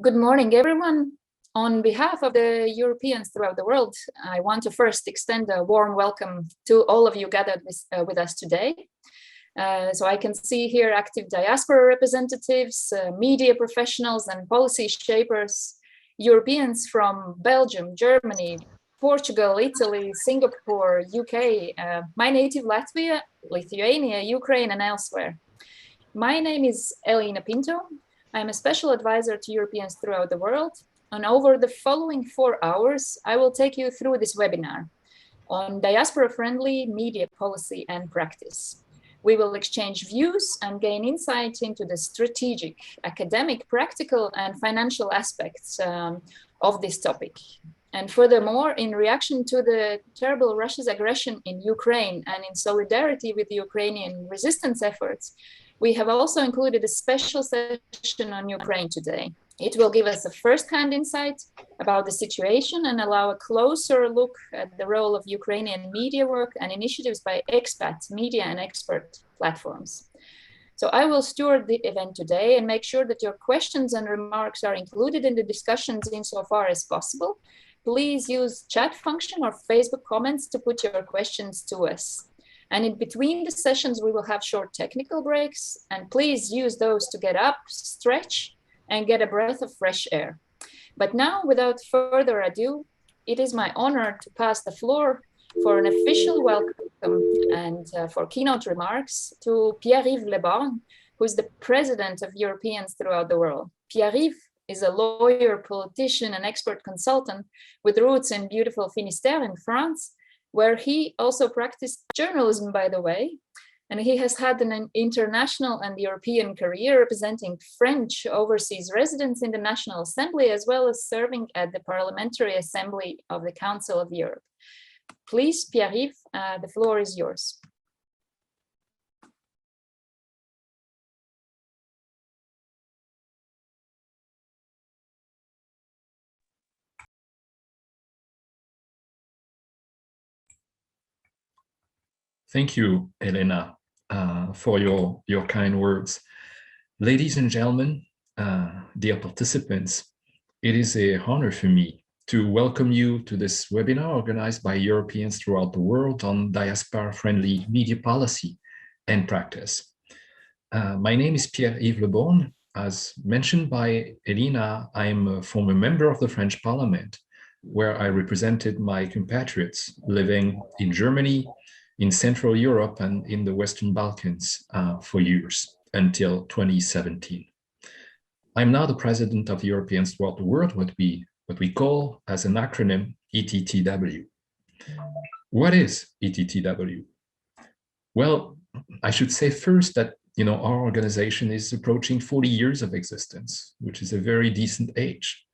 Good morning, everyone. On behalf of the Europeans throughout the world, I want to first extend a warm welcome to all of you gathered with us today. So I can see here active diaspora representatives, media professionals and policy shapers, Europeans from Belgium, Germany, Portugal, Italy, Singapore, UK, my native Latvia, Lithuania, Ukraine, and elsewhere. My name is Elena Pinto. I'm a special advisor to Europeans throughout the world, and over the following 4 hours, I will take you through this webinar on diaspora-friendly media policy and practice. We will exchange views and gain insight into the strategic, academic, practical, and financial aspects of this topic. And furthermore, in reaction to the terrible Russia's aggression in Ukraine and in solidarity with the Ukrainian resistance efforts, we have also included a special session on Ukraine today. It will give us a first-hand insight about the situation and allow a closer look at the role of Ukrainian media work and initiatives by expat, media, and expert platforms. So I will steward the event today and make sure that your questions and remarks are included in the discussions insofar as possible. Please use chat function or Facebook comments to put your questions to us. And in between the sessions, we will have short technical breaks, and please use those to get up, stretch, and get a breath of fresh air. But now, without further ado, it is my honor to pass the floor for an official welcome and for keynote remarks to Pierre-Yves Le Borgne, who is the president of Europeans throughout the world. Pierre-Yves is a lawyer, politician, and expert consultant with roots in beautiful Finistère in France, where he also practiced journalism, by the way, and he has had an international and European career representing French overseas residents in the National Assembly, as well as serving at the Parliamentary Assembly of the Council of Europe. Please, Pierre-Yves, the floor is yours. Thank you, Elena, for your kind words. Ladies and gentlemen, dear participants, it is an honor for me to welcome you to this webinar organized by Europeans throughout the world on diaspora-friendly media policy and practice. My name is Pierre-Yves Le Borgne. As mentioned by Elena, I'm a former member of the French Parliament, where I represented my compatriots living in Germany, in Central Europe and in the Western Balkans for years, until 2017. I'm now the president of Europeans throughout the world, what we call as an acronym ETTW. What is ETTW? Well, I should say first that our organization is approaching 40 years of existence, which is a very decent age.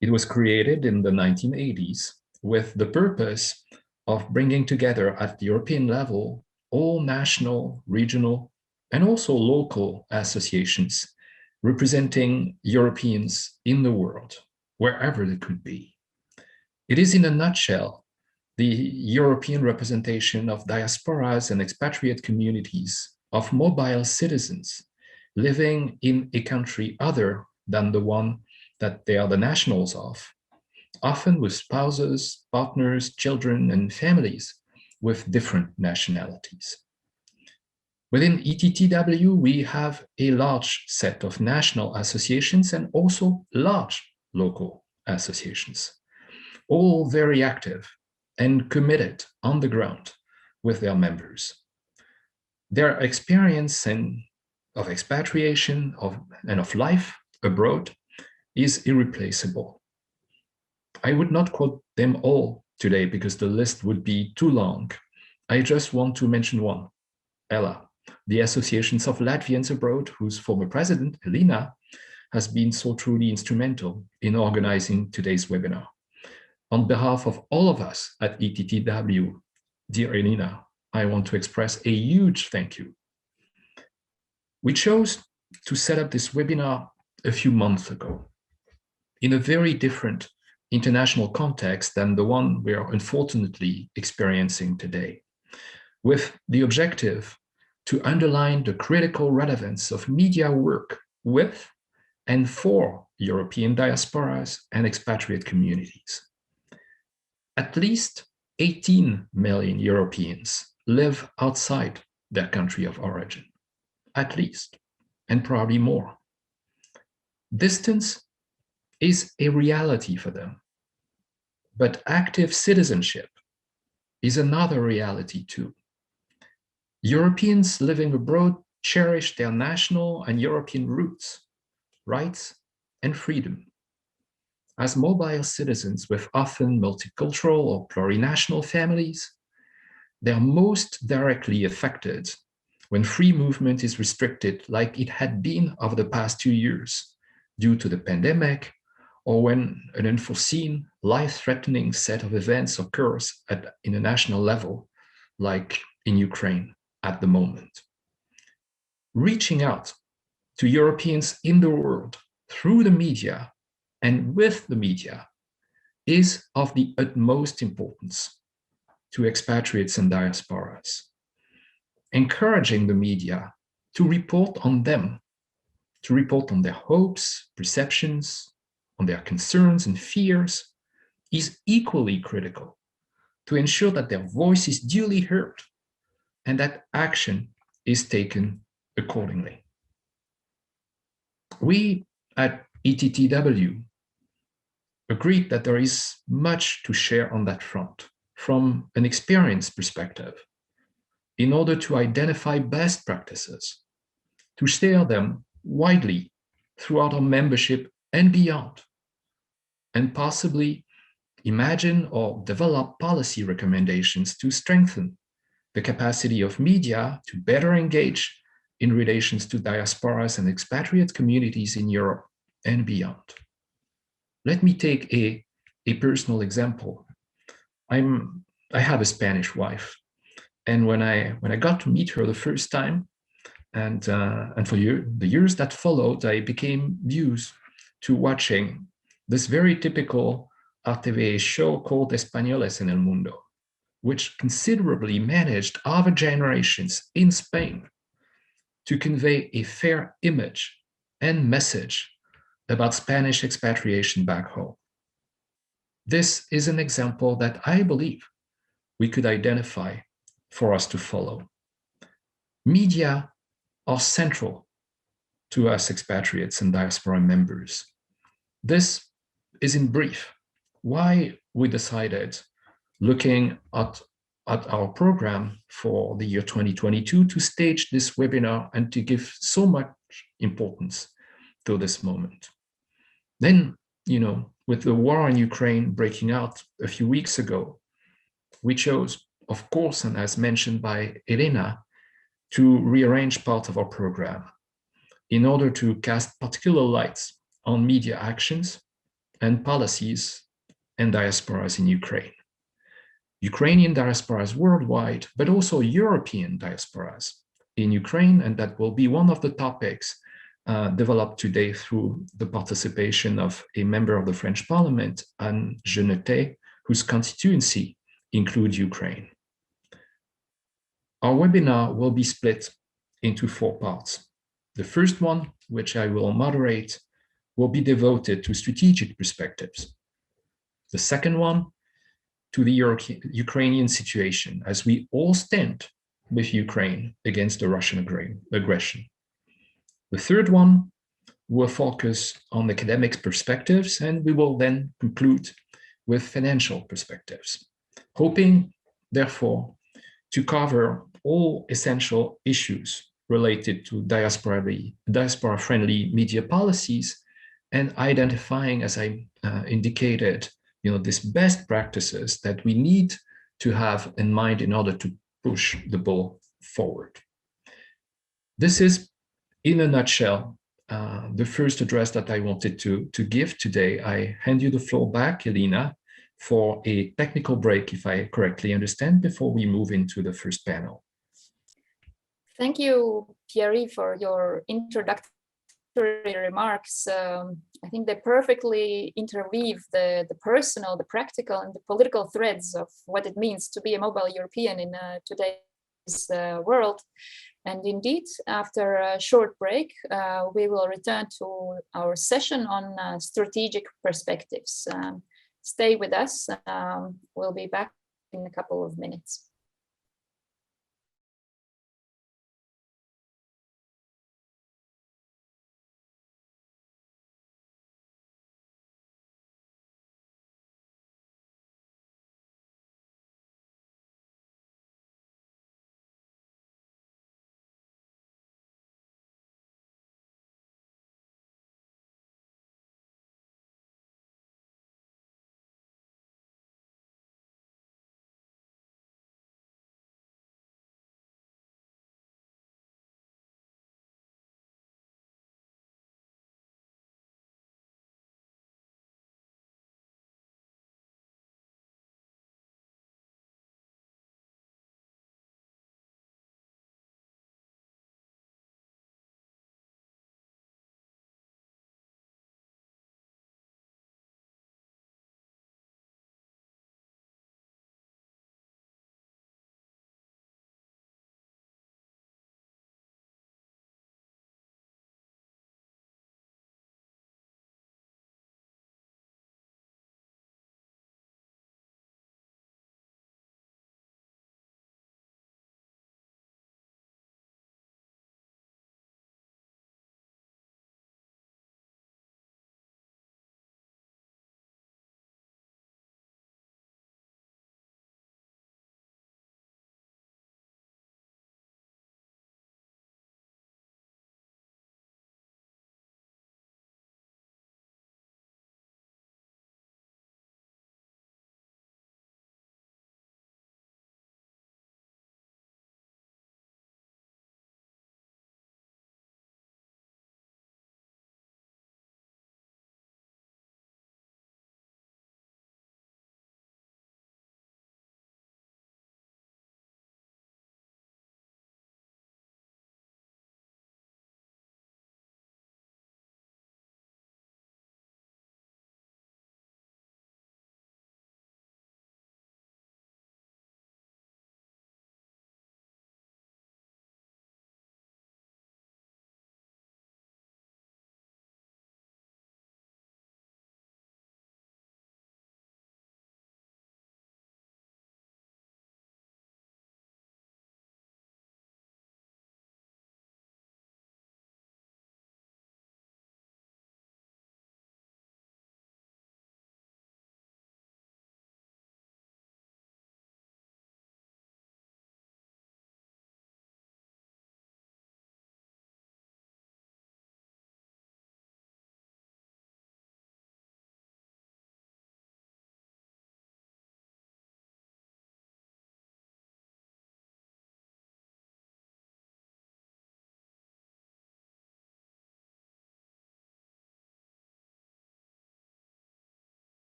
It was created in the 1980s with the purpose of bringing together at the European level all national, regional, and also local associations representing Europeans in the world, wherever they could be. It is, in a nutshell, the European representation of diasporas and expatriate communities of mobile citizens living in a country other than the one that they are the nationals of, often with spouses, partners, children, and families with different nationalities. Within ETTW, we have a large set of national associations and also large local associations, all very active and committed on the ground with their members. Their experience of expatriation and of life abroad is irreplaceable. I would not quote them all today because the list would be too long. I just want to mention one, ELA, the Associations of Latvians Abroad, whose former president, Elena, has been so truly instrumental in organizing today's webinar. On behalf of all of us at ETTW, dear Elena, I want to express a huge thank you. We chose to set up this webinar a few months ago in a very different international context than the one we are unfortunately experiencing today, with the objective to underline the critical relevance of media work with and for European diasporas, and expatriate communities. At least 18 million Europeans live outside their country of origin, at least, and probably more. Distance is a reality for them, but active citizenship is another reality too. Europeans living abroad cherish their national and European roots, rights, and freedom. As mobile citizens with often multicultural or plurinational families, they're most directly affected when free movement is restricted like it had been over the past 2 years due to the pandemic, or when an unforeseen, life-threatening set of events occurs at international level, like in Ukraine at the moment. Reaching out to Europeans in the world through the media and with the media is of the utmost importance to expatriates and diasporas. Encouraging the media to report on them, to report on their hopes, perceptions, on their concerns and fears is equally critical to ensure that their voice is duly heard and that action is taken accordingly. We at ETTW agreed that there is much to share on that front from an experience perspective in order to identify best practices, to share them widely throughout our membership and beyond, and possibly imagine or develop policy recommendations to strengthen the capacity of media to better engage in relations to diasporas and expatriate communities in Europe and beyond. Let me take a personal example. I have a Spanish wife, and when I got to meet her the first time, and for the years that followed, I became used to watching this very typical RTV show called Españoles en el Mundo, which considerably managed over generations in Spain to convey a fair image and message about Spanish expatriation back home. This is an example that I believe we could identify for us to follow. Media are central to us expatriates and diaspora members. This is in brief why we decided, looking at our program for the year 2022, to stage this webinar and to give so much importance to this moment. Then, with the war in Ukraine breaking out a few weeks ago, we chose, of course, and as mentioned by Elena, to rearrange part of our program in order to cast particular lights on media actions and policies and diasporas in Ukraine. Ukrainian diasporas worldwide, but also European diasporas in Ukraine, and that will be one of the topics developed today through the participation of a member of the French Parliament, Anne Genetet, whose constituency includes Ukraine. Our webinar will be split into 4 parts. The first one, which I will moderate, will be devoted to strategic perspectives. The second one, to the Ukrainian situation, as we all stand with Ukraine against the Russian aggression. The third one will focus on academic perspectives, and we will then conclude with financial perspectives, hoping, therefore, to cover all essential issues related to diaspora-friendly media policies and identifying, as I indicated, these best practices that we need to have in mind in order to push the ball forward. This is, in a nutshell, the first address that I wanted to give today. I hand you the floor back, Elena, for a technical break, if I correctly understand, before we move into the first panel. Thank you, Pierre, for your introductory remarks. I think they perfectly interweave the personal, the practical, and the political threads of what it means to be a mobile European in today's world. And indeed, after a short break, we will return to our session on strategic perspectives. Stay with us. We'll be back in a couple of minutes.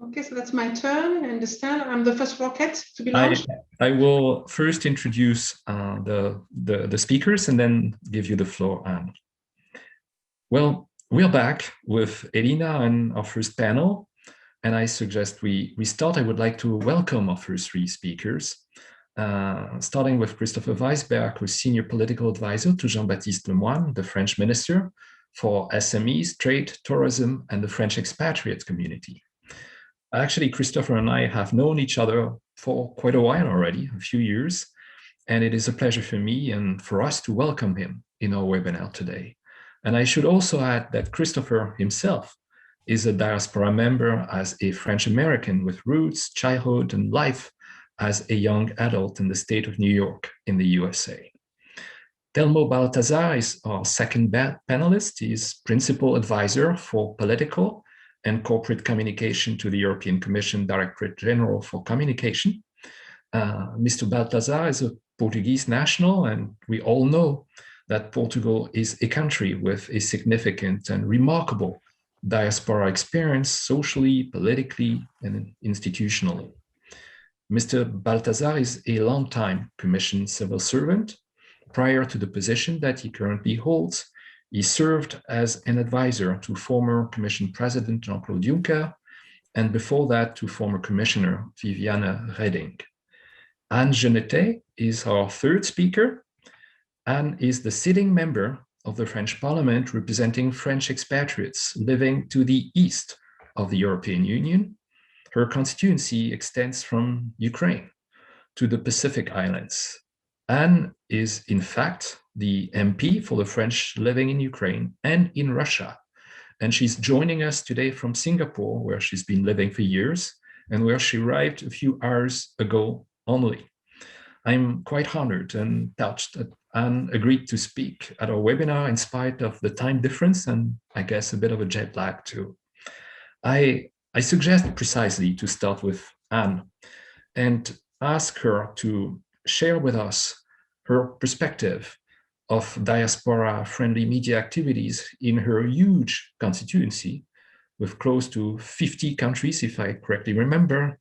Okay, so that's my turn. I understand. I'm the first rocket to be launched. I will first introduce the speakers and then give you the floor, Anne. Well, we're back with Elena and our first panel, and I suggest we start. I would like to welcome our first three speakers, starting with Christopher Weisberg, who's Senior Political Advisor to Jean-Baptiste Lemoyne, the French Minister for SMEs, Trade, Tourism, and the French expatriate community. Actually, Christopher and I have known each other for quite a while already, a few years, and it is a pleasure for me and for us to welcome him in our webinar today. And I should also add that Christopher himself is a diaspora member as a French-American with roots, childhood, and life as a young adult in the state of New York in the USA. Telmo Baltazar is our second panelist. He's principal advisor for political and corporate communication to the European Commission Directorate General for Communication. Mr. Baltazar is a Portuguese national, and we all know that Portugal is a country with a significant and remarkable diaspora experience socially, politically, and institutionally. Mr. Baltazar is a long-time Commission civil servant. Prior to the position that he currently holds, he served as an advisor to former Commission President Jean-Claude Juncker, and before that to former Commissioner Viviane Reding. Anne Genetet is our third speaker. Anne is the sitting member of the French Parliament representing French expatriates living to the east of the European Union. Her constituency extends from Ukraine to the Pacific Islands. Anne is, in fact, the MP for the French living in Ukraine and in Russia. And she's joining us today from Singapore, where she's been living for years and where she arrived a few hours ago only. I'm quite honored and touched that Anne agreed to speak at our webinar in spite of the time difference and I guess a bit of a jet lag too. I suggest precisely to start with Anne and ask her to share with us her perspective of diaspora-friendly media activities in her huge constituency with close to 50 countries, if I correctly remember,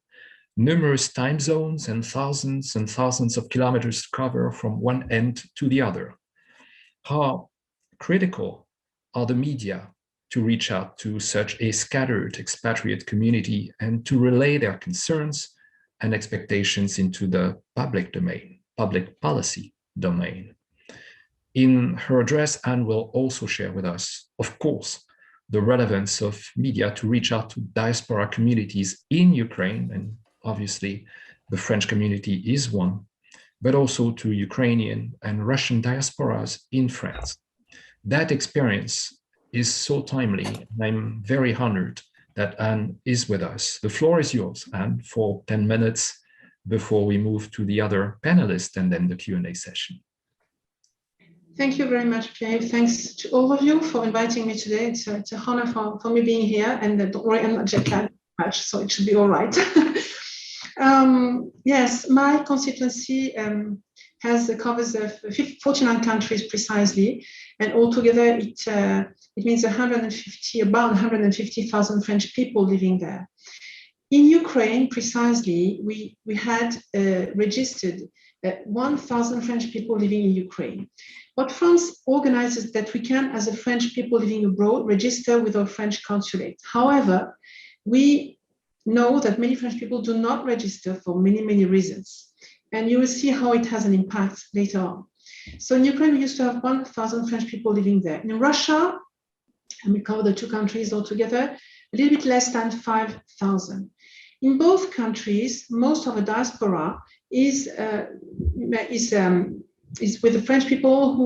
numerous time zones and thousands of kilometers to cover from one end to the other. How critical are the media to reach out to such a scattered expatriate community and to relay their concerns and expectations into the public domain, public policy domain? In her address, Anne will also share with us, of course, the relevance of media to reach out to diaspora communities in Ukraine, and obviously the French community is one, but also to Ukrainian and Russian diasporas in France. That experience is so timely, and I'm very honored that Anne is with us. The floor is yours, Anne, for 10 minutes before we move to the other panelists and then the Q&A session. Thank you very much, Pierre. Thanks to all of you for inviting me today. It's an honor for me being here, and don't worry, I'm not jet lagged much, so it should be all right. Yes, my constituency covers 49 countries precisely, and altogether it means about 150,000 French people living there. In Ukraine, precisely, we had registered 1,000 French people living in Ukraine. What France organizes that we can, as a French people living abroad, register with our French consulate. However, we know that many French people do not register for many reasons. And you will see how it has an impact later on. So in Ukraine, we used to have 1,000 French people living there. In Russia, and we cover the two countries altogether, a little bit less than 5,000. In both countries, most of the diaspora is with the French people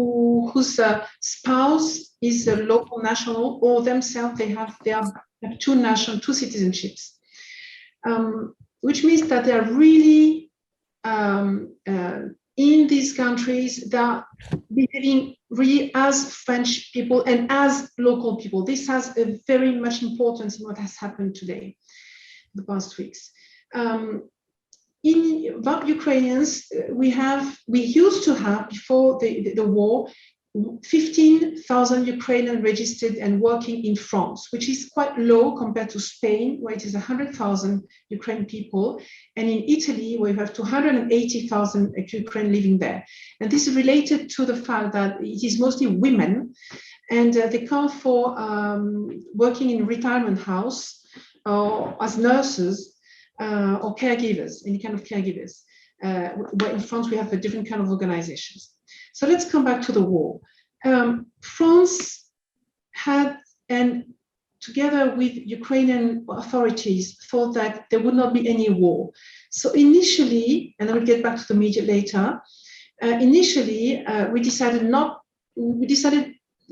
whose spouse is a local national, or themselves they have two citizenships, which means that they are really in these countries that are behaving really as French people and as local people. This has a very much importance in what has happened today, the past weeks. About Ukrainians, we used to have, before the war, 15,000 Ukrainians registered and working in France, which is quite low compared to Spain, where it is 100,000 Ukrainian people, and in Italy, where you have 280,000 Ukrainians living there. And this is related to the fact that it is mostly women, and they come for working in a retirement house or as nurses, or caregivers, any kind of caregivers. Where in France, we have a different kind of organizations. So let's come back to the war. France had, and together with Ukrainian authorities, thought that there would not be any war. So initially, and I will get back to the media later, initially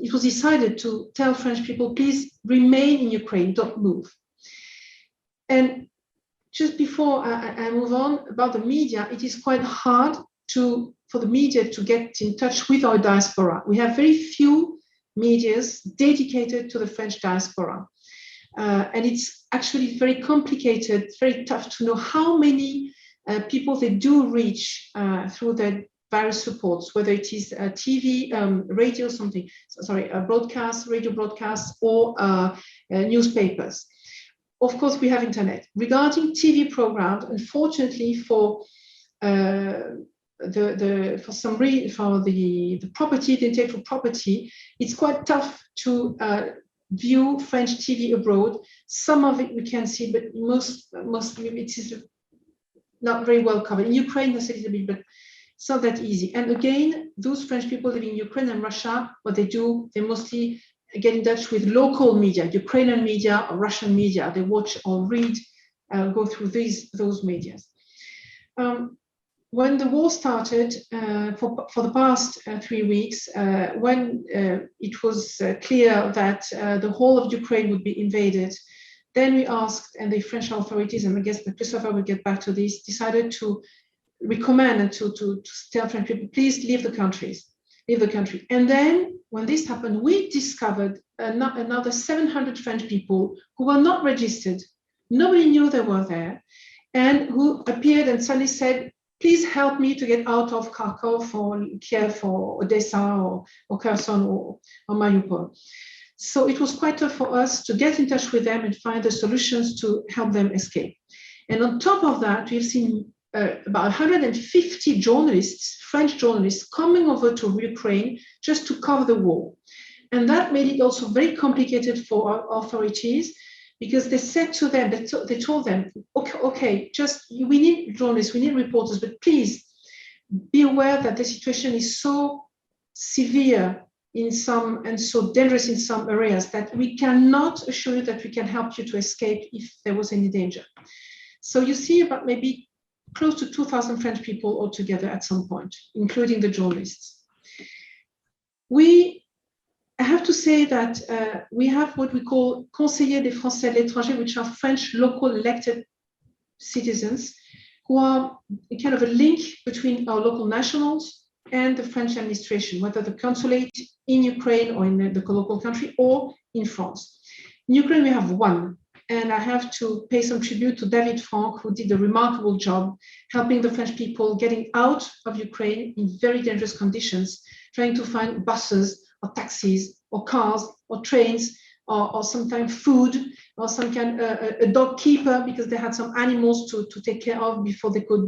it was decided to tell French people, please remain in Ukraine, don't move. And just before I move on about the media, it is quite hard for the media to get in touch with our diaspora. We have very few medias dedicated to the French diaspora. And it's actually very complicated, very tough to know how many people they do reach through their various supports, whether it is TV, radio, radio broadcasts, or newspapers. Of course, we have internet. Regarding TV programs, unfortunately, for the property, the intellectual property, it's quite tough to view French TV abroad. Some of it we can see, but mostly it is not very well covered. In Ukraine, there's a little bit, but it's not that easy. And again, those French people living in Ukraine and Russia, what they do, they mostly get in touch with local media, Ukrainian media or Russian media. They watch or read, go through those media. When the war started, for the past 3 weeks, when it was clear that the whole of Ukraine would be invaded, then we asked, and the French authorities, and I guess that Christopher will get back to this, decided to recommend and to tell French people, please leave the country. And then when this happened, we discovered another 700 French people who were not registered. Nobody knew they were there, and who appeared and suddenly said, please help me to get out of Kharkov or Kiev or Odessa or Kherson or Mariupol. So it was quite tough for us to get in touch with them and find the solutions to help them escape. And on top of that, we've seen about 150 journalists, French journalists, coming over to Ukraine just to cover the war. And that made it also very complicated for our authorities, because they said to them, they told them, okay, we need journalists, we need reporters, but please be aware that the situation is so severe in some and so dangerous in some areas that we cannot assure you that we can help you to escape if there was any danger. So you see about maybe close to 2,000 French people altogether at some point, including the journalists. I have to say that we have what we call conseillers des Français à l'étranger, which are French local elected citizens who are kind of a link between our local nationals and the French administration, whether the consulate in Ukraine or in the local country or in France. In Ukraine, we have one, and I have to pay some tribute to David Franck, who did a remarkable job helping the French people getting out of Ukraine in very dangerous conditions, trying to find buses or taxis or cars or trains or sometimes food or some kind a dog keeper, because they had some animals to take care of before they could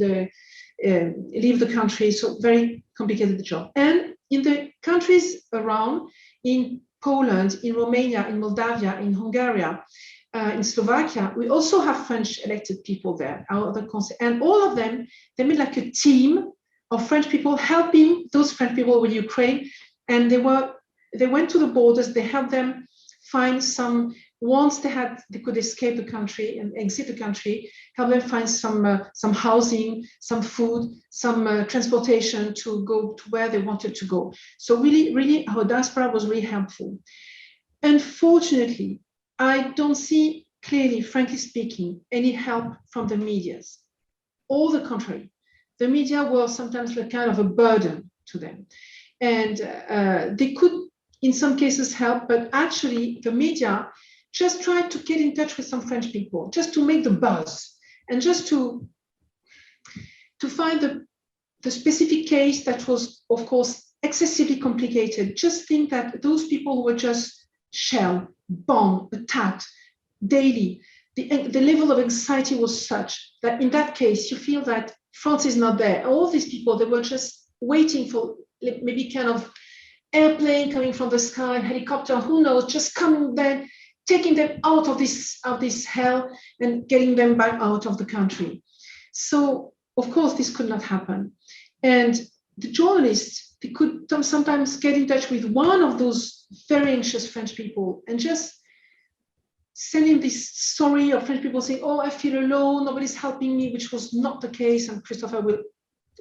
leave the country. So very complicated job. And in the countries around, in Poland, in Romania, in Moldavia, in Hungary, in Slovakia, we also have French elected people there, and all of them, they made like a team of French people helping those French people with Ukraine. And they went to the borders, they helped them find some, once they could escape the country and exit the country, help them find some housing, some food, some transportation to go to where they wanted to go. So really, our diaspora was really helpful. Unfortunately, I don't see clearly, frankly speaking, any help from the medias. All the contrary, the media were sometimes like kind of a burden to them. And they could, in some cases, help, but actually the media just tried to get in touch with some French people, just to make the buzz, and just to find the specific case that was, of course, excessively complicated. Just think that those people were just shelled, bombed, attacked daily. The level of anxiety was such that in that case, you feel that France is not there. All these people, they were just waiting for maybe kind of airplane coming from the sky, helicopter, who knows, just coming there, taking them out of this hell and getting them back out of the country. So, of course, this could not happen. And the journalists, they could sometimes get in touch with one of those very anxious French people and just sending this story of French people saying, oh, I feel alone, nobody's helping me, which was not the case. And Christopher will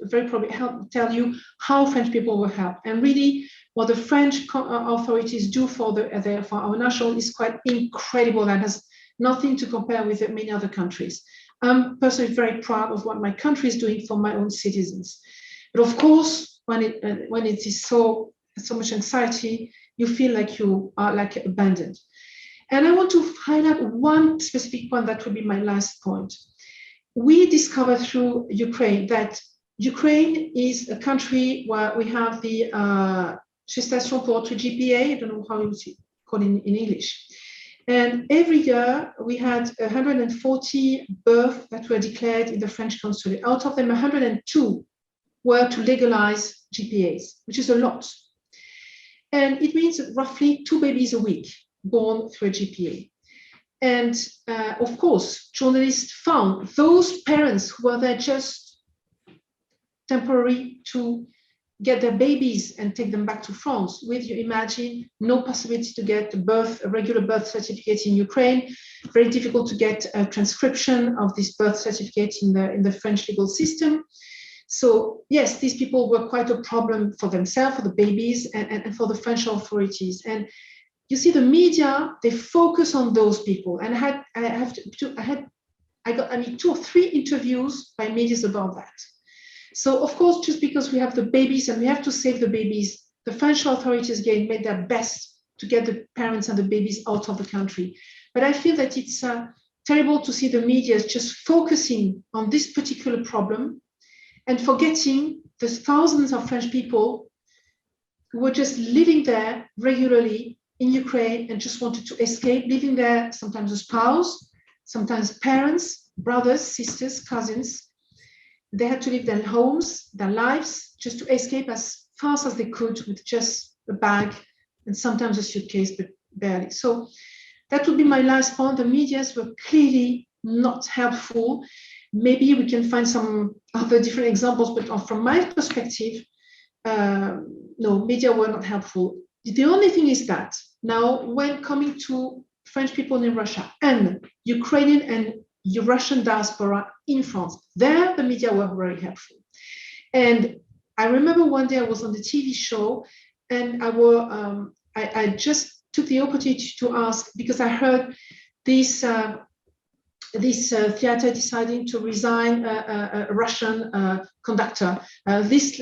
very probably tell you how French people were helped. And really, what the French authorities do for our national is quite incredible. That has nothing to compare with many other countries. I'm personally very proud of what my country is doing for my own citizens. But of course, when it is so much anxiety, you feel like you are like abandoned. And I want to highlight one specific point that will be my last point. We discovered through Ukraine that Ukraine is a country where we have the gestation pour autrui GPA, I don't know how you call it in English. And every year we had 140 births that were declared in the French consulate. Out of them, 102 were to legalize GPAs, which is a lot. And it means roughly 2 babies a week born through a GPA. And of course, journalists found those parents who were there just temporary to get their babies and take them back to France with, you imagine, no possibility to get a regular birth certificate in Ukraine, very difficult to get a transcription of this birth certificate in the French legal system. So yes, these people were quite a problem for themselves, for the babies, and for the French authorities. And you see, the media, they focus on those people. And I got 2 or 3 interviews by media about that. So of course, just because we have the babies and we have to save the babies, the French authorities again made their best to get the parents and the babies out of the country. But I feel that it's terrible to see the media just focusing on this particular problem and forgetting the thousands of French people who were just living there regularly in Ukraine and just wanted to escape, living there, sometimes a spouse, sometimes parents, brothers, sisters, cousins. They had to leave their homes, their lives, just to escape as fast as they could with just a bag and sometimes a suitcase, but barely. So that would be my last point. The medias were clearly not helpful. Maybe we can find some other different examples, but from my perspective, no, media were not helpful. The only thing is that now when coming to French people in Russia and Ukrainian and Russian diaspora in France, there the media were very helpful. And I remember one day I was on the TV show and I just took the opportunity to ask, because I heard this theater deciding to resign a Russian conductor. This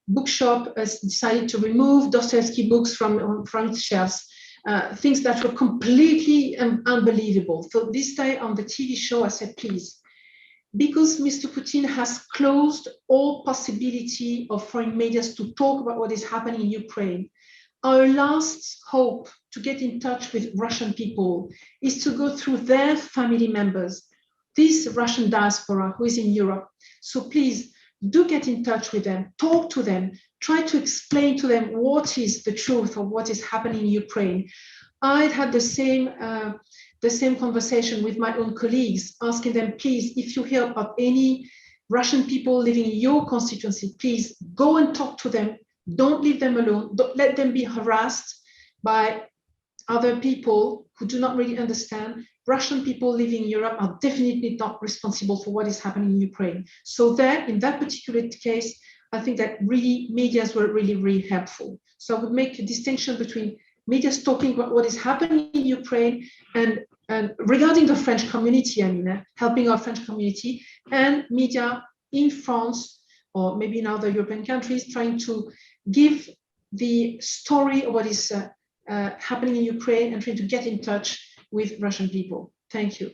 bookshop has decided to remove Dostoevsky books from its shelves. Things that were completely unbelievable. So this day on the TV show, I said, please, because Mr. Putin has closed all possibility of foreign media to talk about what is happening in Ukraine, our last hope to get in touch with Russian people is to go through their family members, this Russian diaspora who is in Europe. So please do get in touch with them, talk to them, try to explain to them what is the truth of what is happening in Ukraine. I had the same conversation with my own colleagues, asking them, please, if you hear about any Russian people living in your constituency, please go and talk to them. Don't leave them alone. Don't let them be harassed by other people who do not really understand. Russian people living in Europe are definitely not responsible for what is happening in Ukraine. So there, in that particular case, I think that really medias were really, really helpful. So I would make a distinction between medias talking about what is happening in Ukraine and regarding the French community, helping our French community, and media in France or maybe in other European countries trying to give the story of what is happening in Ukraine and trying to get in touch with Russian people. Thank you.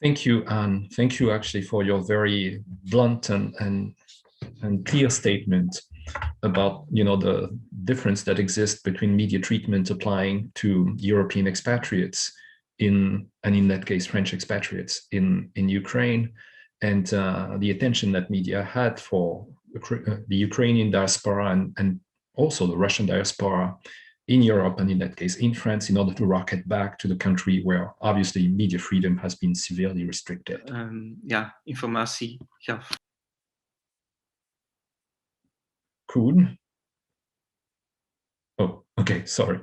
Thank you, Anne. Thank you actually for your very blunt and clear statement about the difference that exists between media treatment applying to European expatriates in that case French expatriates in Ukraine, and the attention that media had for the Ukrainian diaspora and also the Russian diaspora in Europe, and in that case in France, in order to rocket back to the country where obviously media freedom has been severely restricted. Informatie. Ja. Cool. Oh, okay, sorry.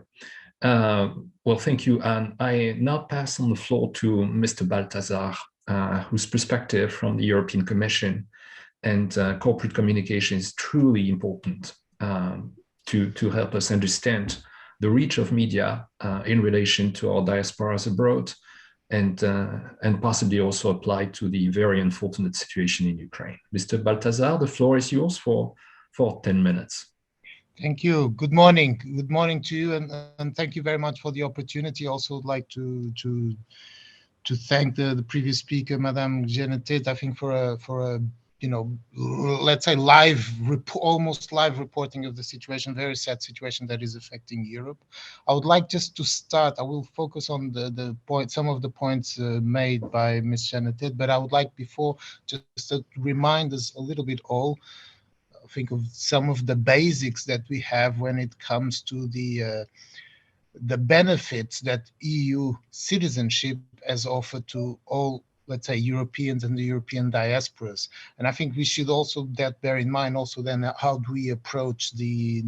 Well, thank you. And I now pass on the floor to Mr. Balthazar, whose perspective from the European Commission and corporate communication is truly important to help us understand the reach of media in relation to our diasporas abroad, and possibly also apply to the very unfortunate situation in Ukraine. Mr. Baltazar, the floor is yours for 10 minutes. Thank you. Good morning. Good morning to you, and thank you very much for the opportunity. Also, would like to thank the previous speaker, Madame Genetet, I think for a let's say almost live reporting of the situation, very sad situation that is affecting Europe. I would like just to start. I will focus on the point, some of the points made by Ms. Genetet, but I would like before just to remind us a little bit all. Think of some of the basics that we have when it comes to the benefits that EU citizenship has offered to all, let's say, Europeans and the European diasporas. And I think we should also bear in mind also then how do we approach the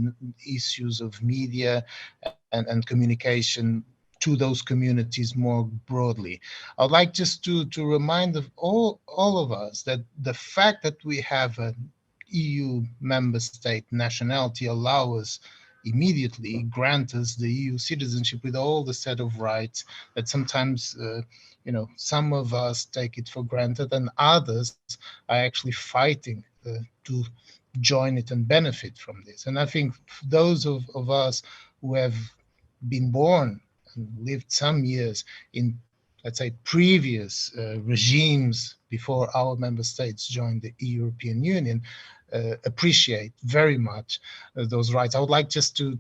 issues of media and communication to those communities more broadly. I'd like just to remind of all of us that the fact that we have an EU member state nationality allow us immediately grant us the EU citizenship with all the set of rights that sometimes some of us take it for granted and others are actually fighting to join it and benefit from this. And I think those of us who have been born and lived some years in, let's say, previous regimes before our member states joined the European Union, appreciate very much those rights. I would like just to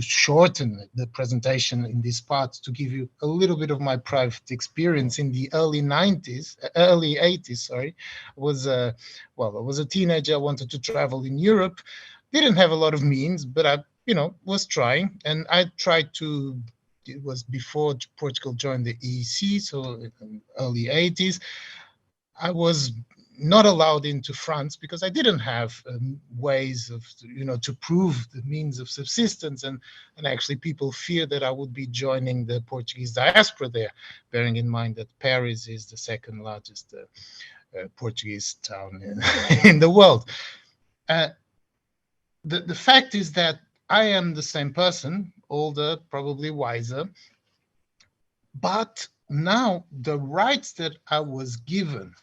shorten the presentation in this part to give you a little bit of my private experience in the early 80s. Sorry, I was a teenager. I wanted to travel in Europe. Didn't have a lot of means, but I was trying, and I tried to. It was before Portugal joined the EEC, so in early 80s. I was not allowed into France because I didn't have ways of, to prove the means of subsistence. And actually people fear that I would be joining the Portuguese diaspora there, bearing in mind that Paris is the second largest Portuguese town in the world. The fact is that I am the same person, older, probably wiser, but now the rights that I was given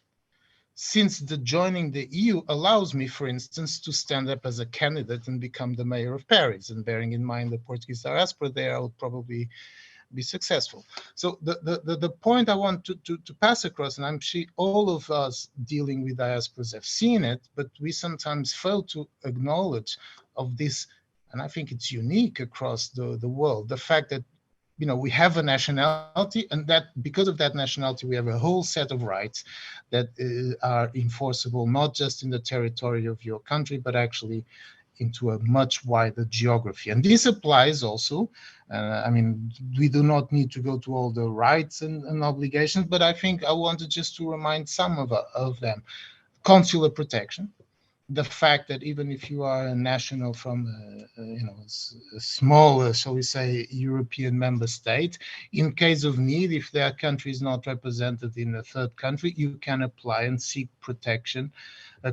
since the joining the EU allows me, for instance, to stand up as a candidate and become the mayor of Paris. And bearing in mind the Portuguese diaspora there, I will probably be successful. So the point I want to pass across, and I'm sure all of us dealing with diasporas have seen it, but we sometimes fail to acknowledge of this, and I think it's unique across the world, the fact that we have a nationality, and that because of that nationality, we have a whole set of rights that are enforceable, not just in the territory of your country, but actually into a much wider geography. And this applies also, we do not need to go to all the rights and obligations, but I think I wanted just to remind some of them. Consular protection. The fact that even if you are a national from a smaller, shall we say, European member state, in case of need, if their country is not represented in a third country, you can apply and seek protection,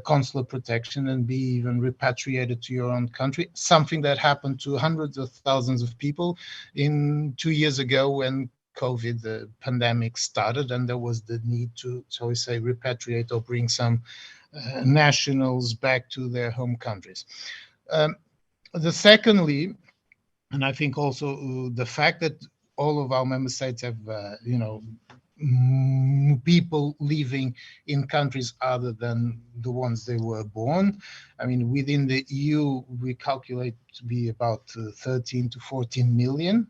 consular protection, and be even repatriated to your own country. Something that happened to hundreds of thousands of people 2 years ago when COVID, the pandemic started, and there was the need to, shall we say, repatriate or bring some nationals back to their home countries. Secondly, and I think also the fact that all of our member states have, people living in countries other than the ones they were born. Within the EU, we calculate to be about 13 to 14 million,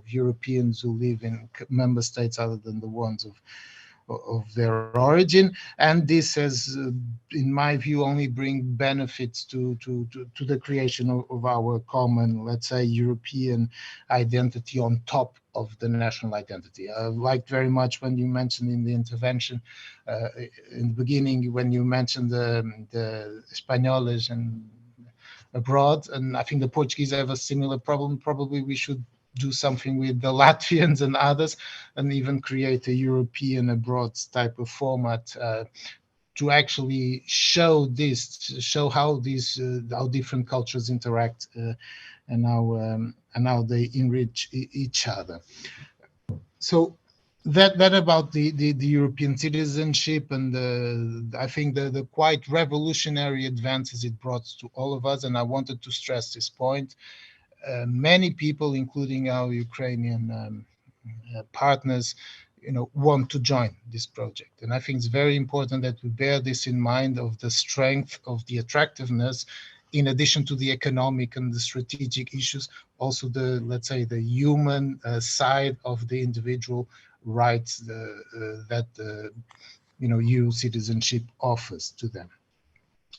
Europeans who live in member states other than the ones of their origin, and this has, in my view, only bring benefits to the creation of our common, let's say, European identity on top of the national identity. I liked very much when you mentioned in the intervention in the beginning, when you mentioned the Spaniards and abroad, and I think the Portuguese have a similar problem. Probably we should do something with the Latvians and others, and even create a European abroad type of format to actually show how different cultures interact and how they enrich each other. So that about the European citizenship and I think the quite revolutionary advances it brought to all of us. And I wanted to stress this point. Many people, including our Ukrainian partners, want to join this project. And I think it's very important that we bear this in mind, of the strength of the attractiveness, in addition to the economic and the strategic issues, also the, let's say, the human side of the individual rights that EU citizenship offers to them.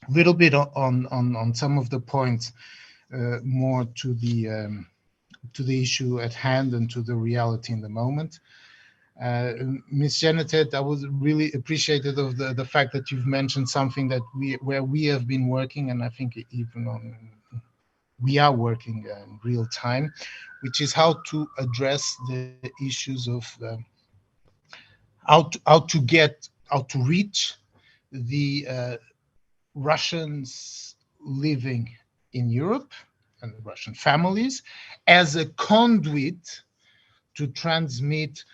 A little bit on some of the points more to the issue at hand and to the reality in the moment. Ms. Janetet, I was really appreciated of the fact that you've mentioned something that where we have been working, and I think even we are working in real time, which is how to address the issues of how to reach the Russians living in Europe and Russian families as a conduit to transmit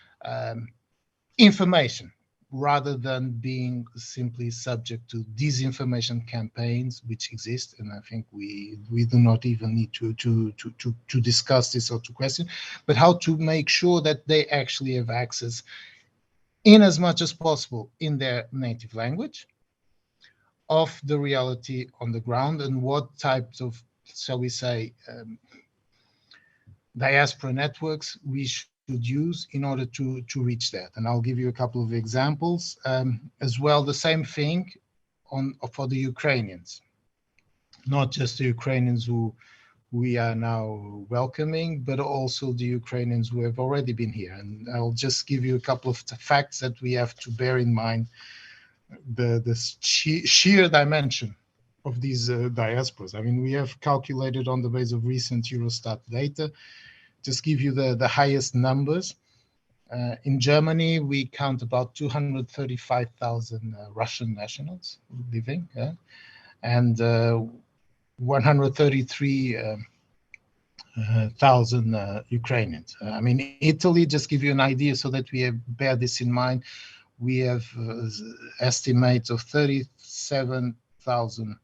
information, rather than being simply subject to disinformation campaigns which exist. And I think we do not even need to discuss this or to question, but how to make sure that they actually have access, in as much as possible, in their native language, of the reality on the ground, and what types of, shall we say, diaspora networks we should use in order to reach that. And I'll give you a couple of examples. As well, the same thing for the Ukrainians, not just the Ukrainians who we are now welcoming, but also the Ukrainians who have already been here. And I'll just give you a couple of facts that we have to bear in mind, the sheer dimension of these diasporas. I mean, we have calculated on the basis of recent Eurostat data. Just give you the highest numbers. In Germany, we count about 235,000 Russian nationals living, and 133,000 Ukrainians. I mean, Italy, just give you an idea so that we bear this in mind. We have estimates of 37,000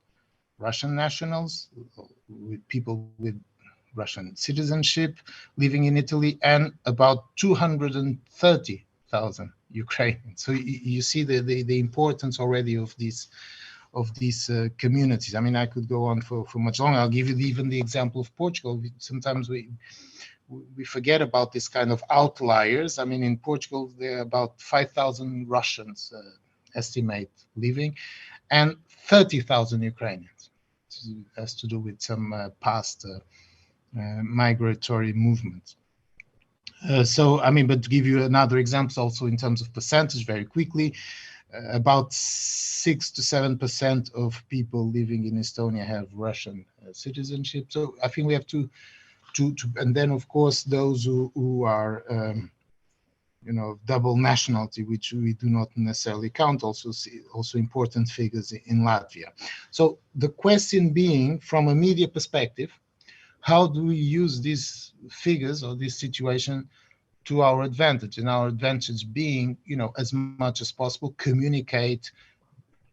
Russian nationals, with people with Russian citizenship living in Italy, and about 230,000 Ukrainians. So you see the importance already of these communities. I mean, I could go on for much longer. I'll give you even the example of Portugal. Sometimes we forget about this kind of outliers. I mean, in Portugal, there are about 5,000 Russians estimate living, and 30,000 Ukrainians. It has to do with some past migratory movements. So, I mean, but to give you another example, also in terms of percentage, very quickly, about 6 to 7% of people living in Estonia have Russian citizenship. So I think we have to and then of course those who are double nationality, which we do not necessarily count, also important figures in Latvia. So the question being, from a media perspective, how do we use these figures or this situation to our advantage? And our advantage being, as much as possible, communicate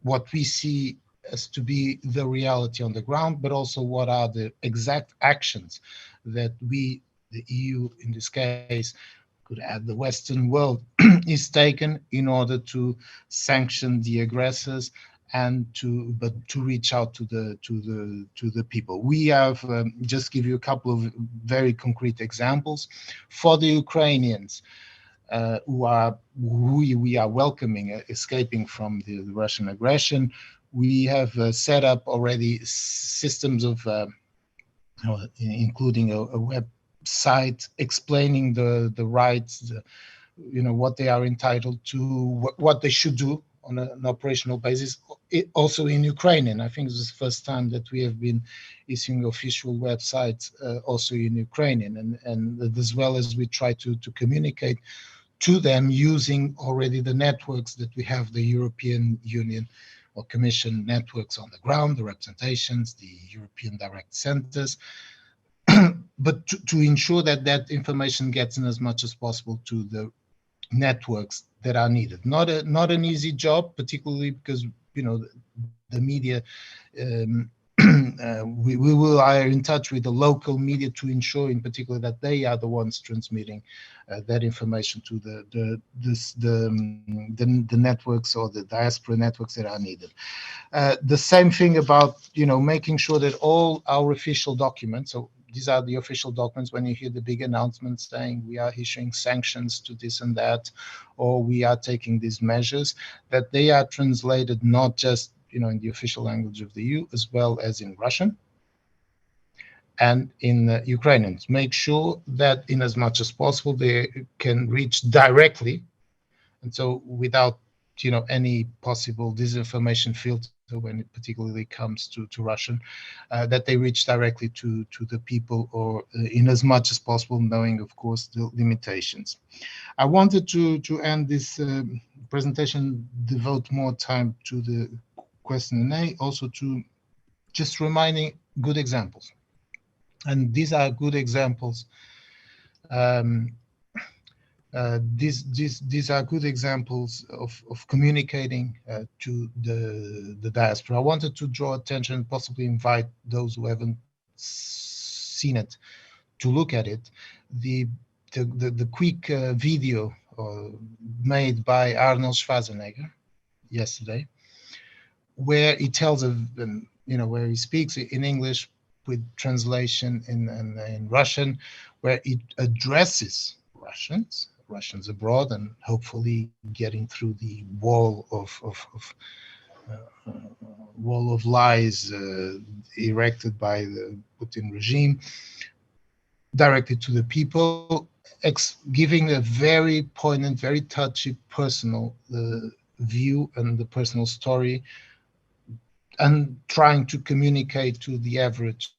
what we see as to be the reality on the ground, but also what are the exact actions that we, the EU in this case, could add the Western world, is taken in order to sanction the aggressors and to reach out to the people. We have just give you a couple of very concrete examples for the Ukrainians who we are welcoming, escaping from the Russian aggression. We have set up already systems of, including a website explaining the rights, what they are entitled to, what they should do on an operational basis, also in Ukrainian. I think this is the first time that we have been issuing official websites also in Ukrainian, and as well as we try to communicate to them using already the networks that we have, the European Union or Commission networks on the ground, the representations, the European direct centers, but to ensure that information gets in as much as possible to networks that are needed. Not an easy job, particularly because the media. We are in touch with the local media to ensure, in particular, that they are the ones transmitting that information to the networks or the diaspora networks that are needed. The same thing about making sure that all our official documents. So these are the official documents. When you hear the big announcements saying we are issuing sanctions to this and that, or we are taking these measures, that they are translated not just in the official language of the EU, as well as in Russian and in Ukrainian. Make sure that in as much as possible they can reach directly, and so without any possible disinformation filter when it particularly comes to Russian, that they reach directly to the people, or in as much as possible, knowing of course the limitations. I wanted to end this presentation, devote more time to the question and A, also to just reminding good examples. And these are good examples. These are good examples of communicating to the diaspora. I wanted to draw attention, possibly invite those who haven't seen it to look at it. The quick video made by Arnold Schwarzenegger yesterday, where he tells where he speaks in English with translation in Russian, where it addresses Russians abroad, and hopefully getting through the wall of lies erected by the Putin regime directly to the people, giving a very poignant, very touchy, personal view and the personal story, and trying to communicate to the average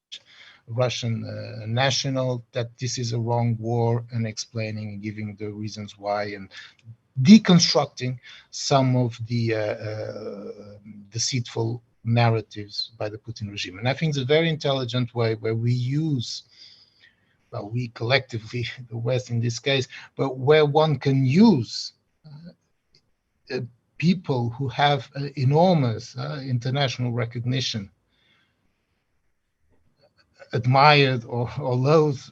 Russian national that this is a wrong war, and explaining and giving the reasons why, and deconstructing some of the deceitful narratives by the Putin regime. And I think it's a very intelligent way where we use, well, we collectively, the West in this case, but where one can use people who have enormous international recognition, admired or loathed,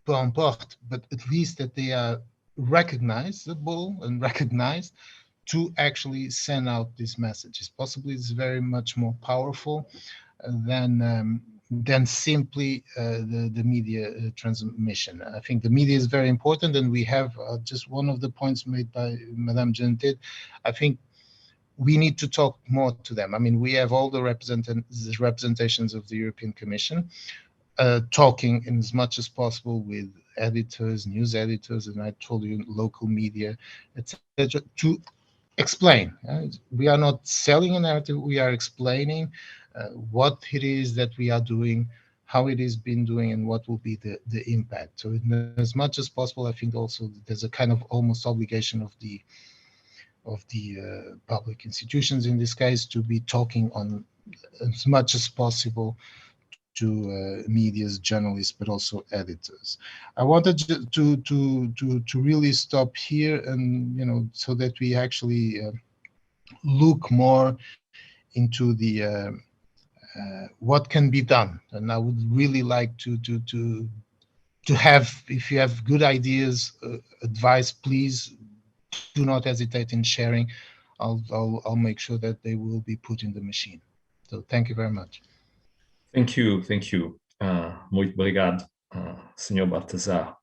peu importe, but at least that they are recognizable and recognized to actually send out these messages. Possibly it's very much more powerful than simply the media transmission. I think the media is very important, and we have just one of the points made by Madame Gentil. I think we need to talk more to them. I mean, we have all the representations of the European Commission talking in as much as possible with editors, news editors, and I told you local media, etc., to explain. We are not selling a narrative, we are explaining what it is that we are doing, how it is been doing, and what will be the impact. So as much as possible, I think also there's a kind of almost obligation of the public institutions in this case to be talking on as much as possible to media's journalists, but also editors. I wanted to really stop here, and so that we actually look more into the what can be done. And I would really like to have, if you have good ideas, advice, please do not hesitate in sharing. I'll make sure that they will be put in the machine. So thank you very much. Thank you. Muito obrigado, Senor Baltazar.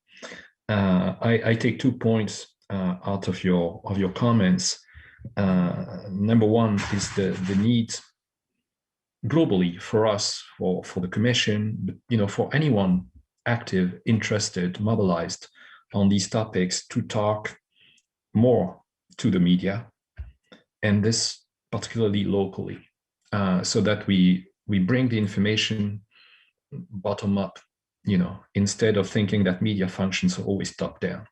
I take 2 points out of your comments. Number one is the need globally for us, for the Commission, but for anyone active, interested, mobilized on these topics, to talk more to the media, and this particularly locally, so that we bring the information bottom up, instead of thinking that media functions are always top down.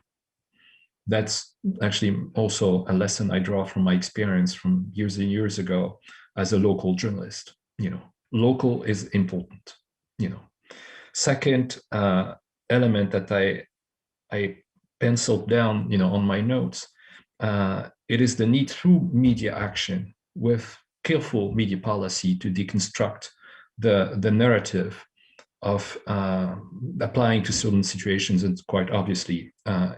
That's actually also a lesson I draw from my experience from years and years ago as a local journalist. Local is important. Second element that I penciled down, on my notes, it is the need through media action with careful media policy to deconstruct the narrative of applying to certain situations, and quite obviously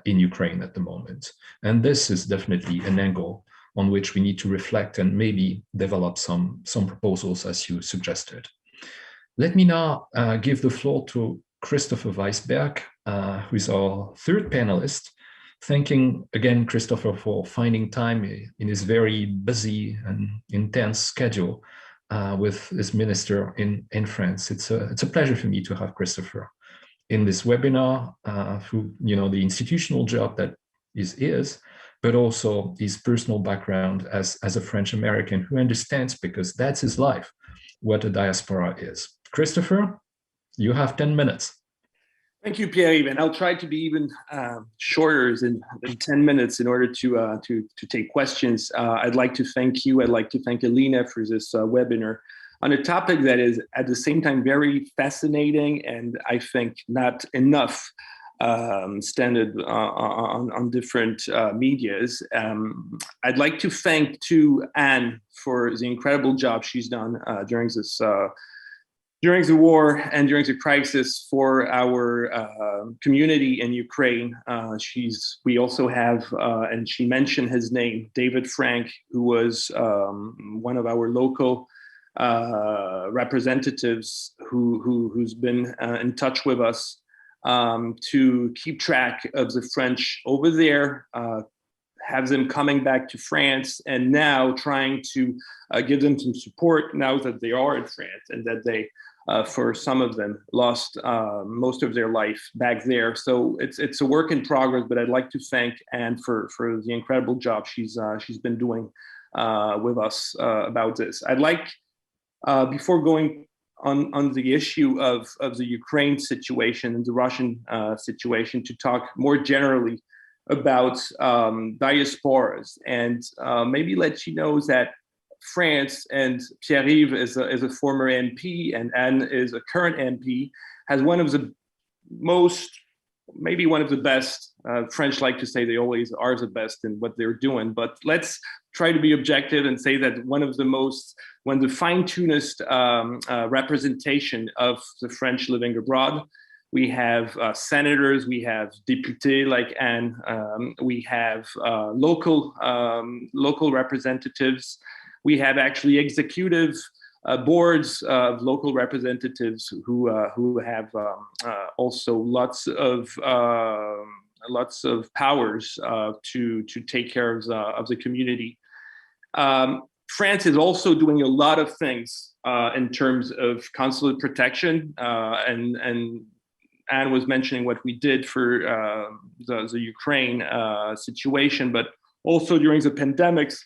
in Ukraine at the moment. And this is definitely an angle on which we need to reflect and maybe develop some proposals as you suggested. Let me now give the floor to Christopher Weisberg, who is our third panelist. Thanking again Christopher for finding time in his very busy and intense schedule with his minister in France. It's a pleasure for me to have Christopher in this webinar through the institutional job that is his, but also his personal background as a French American who understands, because that's his life, what a diaspora is. Christopher, you have 10 minutes. Thank you, Pierre-Yves, and I'll try to be even shorter than 10 minutes in order to take questions. I'd like to thank you. I'd like to thank Elena for this webinar on a topic that is at the same time very fascinating and I think not enough standard on different medias. I'd like to thank too Anne for the incredible job she's done during this during the war and during the crisis for our community in Ukraine. We also have, and she mentioned his name, David Frank, who was one of our local representatives who's been in touch with us to keep track of the French over there, have them coming back to France, and now trying to give them some support now that they are in France and that they, for some of them, lost most of their life back there. So it's a work in progress, but I'd like to thank Anne for the incredible job she's been doing with us about this. I'd like, before going on the issue of the Ukraine situation and the Russian situation, to talk more generally about diasporas, and maybe let you know that France, and Pierre-Yves is a former MP and Anne is a current MP, has one of the most, maybe one of the best, French like to say they always are the best in what they're doing, but let's try to be objective and say that one of the fine-tunedest representation of the French living abroad. We have senators, we have députés like Anne, we have local representatives. We have actually executive boards of local representatives who have also lots of powers to take care of the community. France is also doing a lot of things in terms of consular protection, and Anne was mentioning what we did for the Ukraine situation, but also during the pandemics.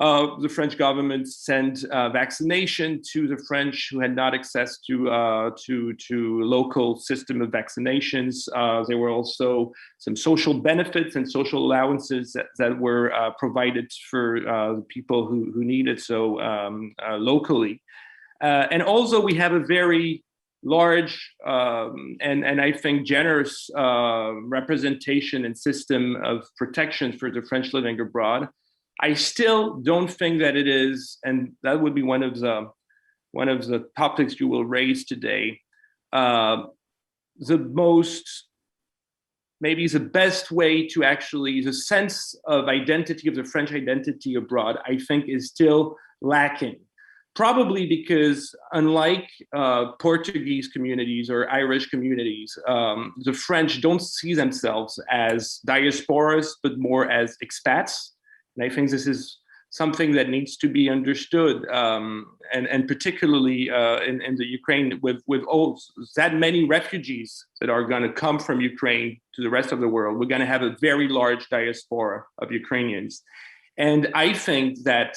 The French government sent vaccination to the French who had not access to local system of vaccinations. There were also some social benefits and social allowances that were provided for the people who needed so locally. And also we have a very large and I think generous representation and system of protection for the French living abroad. I still don't think that it is, and that would be one of the topics you will raise today, the best way to actually, the sense of identity of the French identity abroad, I think is still lacking. Probably because unlike Portuguese communities or Irish communities, the French don't see themselves as diasporas, but more as expats. And I think this is something that needs to be understood, and particularly in the Ukraine, with all that many refugees that are going to come from Ukraine to the rest of the world, we're going to have a very large diaspora of Ukrainians. And I think that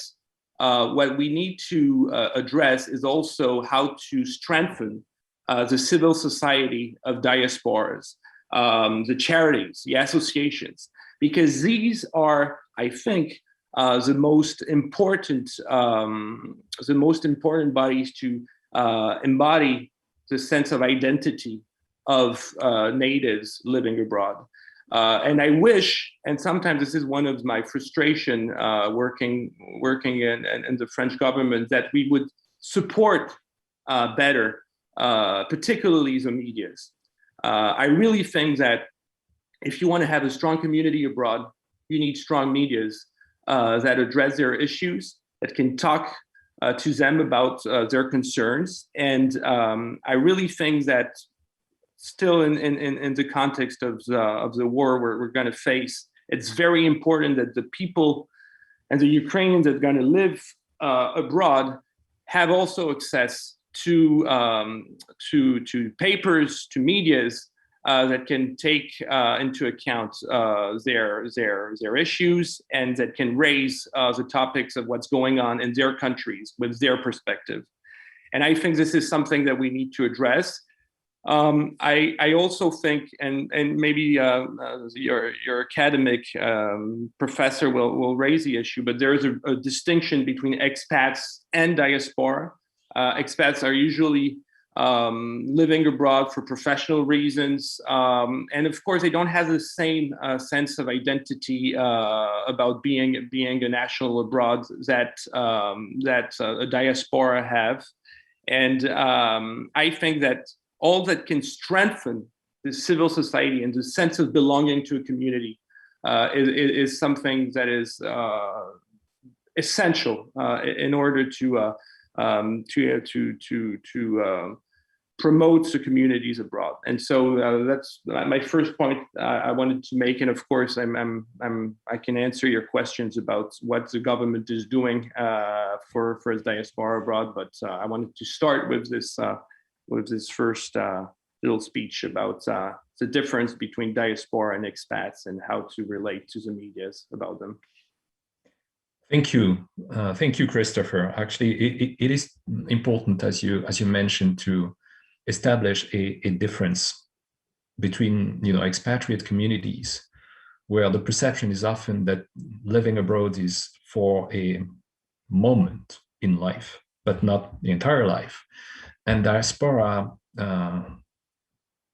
what we need to address is also how to strengthen the civil society of diasporas, the charities, the associations, because these are, I think, the most important bodies to embody the sense of identity of natives living abroad. And I wish, and sometimes this is one of my frustration working in the French government, that we would support better, particularly the medias. I really think that if you want to have a strong community abroad, you need strong medias that address their issues, that can talk to them about their concerns. And I really think that still in the context of the war we're going to face, it's very important that the people and the Ukrainians that are going to live abroad have also access to papers, to medias that can take into account their issues, and that can raise the topics of what's going on in their countries with their perspective. And I think this is something that we need to address. I also think, and maybe your academic professor will raise the issue, but there is a distinction between expats and diaspora. Expats are usually living abroad for professional reasons, and of course they don't have the same sense of identity about being a national abroad that a diaspora have. And I think that all that can strengthen the civil society and the sense of belonging to a community is something that is essential in order to promote the communities abroad. And so that's my first point I wanted to make. And of course, I can answer your questions about what the government is doing for its diaspora abroad. But I wanted to start with this first little speech about the difference between diaspora and expats and how to relate to the medias about them. Thank you, Christopher. Actually, it is important, as you mentioned, to establish a difference between expatriate communities, where the perception is often that living abroad is for a moment in life, but not the entire life, and diaspora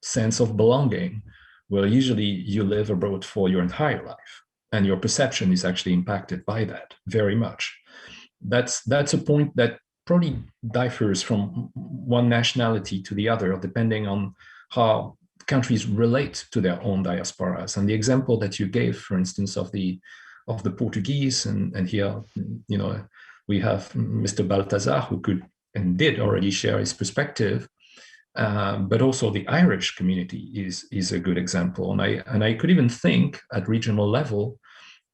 sense of belonging, where usually you live abroad for your entire life, and your perception is actually impacted by that very much. That's a point that probably differs from one nationality to the other, depending on how countries relate to their own diasporas. And the example that you gave, for instance, of the Portuguese, and here, we have Mr. Baltazar, who could and did already share his perspective, but also the Irish community is a good example. And I could even think at regional level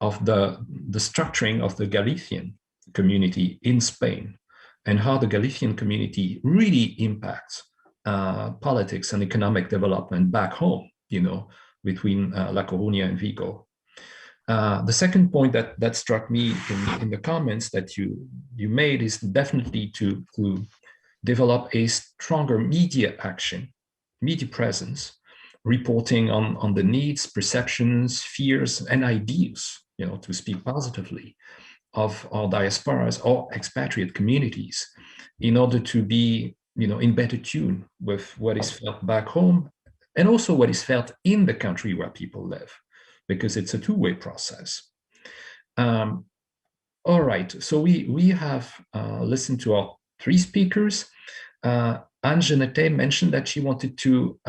of the structuring of the Galician community in Spain, and how the Galician community really impacts politics and economic development back home, between La Coruña and Vigo. The second point that struck me in the comments that you made is definitely to develop a stronger media action, media presence, reporting on the needs, perceptions, fears, and ideas, to speak positively, of our diasporas or expatriate communities, in order to be, in better tune with what is felt back home, and also what is felt in the country where people live, because it's a two-way process. All right, so we have listened to our three speakers. Anne-Jeanette mentioned that she wanted to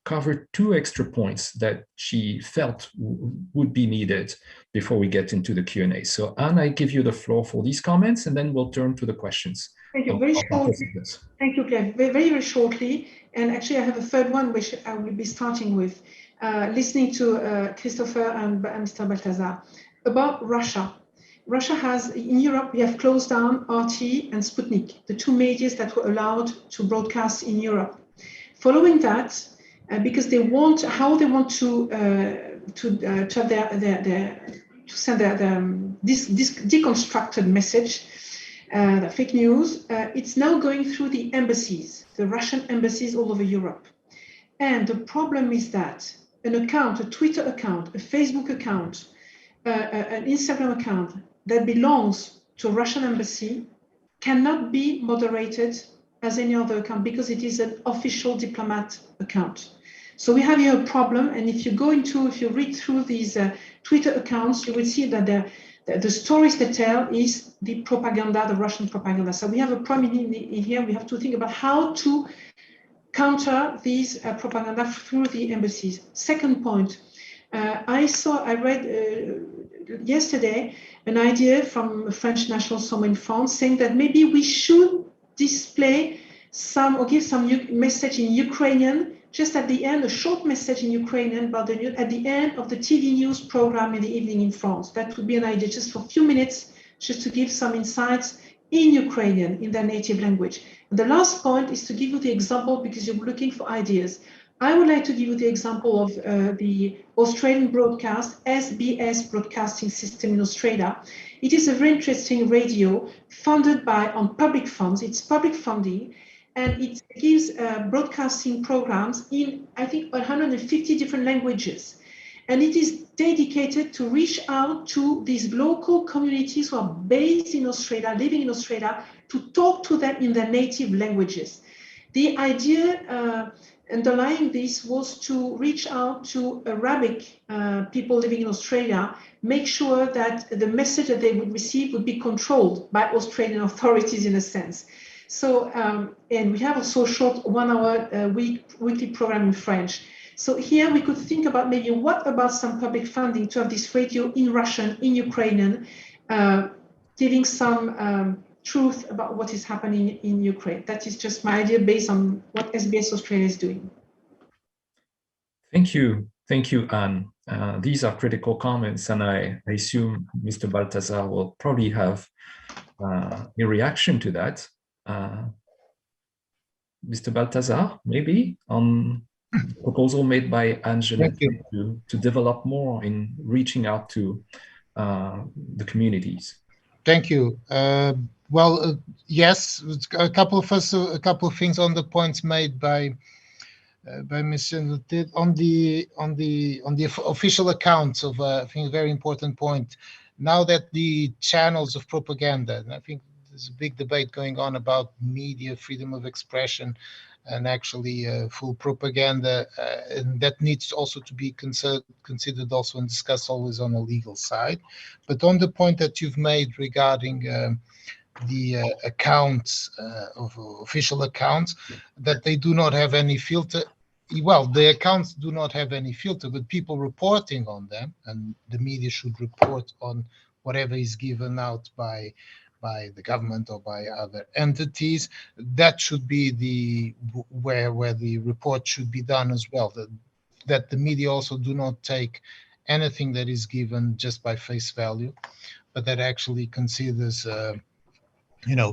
cover two extra points that she felt would be needed before we get into the Q&A. So Anne, I give you the floor for these comments, and then we'll turn to the questions. Thank you. Very shortly. Thank you, Claire. Very, very shortly. And actually, I have a third one, which I will be starting with, listening to Christopher and Mr. Baltazar about Russia. Russia has, in Europe, we have closed down RT and Sputnik, the two medias that were allowed to broadcast in Europe. Following that, because they want to send this deconstructed message, the fake news, it's now going through the embassies, the Russian embassies all over Europe. And the problem is that an account, a Twitter account, a Facebook account, an Instagram account that belongs to a Russian embassy cannot be moderated as any other account, because it is an official diplomat account. So we have here a problem, and if you read through these Twitter accounts, you will see that the stories they tell is the propaganda, the Russian propaganda. So we have a problem in here. We have to think about how to counter these propaganda through the embassies. Second point, I read yesterday an idea from a French national somewhere in France saying that maybe we should display some or give some message in Ukrainian just at the end, a short message in Ukrainian about the news at the end of the TV news program in the evening in France. That would be an idea just for a few minutes, just to give some insights in Ukrainian, in their native language. And the last point is to give you the example, because you're looking for ideas. I would like to give you the example of the Australian broadcast, SBS broadcasting system in Australia. It is a very interesting radio funded on public funds. It's public funding, and it gives broadcasting programs in, I think, 150 different languages. And it is dedicated to reach out to these local communities who are based in Australia, living in Australia, to talk to them in their native languages. The idea underlying this was to reach out to Arabic people living in Australia, make sure that the message that they would receive would be controlled by Australian authorities in a sense. So, and we have also a short 1 hour weekly program in French. So here we could think about maybe what about some public funding to have this radio in Russian, in Ukrainian, giving some truth about what is happening in Ukraine. That is just my idea based on what SBS Australia is doing. Thank you, Anne. These are critical comments, and I assume Mr. Balthazar will probably have a reaction to that. Mr. Balthazar, maybe on the proposal made by Angela to develop more in reaching out to the communities. Thank you. Yes, a couple of things on the points made by Ms. on the official accounts of I think a very important point. Now that the channels of propaganda, and I think there's a big debate going on about media freedom of expression and actually full propaganda, and that needs also to be considered also and discussed always on a legal side. But on the point that you've made regarding the accounts of official accounts, that they do not have any filter. Well, the accounts do not have any filter, but people reporting on them, and the media should report on whatever is given out by the government or by other entities. That should be where the report should be done as well. That the media also do not take anything that is given just by face value, but that actually considers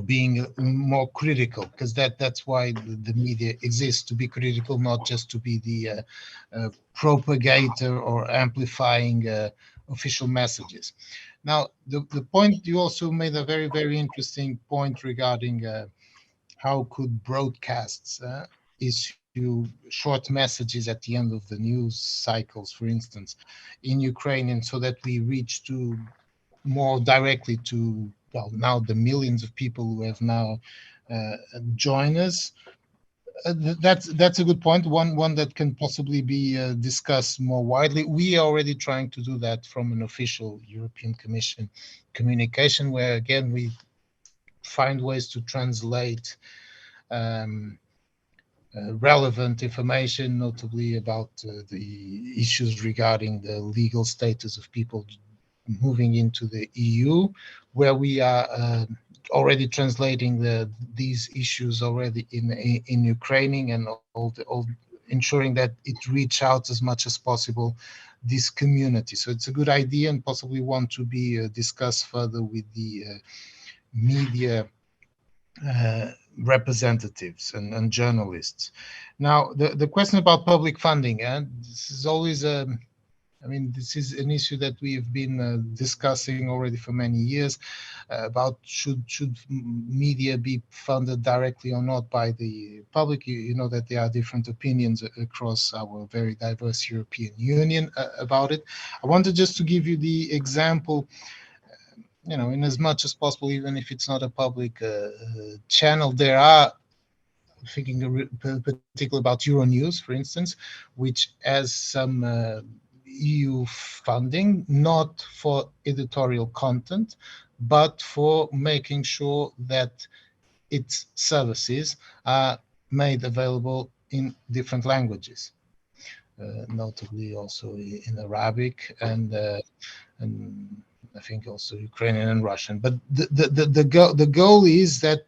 being more critical, because that's why the media exists, to be critical, not just to be the propagator or amplifying official messages. Now, the point you also made a very, very interesting point regarding how could broadcasts issue short messages at the end of the news cycles, for instance, in Ukrainian, so that we reach to more directly to, well, now the millions of people who have now joined us. That's a good point. One that can possibly be discussed more widely. We are already trying to do that from an official European Commission communication, where again we find ways to translate relevant information, notably about the issues regarding the legal status of people moving into the EU, where we are already translating these issues already in Ukrainian, and all ensuring that it reach out as much as possible this community. So it's a good idea, and possibly one to be discussed further with the media representatives and journalists. Now, the question about public funding, and this is always this is an issue that we've been discussing already for many years, about should media be funded directly or not by the public. You know that there are different opinions across our very diverse European Union about it. I wanted just to give you the example, in as much as possible, even if it's not a public channel, there are thinking particularly about Euronews, for instance, which has some EU funding, not for editorial content, but for making sure that its services are made available in different languages, notably also in Arabic and I think also Ukrainian and Russian. But the goal is that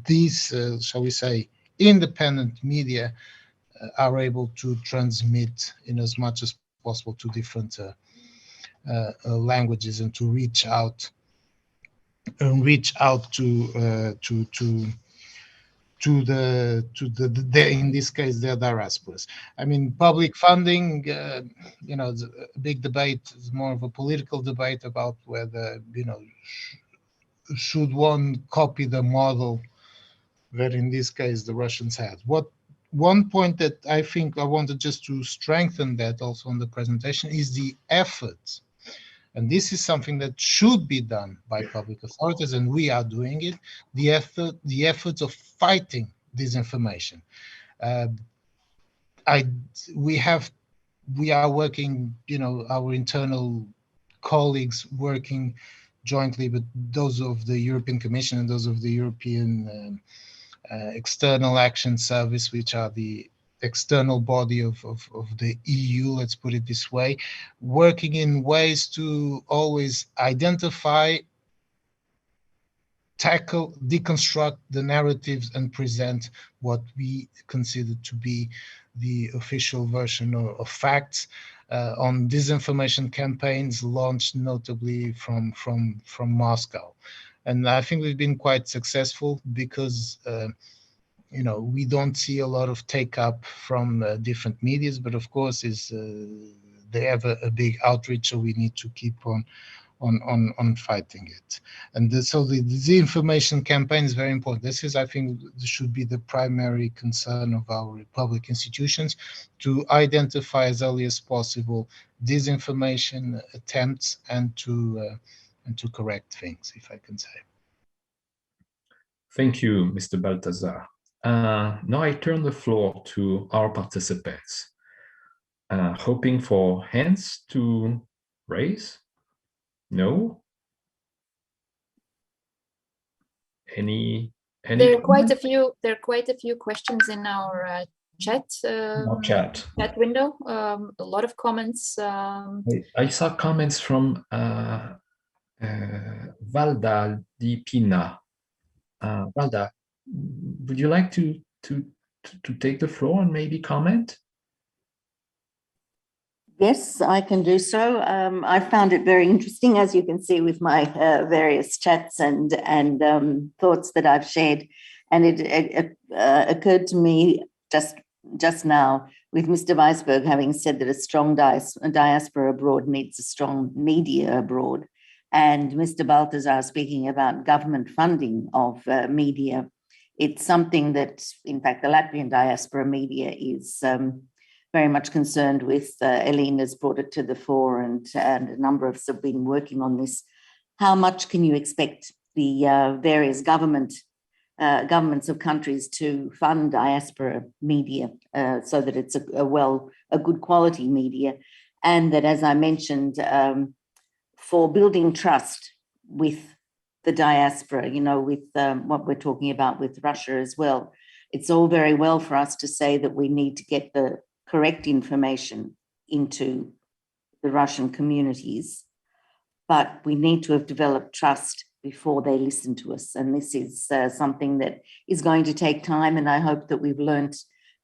these, shall we say, independent media are able to transmit in as much as possible to different languages and to reach out to the in this case their diasporas. I mean, public funding, you know, a big debate is more of a political debate about whether, you know, should one copy the model that in this case the Russians had. One point that I think I wanted just to strengthen that also on the presentation is the efforts. And this is something that should be done by public authorities, and we are doing it. The efforts of fighting disinformation. We are working, you know, our internal colleagues working jointly with those of the European Commission and those of the European External Action Service, which are the external body of the EU, let's put it this way, working in ways to always identify, tackle, deconstruct the narratives and present what we consider to be the official version of facts on disinformation campaigns launched notably from Moscow. And I think we've been quite successful because you know, we don't see a lot of take up from different medias, but of course they have a big outreach, so we need to keep on fighting it. And so the disinformation campaign is very important. This is, I think, should be the primary concern of our public institutions, to identify as early as possible disinformation attempts and to correct things, if I can say. Thank you, Mr. Baltazar. Now I turn the floor to our participants, hoping for hands to raise. No? Any There are quite a few questions in our chat window. A lot of comments. I saw comments from Valda Di Pina. Valda, would you like to take the floor and maybe comment? Yes, I can do so. I found it very interesting, as you can see with my various chats and thoughts that I've shared. And it occurred to me just now, with Mr. Weisberg having said that a strong diaspora abroad needs a strong media abroad, and Mr. Baltazar speaking about government funding of media. It's something that, in fact, the Latvian diaspora media is very much concerned with. Elena's brought it to the fore, and a number of us have been working on this. How much can you expect the various governments of countries to fund diaspora media so that it's a good quality media, and that, as I mentioned, for building trust with the diaspora, you know, with what we're talking about with Russia as well. It's all very well for us to say that we need to get the correct information into the Russian communities, but we need to have developed trust before they listen to us. And this is something that is going to take time, and I hope that we've learned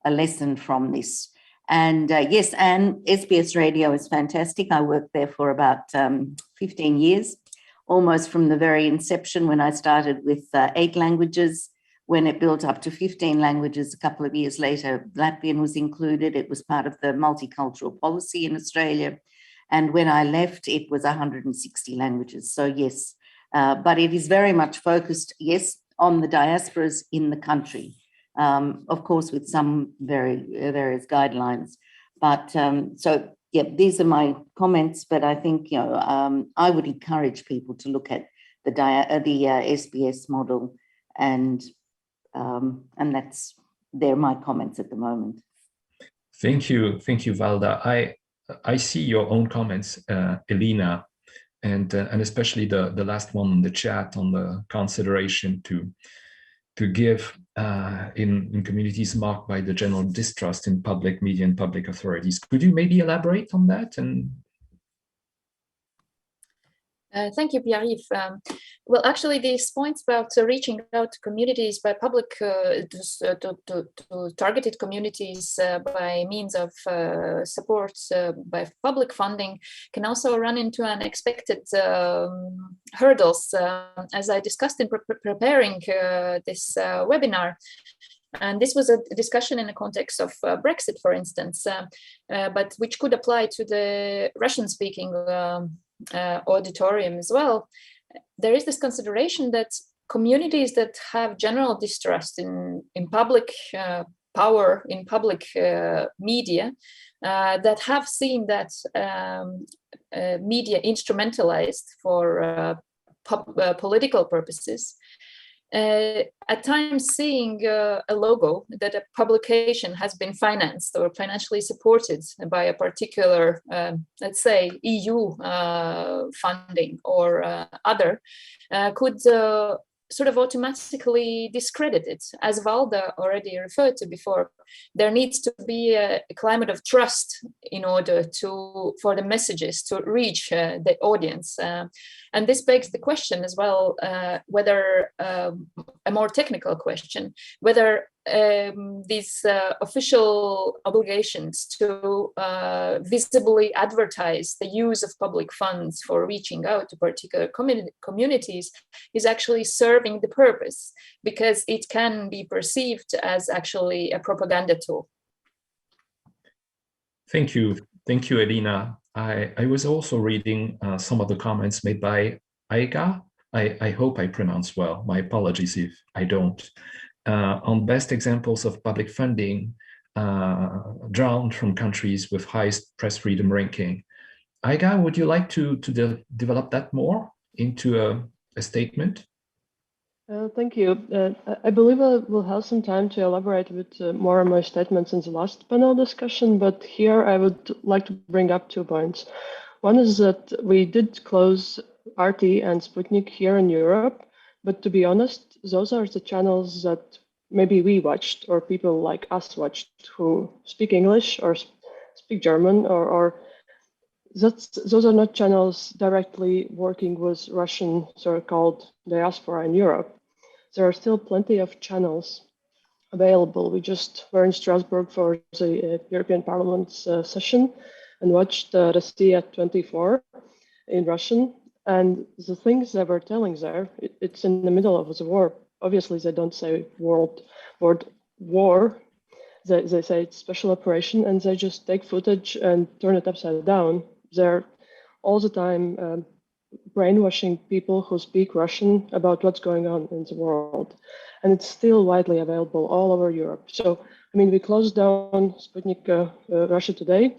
a lesson from this. And yes, and SBS Radio is fantastic. I worked there for about 15 years, almost from the very inception when I started with 8 languages. When it built up to 15 languages a couple of years later, Latvian was included. It was part of the multicultural policy in Australia. And when I left, it was 160 languages. So yes, but it is very much focused, yes, on the diasporas in the country. Of course, with some various guidelines. But so, yeah, these are my comments. But I think, you know, I would encourage people to look at the SBS model, and that's they're my comments at the moment. Thank you, Valda. I see your own comments, Elena, and especially the last one in the chat on the consideration to give in communities marked by the general distrust in public media and public authorities. Could you maybe elaborate on that? And thank you, Pierre-Yves. Well, actually, these points about reaching out to communities by public, to targeted communities by means of support by public funding can also run into unexpected hurdles, as I discussed in preparing this webinar. And this was a discussion in the context of Brexit, for instance, but which could apply to the Russian-speaking auditorium as well. There is this consideration that communities that have general distrust in public power, in public media, that have seen that media instrumentalized for political purposes, at times seeing a logo that a publication has been financed or financially supported by a particular, let's say, EU funding or other, could sort of automatically discredit it. As Valda already referred to before, there needs to be a climate of trust in order for the messages to reach the audience. And this begs the question as well, whether a more technical question, whether these official obligations to visibly advertise the use of public funds for reaching out to particular communities is actually serving the purpose, because it can be perceived as actually a propaganda tool. Thank you, Elena. I was also reading some of the comments made by Aiga. I hope I pronounce well. My apologies if I don't. On best examples of public funding drawn from countries with highest press freedom ranking. Aiga, would you like to develop that more into a statement? Thank you. I believe I will have some time to elaborate a bit more on my statements in the last panel discussion, but here I would like to bring up 2 points. One is that we did close RT and Sputnik here in Europe, but to be honest, those are the channels that maybe we watched or people like us watched who speak English or speak German, or those are not channels directly working with Russian so-called diaspora in Europe. There are still plenty of channels available. We just were in Strasbourg for the European Parliament's session and watched Russia 24 in Russian. And the things they were telling there, it's in the middle of the war. Obviously, they don't say world war. They say it's special operation, and they just take footage and turn it upside down. They're all the time brainwashing people who speak Russian about what's going on in the world. And it's still widely available all over Europe. So, I mean, we closed down Sputnik Russia Today,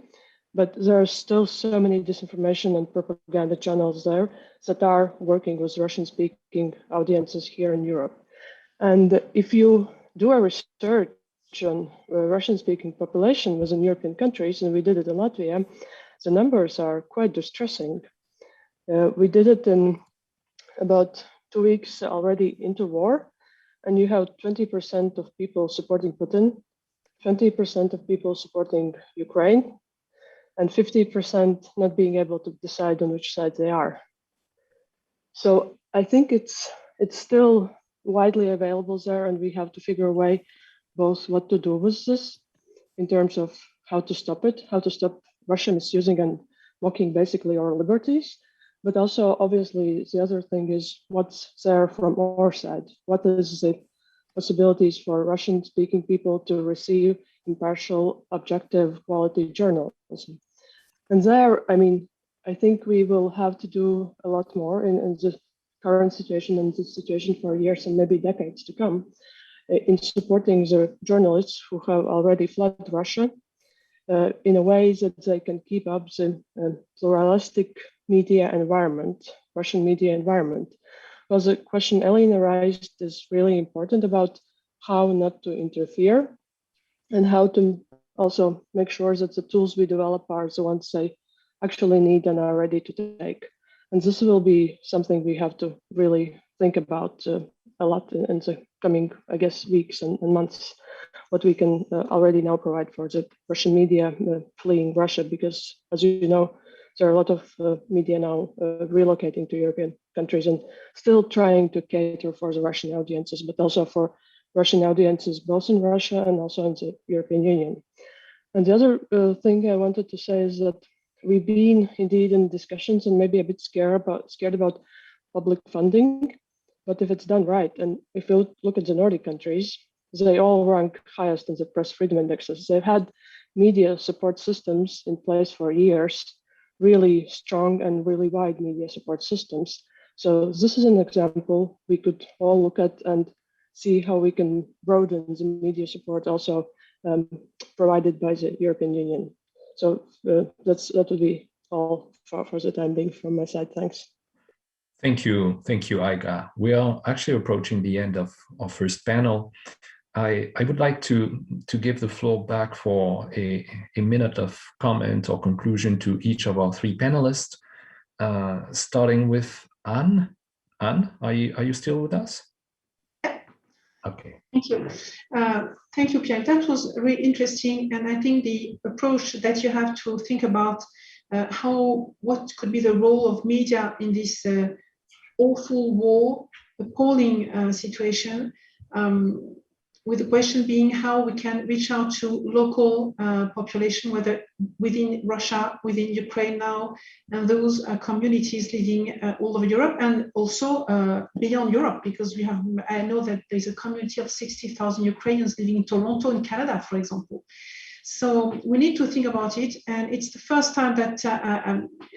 but there are still so many disinformation and propaganda channels there that are working with Russian-speaking audiences here in Europe. And if you do a research on Russian-speaking population within European countries, and we did it in Latvia, the numbers are quite distressing. We did it in about 2 weeks already into war, and you have 20% of people supporting Putin, 20% of people supporting Ukraine, and 50% not being able to decide on which side they are. So I think it's still widely available there, and we have to figure a way both what to do with this in terms of how to stop it, how to stop Russia misusing and mocking basically our liberties, but also obviously the other thing is what's there from our side. What is the possibilities for Russian-speaking people to receive impartial, objective, quality journalism? And there, I mean, I think we will have to do a lot more in the current situation and this situation for years and maybe decades to come in supporting the journalists who have already fled Russia in a way that they can keep up the pluralistic media environment, Russian media environment. Because the question Elena raised is really important about how not to interfere and how to also make sure that the tools we develop are the ones they actually need and are ready to take. And this will be something we have to really think about a lot in the coming, I guess, weeks and months, what we can already now provide for the Russian media fleeing Russia, because as you know, there are a lot of media now relocating to European countries and still trying to cater for the Russian audiences, but also for Russian audiences, both in Russia and also in the European Union. And the other thing I wanted to say is that we've been indeed in discussions and maybe a bit scared about public funding, but if it's done right, and if you look at the Nordic countries, they all rank highest in the press freedom indexes. They've had media support systems in place for years, really strong and really wide media support systems. So this is an example we could all look at and see how we can broaden the media support also provided by the European Union. So that would be all for the time being from my side. Thanks. Thank you, Aiga. We are actually approaching the end of our first panel. I would like to give the floor back for a minute of comment or conclusion to each of our three panelists, starting with Anne. Anne, are you still with us? Okay. Thank you. Thank you, Pierre. That was really interesting. And I think the approach that you have to think about what could be the role of media in this awful war, appalling situation, with the question being how we can reach out to local population, whether within Russia, within Ukraine now, and those communities living all over Europe and also beyond Europe, because I know that there's a community of 60,000 Ukrainians living in Toronto in Canada, for example. So we need to think about it. And it's the first time that,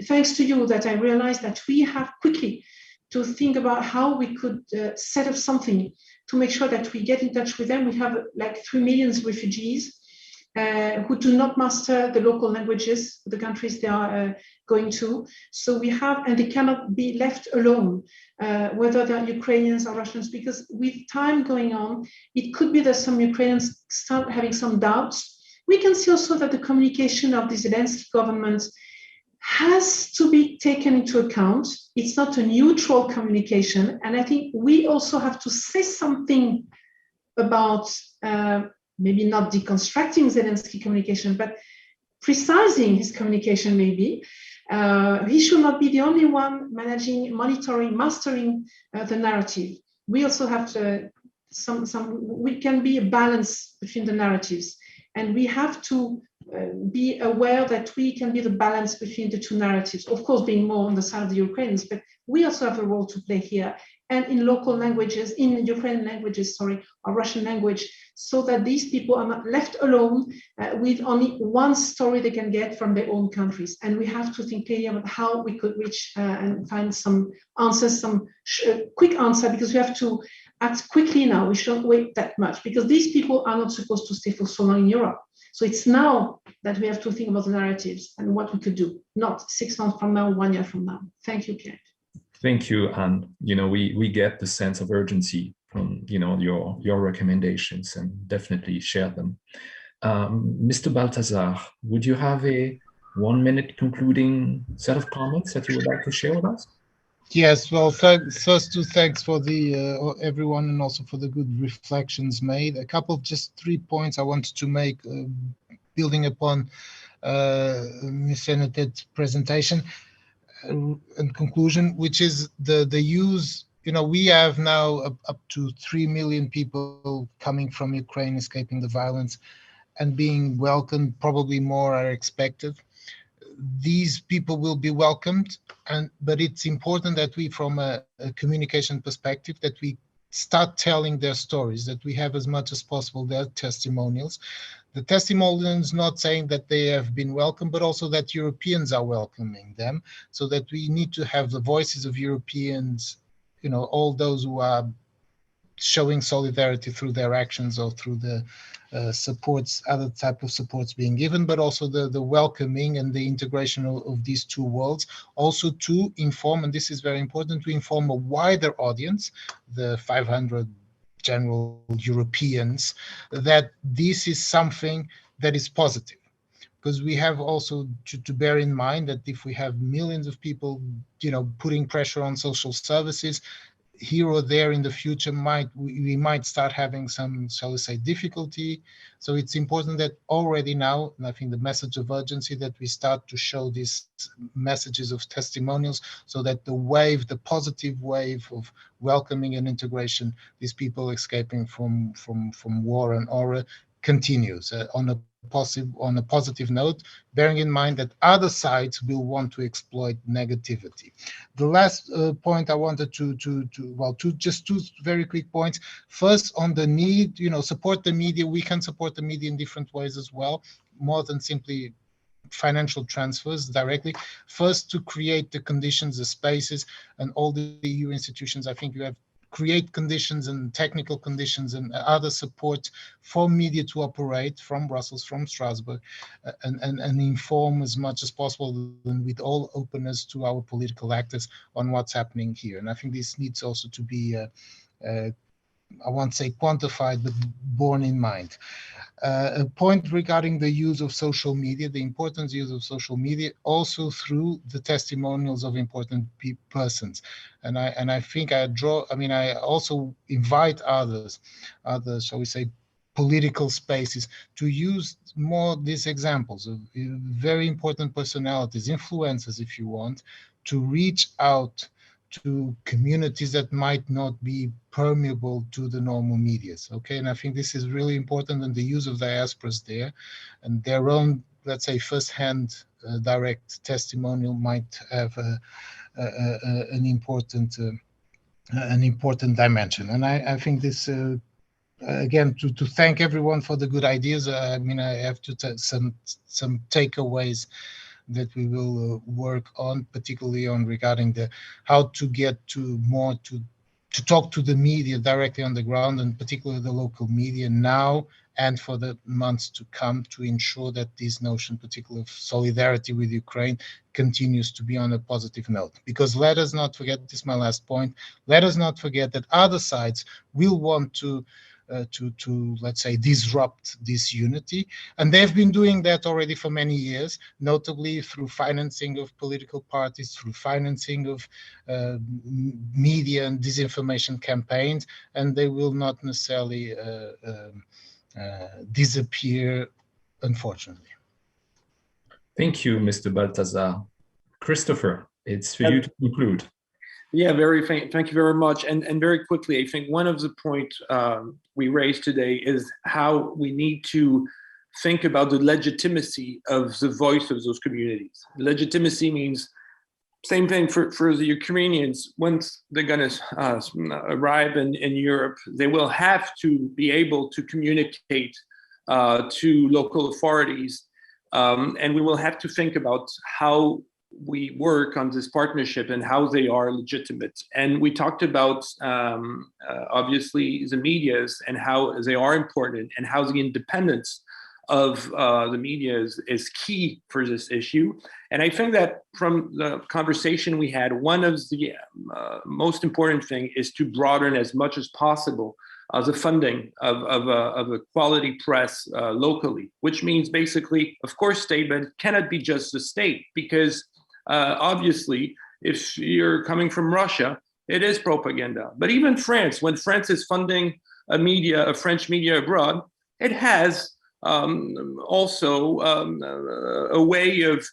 thanks to you, that I realized that we have quickly to think about how we could set up something to make sure that we get in touch with them. We have like 3 million refugees who do not master the local languages, the countries they are going to. So we have, and they cannot be left alone, whether they're Ukrainians or Russians, because with time going on, it could be that some Ukrainians start having some doubts. We can see also that the communication of the Zelensky government has to be taken into account. It's not a neutral communication. And I think we also have to say something about maybe not deconstructing Zelensky communication, but precising his communication maybe. He should not be the only one managing, monitoring, mastering the narrative. We also have to, we can be a balance between the narratives. And we have to be aware that we can be the balance between the two narratives, of course, being more on the side of the Ukrainians, but we also have a role to play here. And in local languages, in Ukrainian languages, or Russian language, so that these people are not left alone with only one story they can get from their own countries. And we have to think clearly about how we could reach and find some answers, some quick answer, because we have to act quickly now. We shouldn't wait that much, because these people are not supposed to stay for so long in Europe. So it's now that we have to think about the narratives and what we could do, not 6 months from now, 1 year from now. Thank you, Pierre. Thank you, and we get the sense of urgency from your recommendations and definitely share them. Mr. Balthazar, would you have a 1-minute concluding set of comments that you would like to share with us? Yes, well, first thanks for the everyone, and also for the good reflections made. A couple of just 3 points I wanted to make, building upon Ms. Etw's presentation and conclusion, which is the use. We have now up to 3 million people coming from Ukraine, escaping the violence and being welcomed. Probably more are expected. These people will be welcomed, but it's important that we, from a communication perspective, that we start telling their stories, that we have as much as possible their testimonials. The testimonials not saying that they have been welcomed, but also that Europeans are welcoming them, so that we need to have the voices of Europeans, all those who are showing solidarity through their actions or through the supports, other type of supports being given, but also the welcoming and the integration of these two worlds. Also to inform, and this is very important, to inform a wider audience, the 500 general Europeans, that this is something that is positive. Because we have also to bear in mind that if we have millions of people, putting pressure on social services, here or there in the future we might start having some, shall we say, difficulty. So it's important that already now, and I think the message of urgency, that we start to show these messages of testimonials, so that the positive wave of welcoming and integration these people escaping from war and horror continues on a positive note, bearing in mind that other sides will want to exploit negativity. The last point I wanted just two very quick points. First, on the need, support the media. We can support the media in different ways as well, more than simply financial transfers directly. First, to create the conditions, the spaces, and all the EU institutions. I think you have create conditions and technical conditions and other support for media to operate from Brussels, from Strasbourg, and inform as much as possible, and with all openness to our political actors on what's happening here. And I think this needs also to be, I won't say quantified, but borne in mind. A point regarding the use of social media, the important use of social media, also through the testimonials of important persons. And I think I also invite others, shall we say, political spaces to use more these examples of very important personalities, influencers, if you want, to reach out to communities that might not be permeable to the normal medias. Okay, and I think this is really important, and the use of diasporas there and their own, let's say, first-hand direct testimonial might have an important dimension. And I think this again, to thank everyone for the good ideas. I have to some takeaways that we will work on, particularly on regarding how to get to talk to the media directly on the ground, and particularly the local media now and for the months to come, to ensure that this notion, particularly of solidarity with Ukraine, continues to be on a positive note. Because let us not forget, this is my last point, let us not forget that other sides will want to let's say, disrupt this unity. And they've been doing that already for many years, notably through financing of political parties, through financing of media and disinformation campaigns, and they will not necessarily disappear, unfortunately. Thank you, Mr. Baltazar. Christopher, it's for you to conclude. Yeah, thank you very much. And very quickly, I think one of the points we raised today is how we need to think about the legitimacy of the voice of those communities. Legitimacy means same thing for the Ukrainians. Once they're going to arrive in Europe, they will have to be able to communicate to local authorities. And we will have to think about how we work on this partnership and how they are legitimate. And we talked about, obviously, the medias and how they are important, and how the independence of the media is key for this issue. And I think that from the conversation we had, one of the most important thing is to broaden as much as possible the funding of a quality press locally, which means basically, of course, state, but it cannot be just the state, because obviously, if you're coming from Russia, it is propaganda. But even France, when France is funding a French media abroad, it has also a way of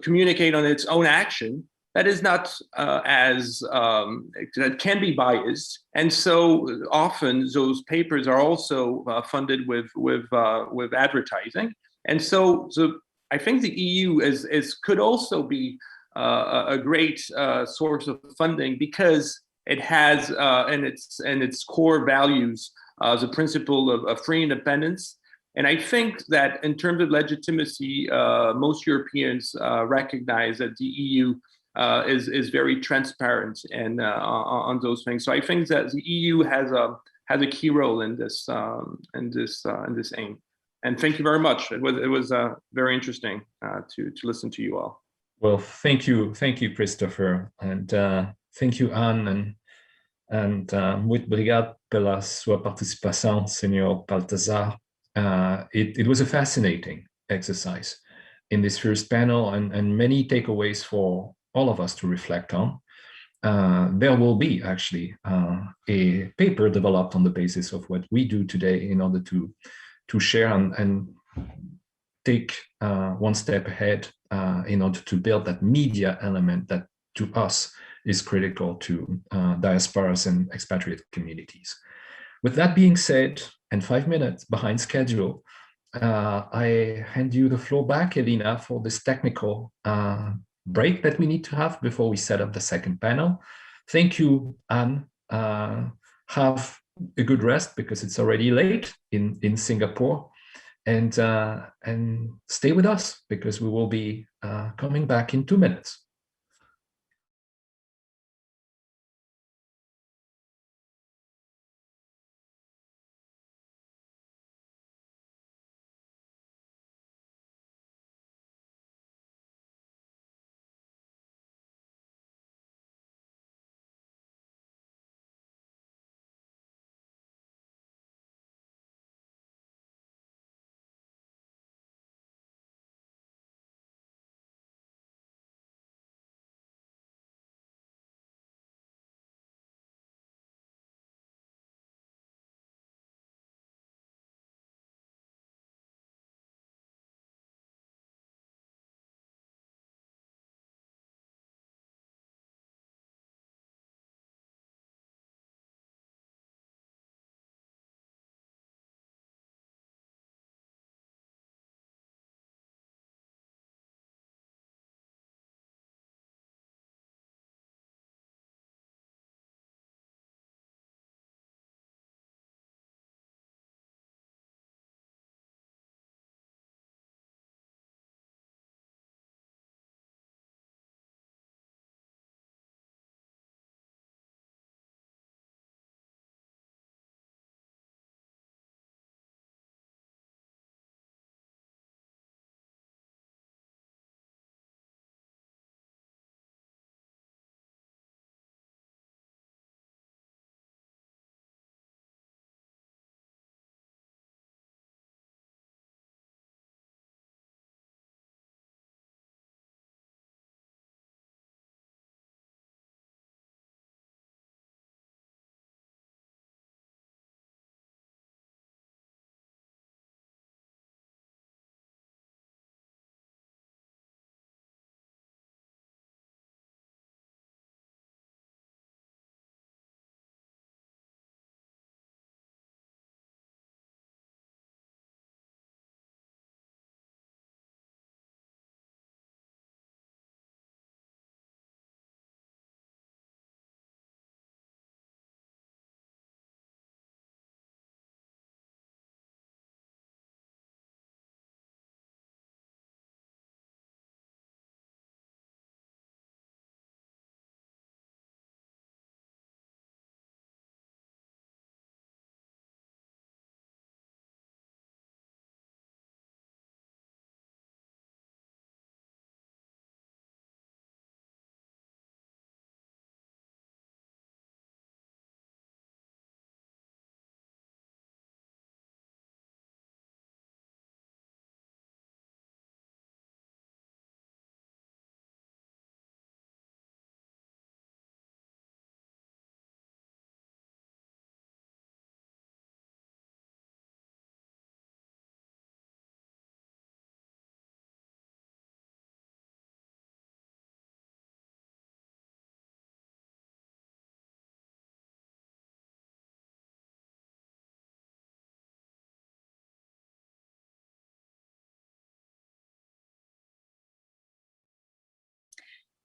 communicate on its own action that is not that can be biased. And so often those papers are also funded with advertising. And so I think the EU could also be a great source of funding, because it has in its core values the principle of free independence. And I think that in terms of legitimacy, most Europeans recognize that the EU is very transparent and on those things. So I think that the EU has a key role in this aim. And thank you very much. It was very interesting to listen to you all. Well, thank you, Christopher, and thank you, Anne, and Muito obrigado pela sua participação, Senhor Baltazar. It was a fascinating exercise in this first panel, and many takeaways for all of us to reflect on. There will be actually a paper developed on the basis of what we do today in order to share and take one step ahead in order to build that media element that to us is critical to diasporas and expatriate communities. With that being said, and 5 minutes behind schedule, I hand you the floor back, Elena, for this technical break that we need to have before we set up the second panel. Thank you, Anne. Have a good rest because it's already late in Singapore, and stay with us because we will be coming back in 2 minutes.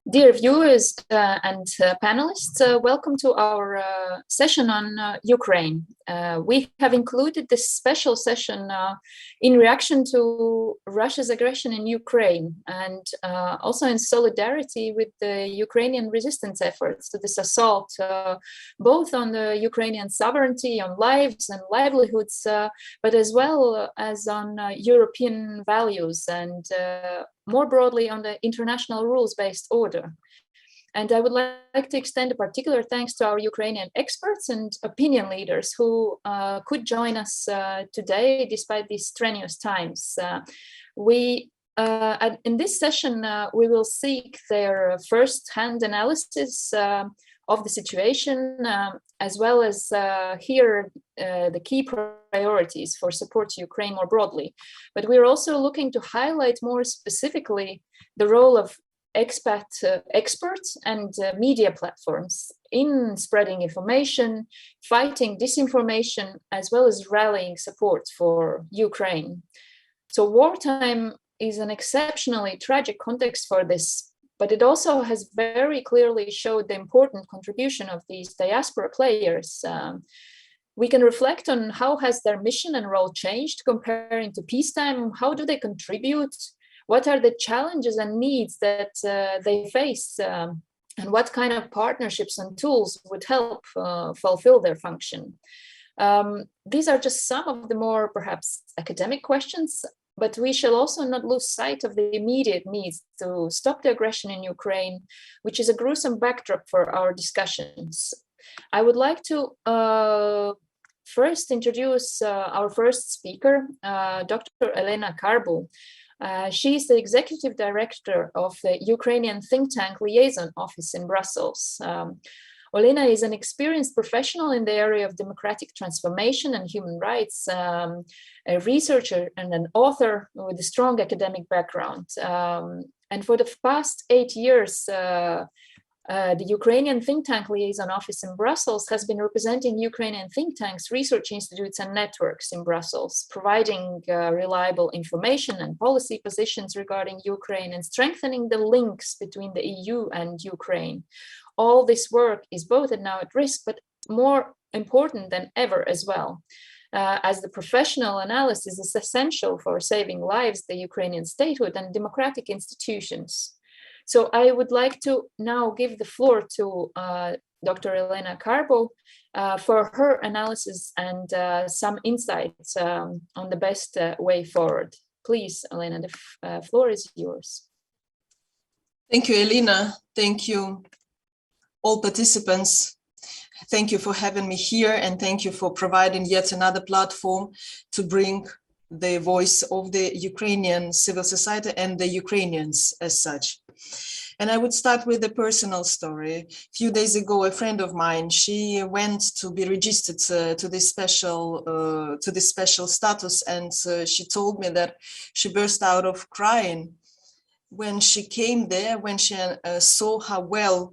Dear viewers and panelists, welcome to our session on Ukraine. We have included this special session in reaction to Russia's aggression in Ukraine and also in solidarity with the Ukrainian resistance efforts to this assault, both on the Ukrainian sovereignty, on lives and livelihoods, but as well as on European values and more broadly on the international rules-based order. And I would like to extend a particular thanks to our Ukrainian experts and opinion leaders who could join us today despite these strenuous times. In this session, we will seek their first-hand analysis of the situation, as well as hear the key priorities for support to Ukraine more broadly. But we're also looking to highlight more specifically the role of expat experts and media platforms in spreading information, fighting disinformation, as well as rallying support for Ukraine. So wartime is an exceptionally tragic context for this, but it also has very clearly showed the important contribution of these diaspora players. We can reflect on how has their mission and role changed comparing to peacetime. How do they contribute? What are the challenges and needs that they face? And what kind of partnerships and tools would help fulfill their function? These are just some of the more perhaps academic questions, but we shall also not lose sight of the immediate needs to stop the aggression in Ukraine, which is a gruesome backdrop for our discussions. I would like to first introduce our first speaker, Dr. Elena Carbur. She is the executive director of the Ukrainian think tank liaison office in Brussels. Elena is an experienced professional in the area of democratic transformation and human rights, a researcher and an author with a strong academic background. And for the past 8 years, the Ukrainian think tank liaison office in Brussels has been representing Ukrainian think tanks, research institutes, and networks in Brussels, providing reliable information and policy positions regarding Ukraine and strengthening the links between the EU and Ukraine. All this work is both now at risk, but more important than ever as well, as the professional analysis is essential for saving lives, the Ukrainian statehood, and democratic institutions. So I would like to now give the floor to Dr. Elena Carbur for her analysis and some insights on the best way forward. Please, Elena, the floor is yours. Thank you, Elena. Thank you, all participants. Thank you for having me here, and thank you for providing yet another platform to bring the voice of the Ukrainian civil society and the Ukrainians as such. And I would start with a personal story. A few days ago, a friend of mine, she went to be registered to this special status, and she told me that she burst out of crying when she came there, when she saw how well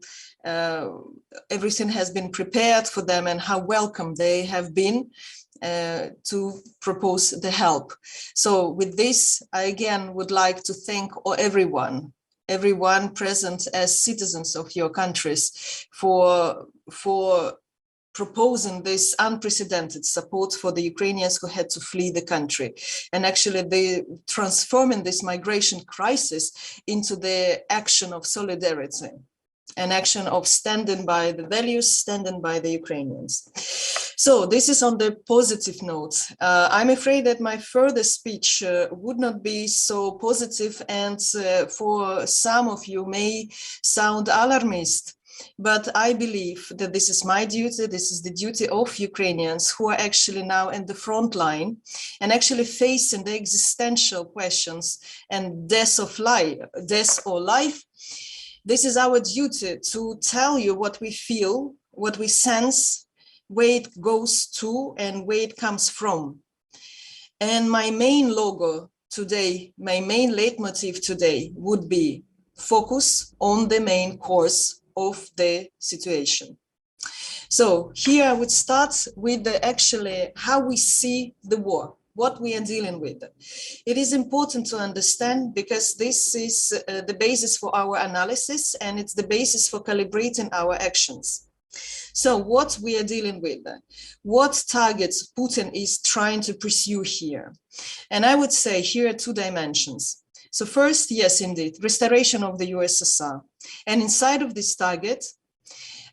everything has been prepared for them and how welcome they have been to propose the help. So with this, I again would like to thank everyone present as citizens of your countries for proposing this unprecedented support for the Ukrainians who had to flee the country. And actually they transforming this migration crisis into the action of solidarity, an action of standing by the values, standing by the Ukrainians. So this is on the positive note. I'm afraid that my further speech would not be so positive, and for some of you may sound alarmist. But I believe that this is my duty, this is the duty of Ukrainians who are actually now in the front line and actually facing the existential questions and death or life. This is our duty to tell you what we feel, what we sense, where it goes to and where it comes from. And my main logo today, my main leitmotif today would be focus on the main cause of the situation. So here I would start with actually how we see the war, what we are dealing with. It is important to understand because this is the basis for our analysis and it's the basis for calibrating our actions. So what we are dealing with, what targets Putin is trying to pursue here. And I would say here are two dimensions. So first, yes, indeed, restoration of the USSR. And inside of this target,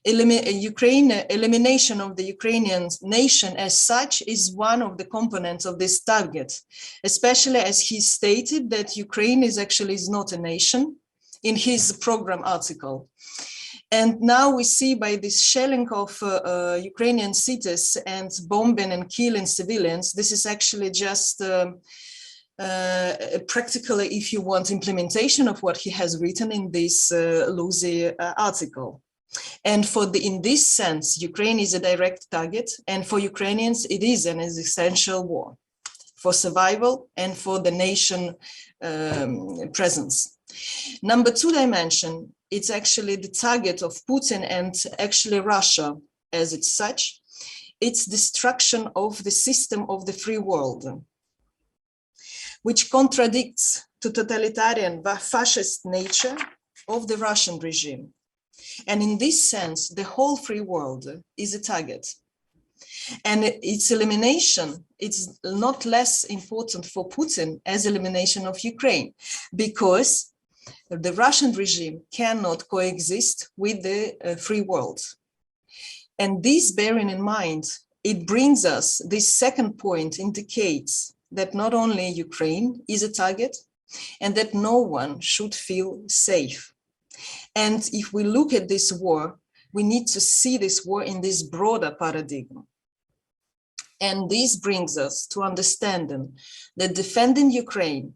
elimination of the Ukrainian nation as such is one of the components of this target, especially as he stated that Ukraine is not a nation in his program article. And now we see by this shelling of Ukrainian cities and bombing and killing civilians, this is actually just practically, if you want, implementation of what he has written in this Lucy article. And in this sense, Ukraine is a direct target, and for Ukrainians, it is an existential war for survival and for the nation presence. Number two dimension, it's actually the target of Putin and actually Russia as it's such. It's destruction of the system of the free world, which contradicts to totalitarian fascist nature of the Russian regime. And in this sense, the whole free world is a target. And its elimination, it's not less important for Putin as elimination of Ukraine, because the Russian regime cannot coexist with the free world. And this bearing in mind, it brings us, this second point indicates that not only Ukraine is a target and that no one should feel safe. And if we look at this war, we need to see this war in this broader paradigm. And this brings us to understanding that defending Ukraine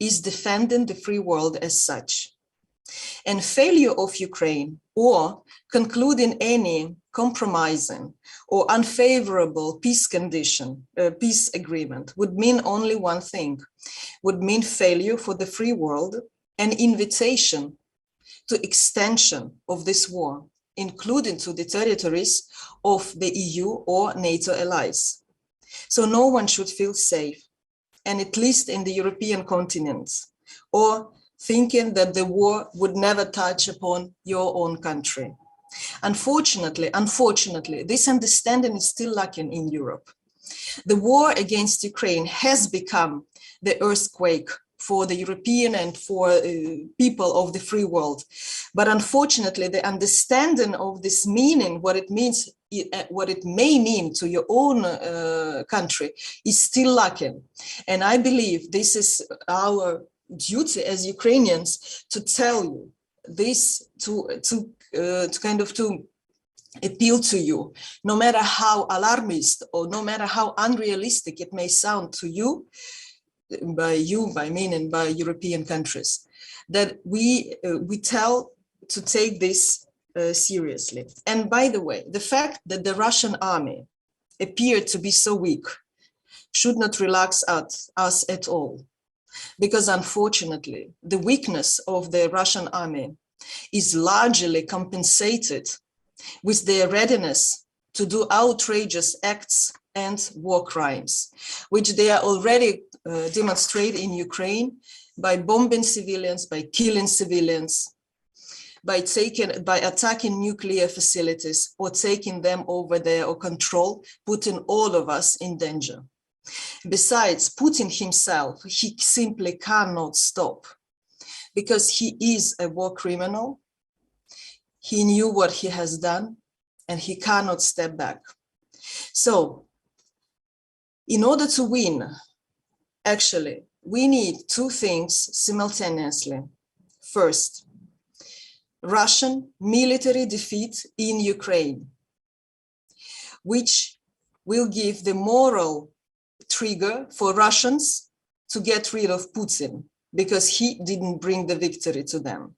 is defending the free world as such. And failure of Ukraine or concluding any compromising or unfavorable peace condition, peace agreement would mean only one thing, would mean failure for the free world and invitation to extension of this war, including to the territories of the EU or NATO allies. So no one should feel safe, and at least in the European continent, or thinking that the war would never touch upon your own country. Unfortunately, this understanding is still lacking in Europe. The war against Ukraine has become the earthquake for the European and for people of the free world. But unfortunately, the understanding of this meaning, what it means, what it may mean to your own country is still lacking. And I believe this is our duty as Ukrainians to tell you this, to appeal to you, no matter how alarmist or no matter how unrealistic it may sound to you, by meaning by European countries, that we tell to take this seriously. And by the way, the fact that the Russian army appeared to be so weak should not relax us at all, because unfortunately, the weakness of the Russian army is largely compensated with their readiness to do outrageous acts and war crimes, which they are already demonstrated in Ukraine by bombing civilians, by killing civilians, by attacking nuclear facilities or taking them over there or control, putting all of us in danger. Besides, Putin himself, he simply cannot stop because he is a war criminal. He knew what he has done and he cannot step back. So, in order to win, actually, we need two things simultaneously. First, Russian military defeat in Ukraine, which will give the moral trigger for Russians to get rid of Putin because he didn't bring the victory to them.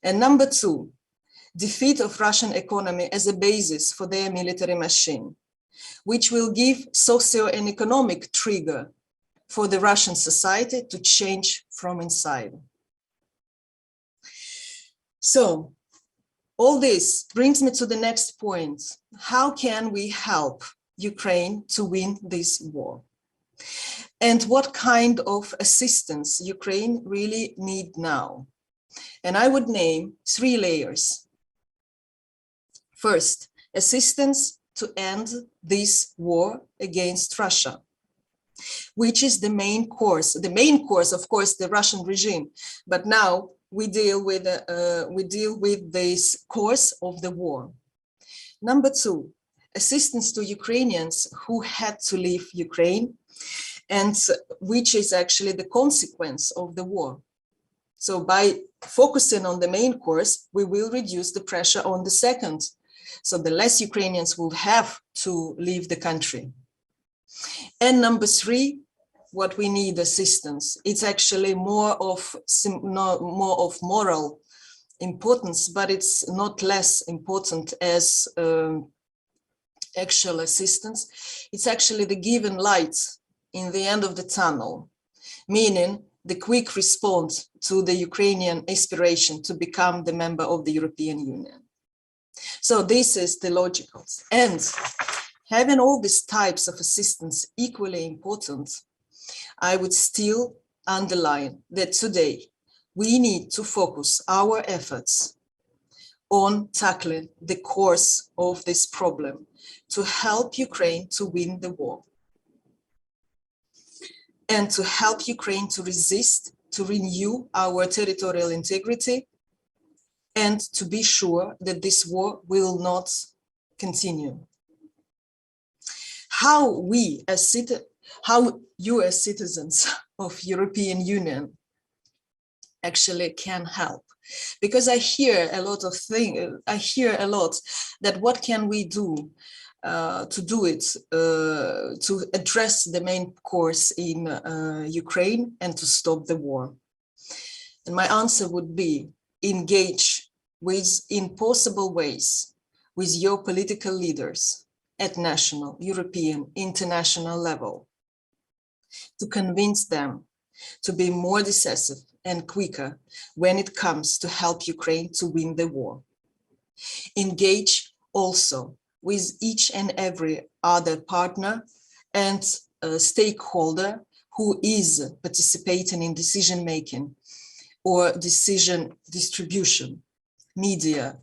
And number two, defeat of Russian economy as a basis for their military machine, which will give socio and economic trigger for the Russian society to change from inside. So all this brings me to the next point. How can we help Ukraine to win this war? And what kind of assistance Ukraine really need now? And I would name 3 layers. First, assistance to end this war against Russia, which is the main course. The main course, of course, the Russian regime, but now we deal with this course of the war. Number 2, assistance to Ukrainians who had to leave Ukraine, and which is actually the consequence of the war. So by focusing on the main course, we will reduce the pressure on the second. So the less Ukrainians will have to leave the country. And number three, what we need assistance. It's actually more of moral importance, but it's not less important as actual assistance. It's actually the given light in the end of the tunnel, meaning the quick response to the Ukrainian aspiration to become the member of the European Union. So this is the logical. And having all these types of assistance equally important, I would still underline that today we need to focus our efforts on tackling the cause of this problem to help Ukraine to win the war and to help Ukraine to resist, to renew our territorial integrity, and to be sure that this war will not continue. How you as citizens of European Union actually can help? Because I hear a lot that what can we do to address the main course in Ukraine and to stop the war. And my answer would be engage in possible ways with your political leaders at national, European, international level to convince them to be more decisive and quicker when it comes to help Ukraine to win the war. Engage also with each and every other partner and stakeholder who is participating in decision-making or decision distribution, media,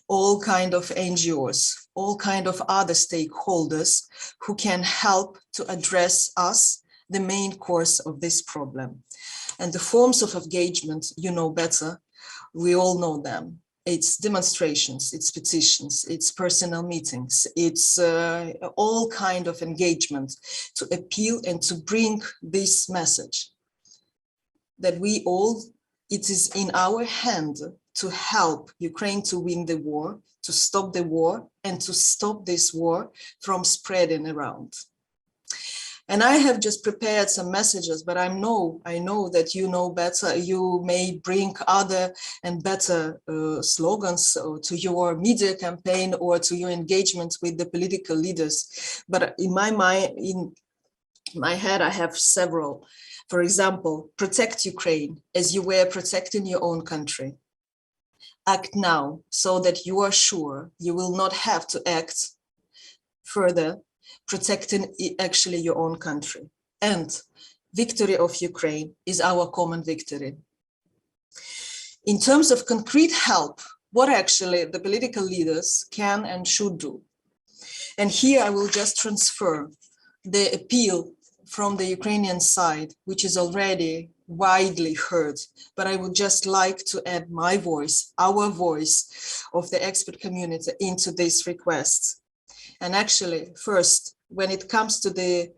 all kind of NGOs, all kind of other stakeholders who can help to address us, the main cause of this problem. And the forms of engagement, you know better, we all know them. It's demonstrations, it's petitions, it's personal meetings, it's all kind of engagement to appeal and to bring this message that we all, it is in our hand to help Ukraine to win the war, to stop the war, and to stop this war from spreading around. And I have just prepared some messages, but I know that you know better. You may bring other and better slogans to your media campaign or to your engagement with the political leaders. But in my mind, in my head, I have several. For example, protect Ukraine as you were protecting your own country. Act now so that you are sure you will not have to act further, protecting actually your own country. And victory of Ukraine is our common victory. In terms of concrete help, what actually the political leaders can and should do. And here I will just transfer the appeal from the Ukrainian side, which is already widely heard, but I would just like to add my voice, our voice of the expert community into this request. And actually, first, when it comes to the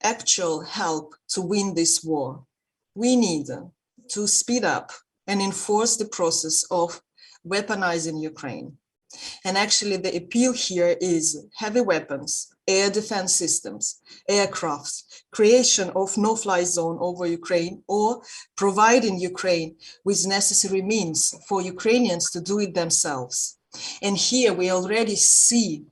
actual help to win this war, we need to speed up and enforce the process of weaponizing Ukraine. And actually, the appeal here is heavy weapons, air defense systems, aircrafts, creation of no-fly zone over Ukraine, or providing Ukraine with necessary means for Ukrainians to do it themselves. And here we already see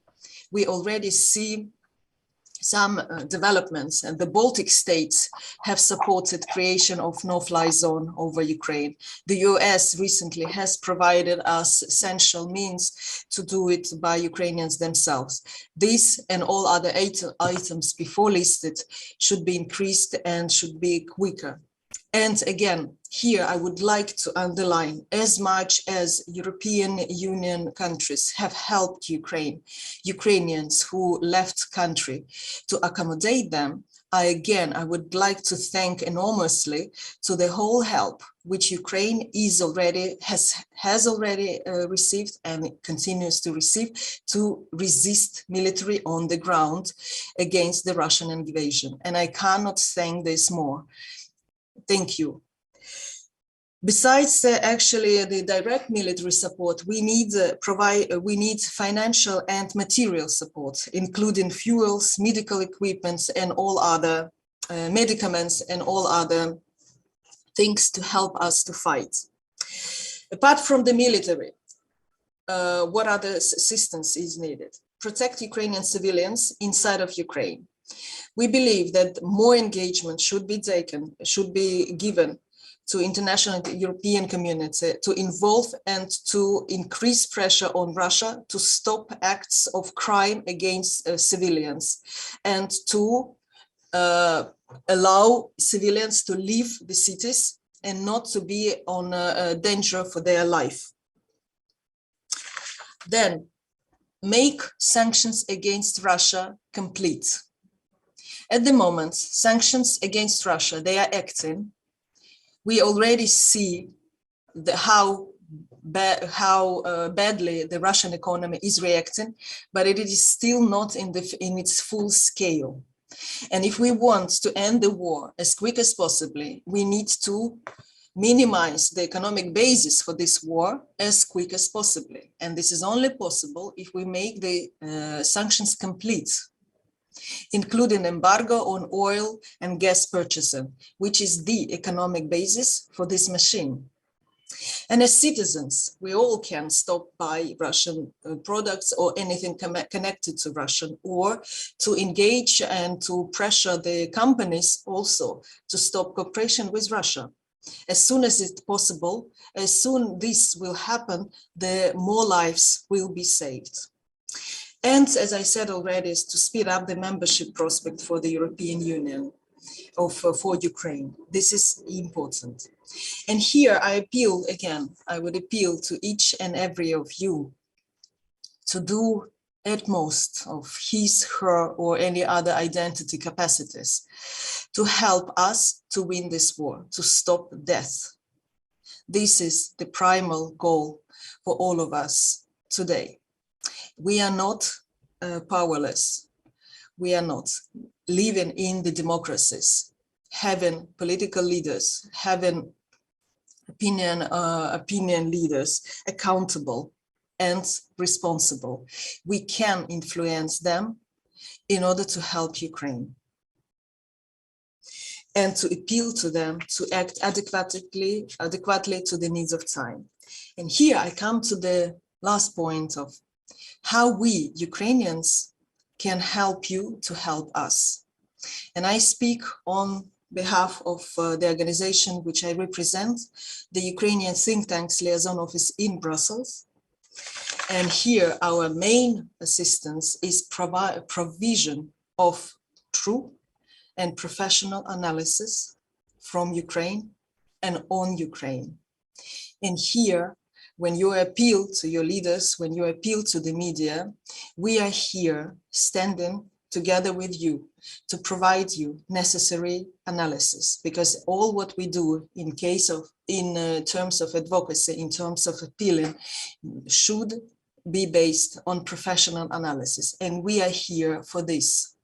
some developments, and the Baltic states have supported creation of no-fly zone over Ukraine. The US recently has provided us essential means to do it by Ukrainians themselves. This and all other items before listed should be increased and should be quicker. And again, here I would like to underline, as much as European Union countries have helped Ukrainians who left country to accommodate them, I would like to thank enormously to the whole help which Ukraine has already received and continues to receive to resist military on the ground against the Russian invasion. And I cannot thank this more. Thank you. Besides actually the direct military support, we need financial and material support, including fuels, medical equipment, and all other medicaments and all other things to help us to fight. Apart from the military, what other assistance is needed? Protect Ukrainian civilians inside of Ukraine. We believe that more engagement should be given to international European community to involve and to increase pressure on Russia to stop acts of crime against civilians and to allow civilians to leave the cities and not to be on danger for their life. Then make sanctions against Russia complete. At the moment, sanctions against Russia, they are acting. We already see how badly the Russian economy is reacting, but it is still not in its full scale. And if we want to end the war as quick as possible, we need to minimize the economic basis for this war as quick as possible. And this is only possible if we make the sanctions complete, including embargo on oil and gas purchasing, which is the economic basis for this machine. And as citizens, we all can stop buy Russian products or anything connected to Russian, or to engage and to pressure the companies also to stop cooperation with Russia. As soon as it's possible, as soon this will happen, the more lives will be saved. And as I said already, is to speed up the membership prospect for the European Union for Ukraine. This is important. And here I appeal again, I would appeal to each and every of you to do utmost of his, her, or any other identity capacities to help us to win this war, to stop death. This is the primal goal for all of us today. We are not powerless. We are not living in the democracies, having political leaders, having opinion leaders accountable and responsible. We can influence them in order to help Ukraine and to appeal to them to act adequately to the needs of time. And here I come to the last point of how we Ukrainians can help you to help us. And I speak on behalf of the organization which I represent, the Ukrainian think tank's liaison office in Brussels. And here our main assistance is provision of true and professional analysis from Ukraine and on Ukraine. And here, when you appeal to your leaders, when you appeal to the media, we are here standing together with you to provide you necessary analysis, because all what we do in terms of advocacy, in terms of appealing, should be based on professional analysis. And we are here for this.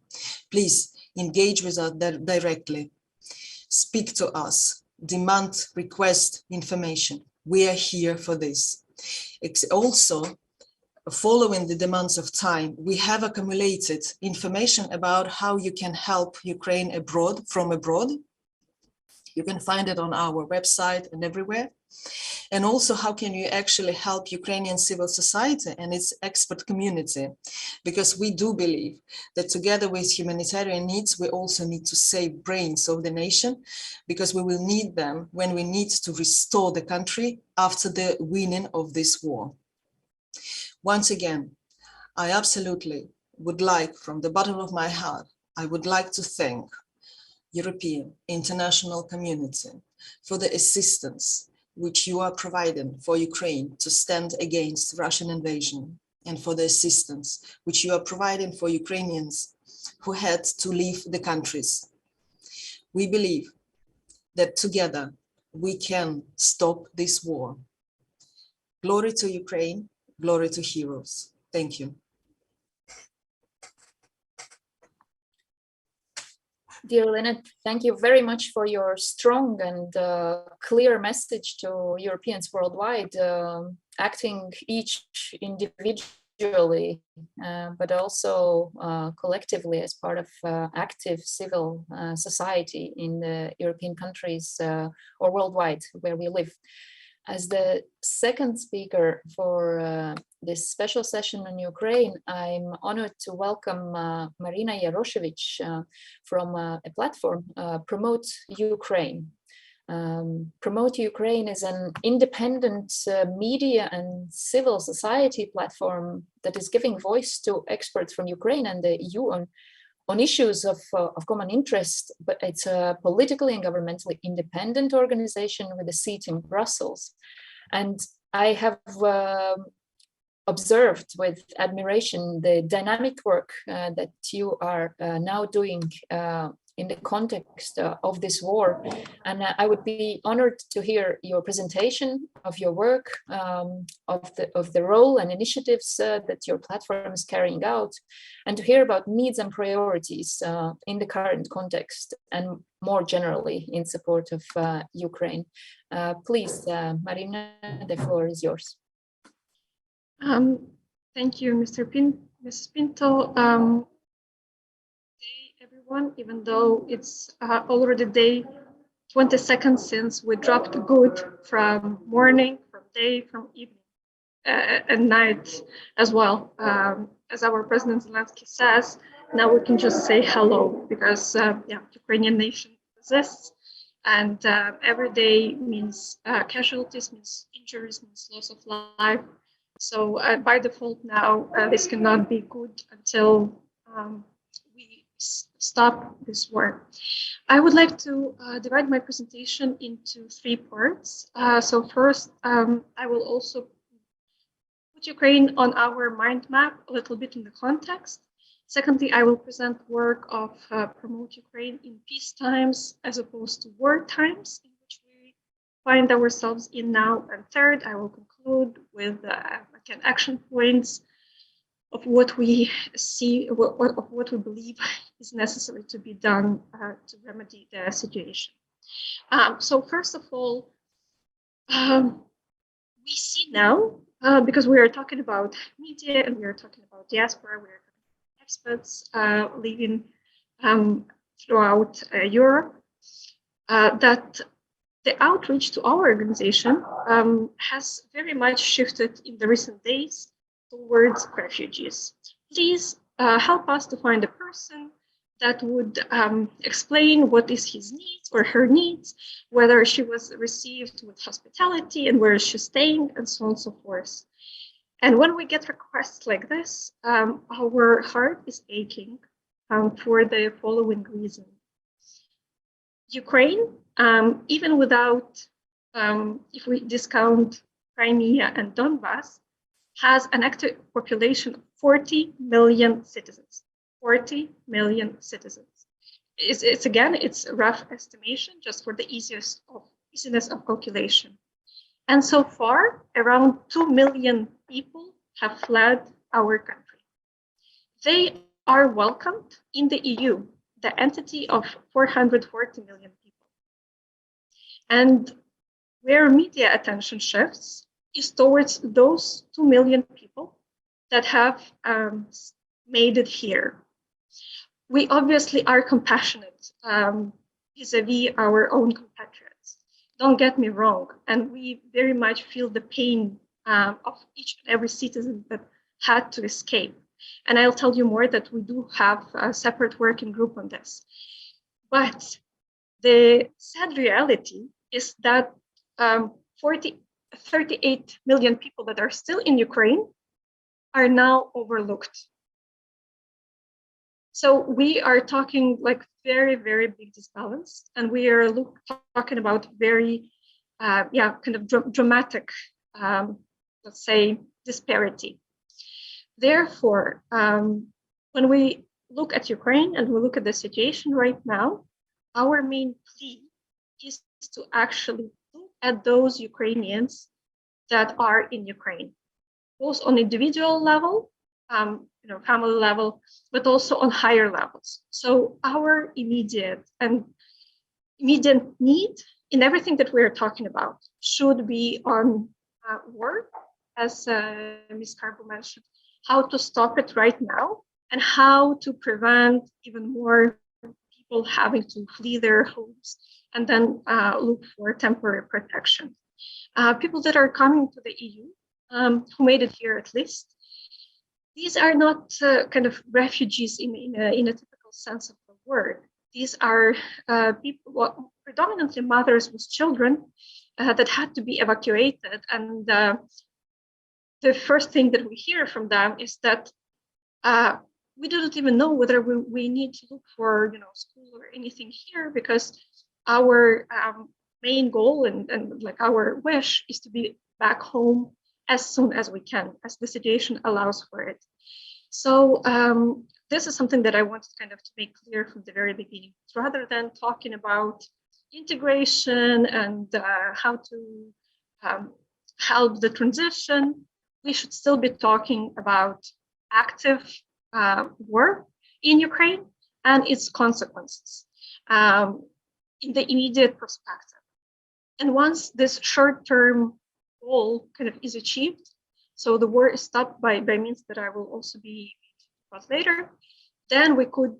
Please engage with us directly, speak to us, demand, request information. We are here for this. It's also, following the demands of time, we have accumulated information about how you can help Ukraine from abroad. You can find it on our website and everywhere. And also, how can you actually help Ukrainian civil society and its expert community? Because we do believe that together with humanitarian needs, we also need to save brains of the nation, because we will need them when we need to restore the country after the winning of this war. Once again, I absolutely would like, from the bottom of my heart, I would like to thank European international community for the assistance which you are providing for Ukraine to stand against Russian invasion, and for the assistance which you are providing for Ukrainians who had to leave the countries. We believe that together we can stop this war. Glory to Ukraine, glory to heroes. Thank you. Dear Elena, thank you very much for your strong and clear message to Europeans worldwide, acting each individually, but also collectively as part of active civil society in the European countries or worldwide where we live. As the second speaker for this special session on Ukraine, I'm honored to welcome Marina Yaroshevich from a platform, Promote Ukraine. Promote Ukraine is an independent media and civil society platform that is giving voice to experts from Ukraine and the EU on issues of common interest, but it's a politically and governmentally independent organization with a seat in Brussels. And I have observed with admiration the dynamic work that you are now doing in the context of this war. And I would be honored to hear your presentation of your work, of the role and initiatives that your platform is carrying out, and to hear about needs and priorities in the current context and more generally in support of Ukraine. Please, Marina, the floor is yours. Thank you, Mrs. Pinto. Everyone, even though it's already day 22nd since we dropped good from morning, from day, from evening, and night as well. As our President Zelensky says, now we can just say hello because Ukrainian nation exists, and every day means casualties, means injuries, means loss of life. So by default now, this cannot be good until we stop this war. I would like to divide my presentation into 3 parts. So first, I will also put Ukraine on our mind map a little bit in the context. Secondly, I will present work of Promote Ukraine in peace times as opposed to war times in which we find ourselves in now. And third, I will conclude with action points of what we see, of what we believe is necessary to be done to remedy the situation. So first of all, we see now, because we are talking about media and we are talking about diaspora, we are talking about expats living throughout Europe, that the outreach to our organization has very much shifted in the recent days towards refugees. Please help us to find a person that would explain what is his needs or her needs, whether she was received with hospitality and where is she staying, and so on and so forth. And when we get requests like this, our heart is aching for the following reason. Ukraine, even without, if we discount Crimea and Donbass, has an active population of 40 million citizens. 40 million citizens. It's a rough estimation just for the easiness of calculation. And so far, around 2 million people have fled our country. They are welcomed in the EU, the entity of 440 million people. And where media attention shifts is towards those 2 million people that have made it here. We obviously are compassionate vis-a-vis our own compatriots. Don't get me wrong, and we very much feel the pain of each and every citizen that had to escape. And I'll tell you more that we do have a separate working group on this. But the sad reality is that 38 million people that are still in Ukraine are now overlooked. So we are talking like very, very big disbalance, and we are talking about very, kind of dramatic, let's say, disparity. Therefore, when we look at Ukraine and we look at the situation right now, our main plea is to actually look at those Ukrainians that are in Ukraine, both on individual level, family level, but also on higher levels. So our immediate need in everything that we're talking about should be on war, as Ms. Carbur mentioned, how to stop it right now, and how to prevent even more people having to flee their homes and then look for temporary protection. People that are coming to the EU, who made it here at least, these are not kind of refugees in a typical sense of the word. These are people, well, predominantly mothers with children that had to be evacuated. And the first thing that we hear from them is that we don't even know whether we need to look for school or anything here, because our main goal and like our wish is to be back home as soon as we can, as the situation allows for it. So this is something that I wanted kind of to make clear from the very beginning. Rather than talking about integration and how to help the transition, we should still be talking about active war in Ukraine and its consequences in the immediate perspective. And once this short-term goal kind of is achieved, so the war is stopped by means that I will also be about later, then we could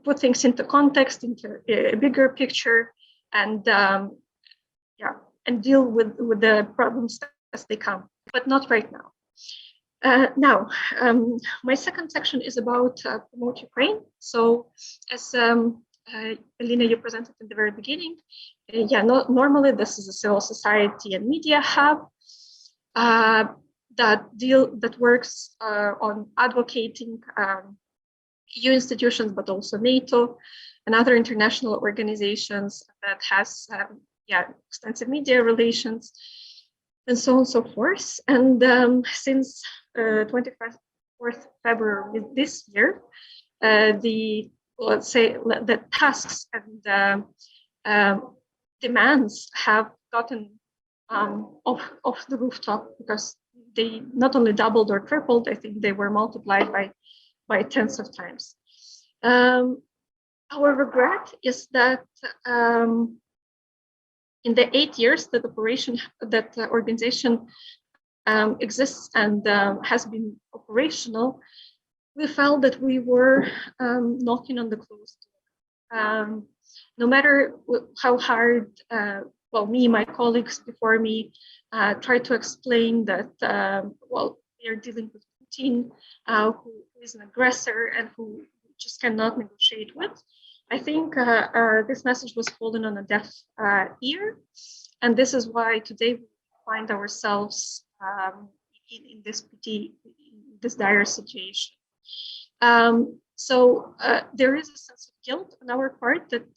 put things into context, into a bigger picture, and and deal with the problems as they come, but not right now. Now, my second section is about Promote Ukraine. So as Elena, you presented in the very beginning, normally this is a civil society and media hub that works on advocating EU institutions, but also NATO and other international organizations, that has extensive media relations and so on and so forth. And since 24th February this year, the tasks and demands have gotten off the rooftop, because they not only doubled or tripled, I think they were multiplied by tens of times. Our regret is that in the 8 years that the organization exists and has been operational, we felt that we were knocking on the closed door. No matter how hard, me, my colleagues before me tried to explain that, we are dealing with Putin, who is an aggressor and who just cannot negotiate with. I think this message was fallen on a deaf ear, and this is why today we find ourselves in this dire situation. So there is a sense of guilt on our part that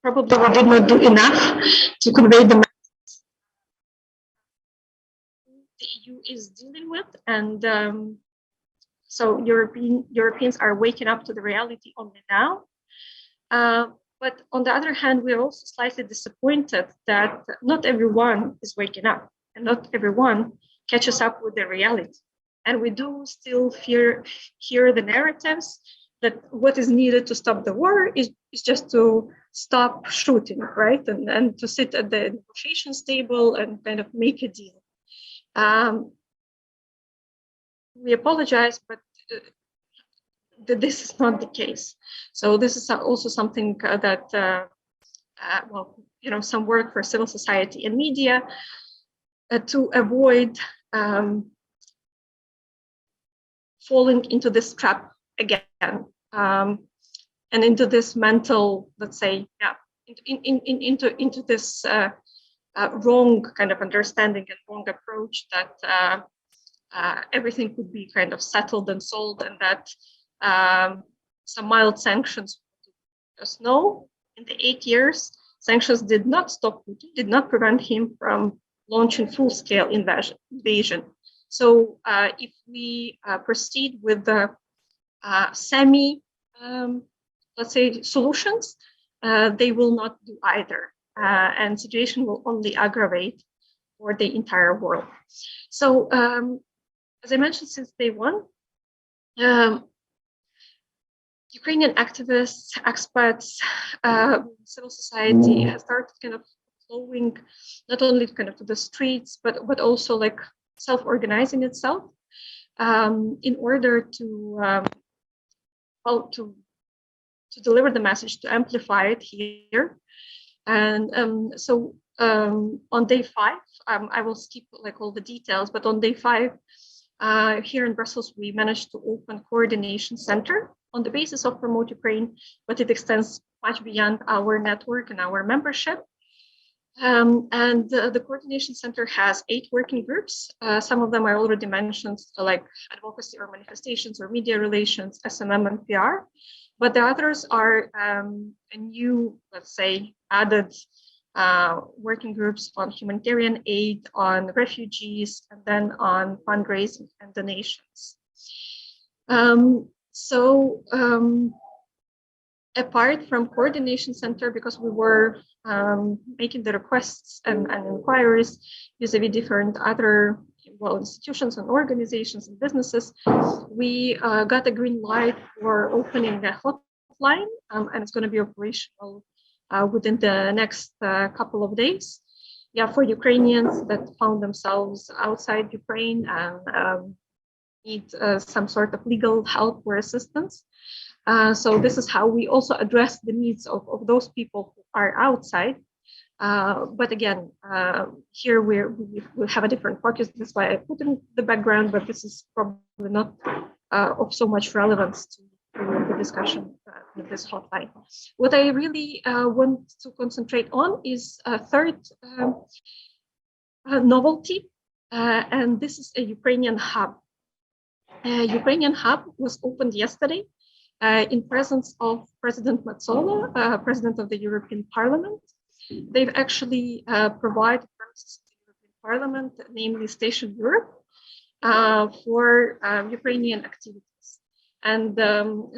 probably we did not do enough to convey the message the EU is dealing with, and so Europeans are waking up to the reality only now. But on the other hand, we're also slightly disappointed that not everyone is waking up and not everyone catches up with the reality. And we do still hear the narratives that what is needed to stop the war is just to stop shooting, right? And to sit at the negotiations table and kind of make a deal. We apologize, but this is not the case. So this is also something that, some work for civil society and media to avoid falling into this trap again, and into this mental, let's say, into this wrong kind of understanding and wrong approach that everything could be kind of settled and solved, and that some mild sanctions. Because no, in the 8 years, sanctions did not stop Putin, did not prevent him from launching full-scale invasion. So if we proceed with the let's say, solutions, they will not do either, and situation will only aggravate for the entire world. So as I mentioned, since day one, Ukrainian activists, expats, civil society has started kind of flowing not only kind of to the streets, but also like self-organizing itself in order to deliver the message, to amplify it here. And so on day 5, I will skip like all the details, but on day 5, here in Brussels, we managed to open coordination center on the basis of Promote Ukraine, but it extends much beyond our network and our membership. And the coordination center has 8 working groups. Some of them I already mentioned, like advocacy or manifestations or media relations, SMM and PR. But the others are a new, let's say, added working groups on humanitarian aid, on refugees, and then on fundraising and donations. Apart from coordination center, because we were making the requests and inquiries vis-a-vis different other institutions and organizations and businesses, we got a green light for opening a hotline, and it's going to be operational within the next couple of days. Yeah, for Ukrainians that found themselves outside Ukraine and need some sort of legal help or assistance. So this is how we also address the needs of those people who are outside. But again, here we have a different focus. That's why I put in the background, but this is probably not of so much relevance to the discussion with this hotline. What I really want to concentrate on is a third novelty, and this is a Ukrainian hub. A Ukrainian hub was opened yesterday in presence of President Metsola, President of the European Parliament. They've actually provided premises to the European Parliament, namely Station Europe, for Ukrainian activities. And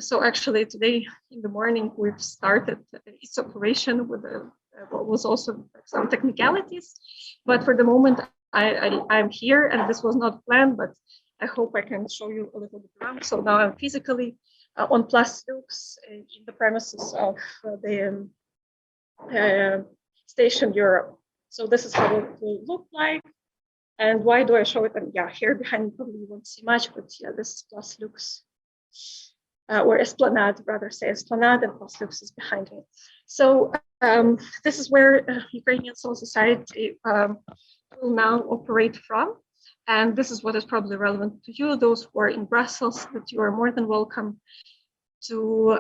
so actually today in the morning, we've started its operation with what was also some technicalities. But for the moment, I'm here, and this was not planned, but I hope I can show you a little bit around. So now I'm physically on Plus Lux in the premises of the Station Europe. So this is how it will look like. And why do I show it? And yeah, here behind probably you won't see much, but yeah, this is Plus Lux. Or Esplanade, rather say Esplanade, and Plus Lux is behind me. So this is where Ukrainian civil society will now operate from. And this is what is probably relevant to you, those who are in Brussels, that you are more than welcome to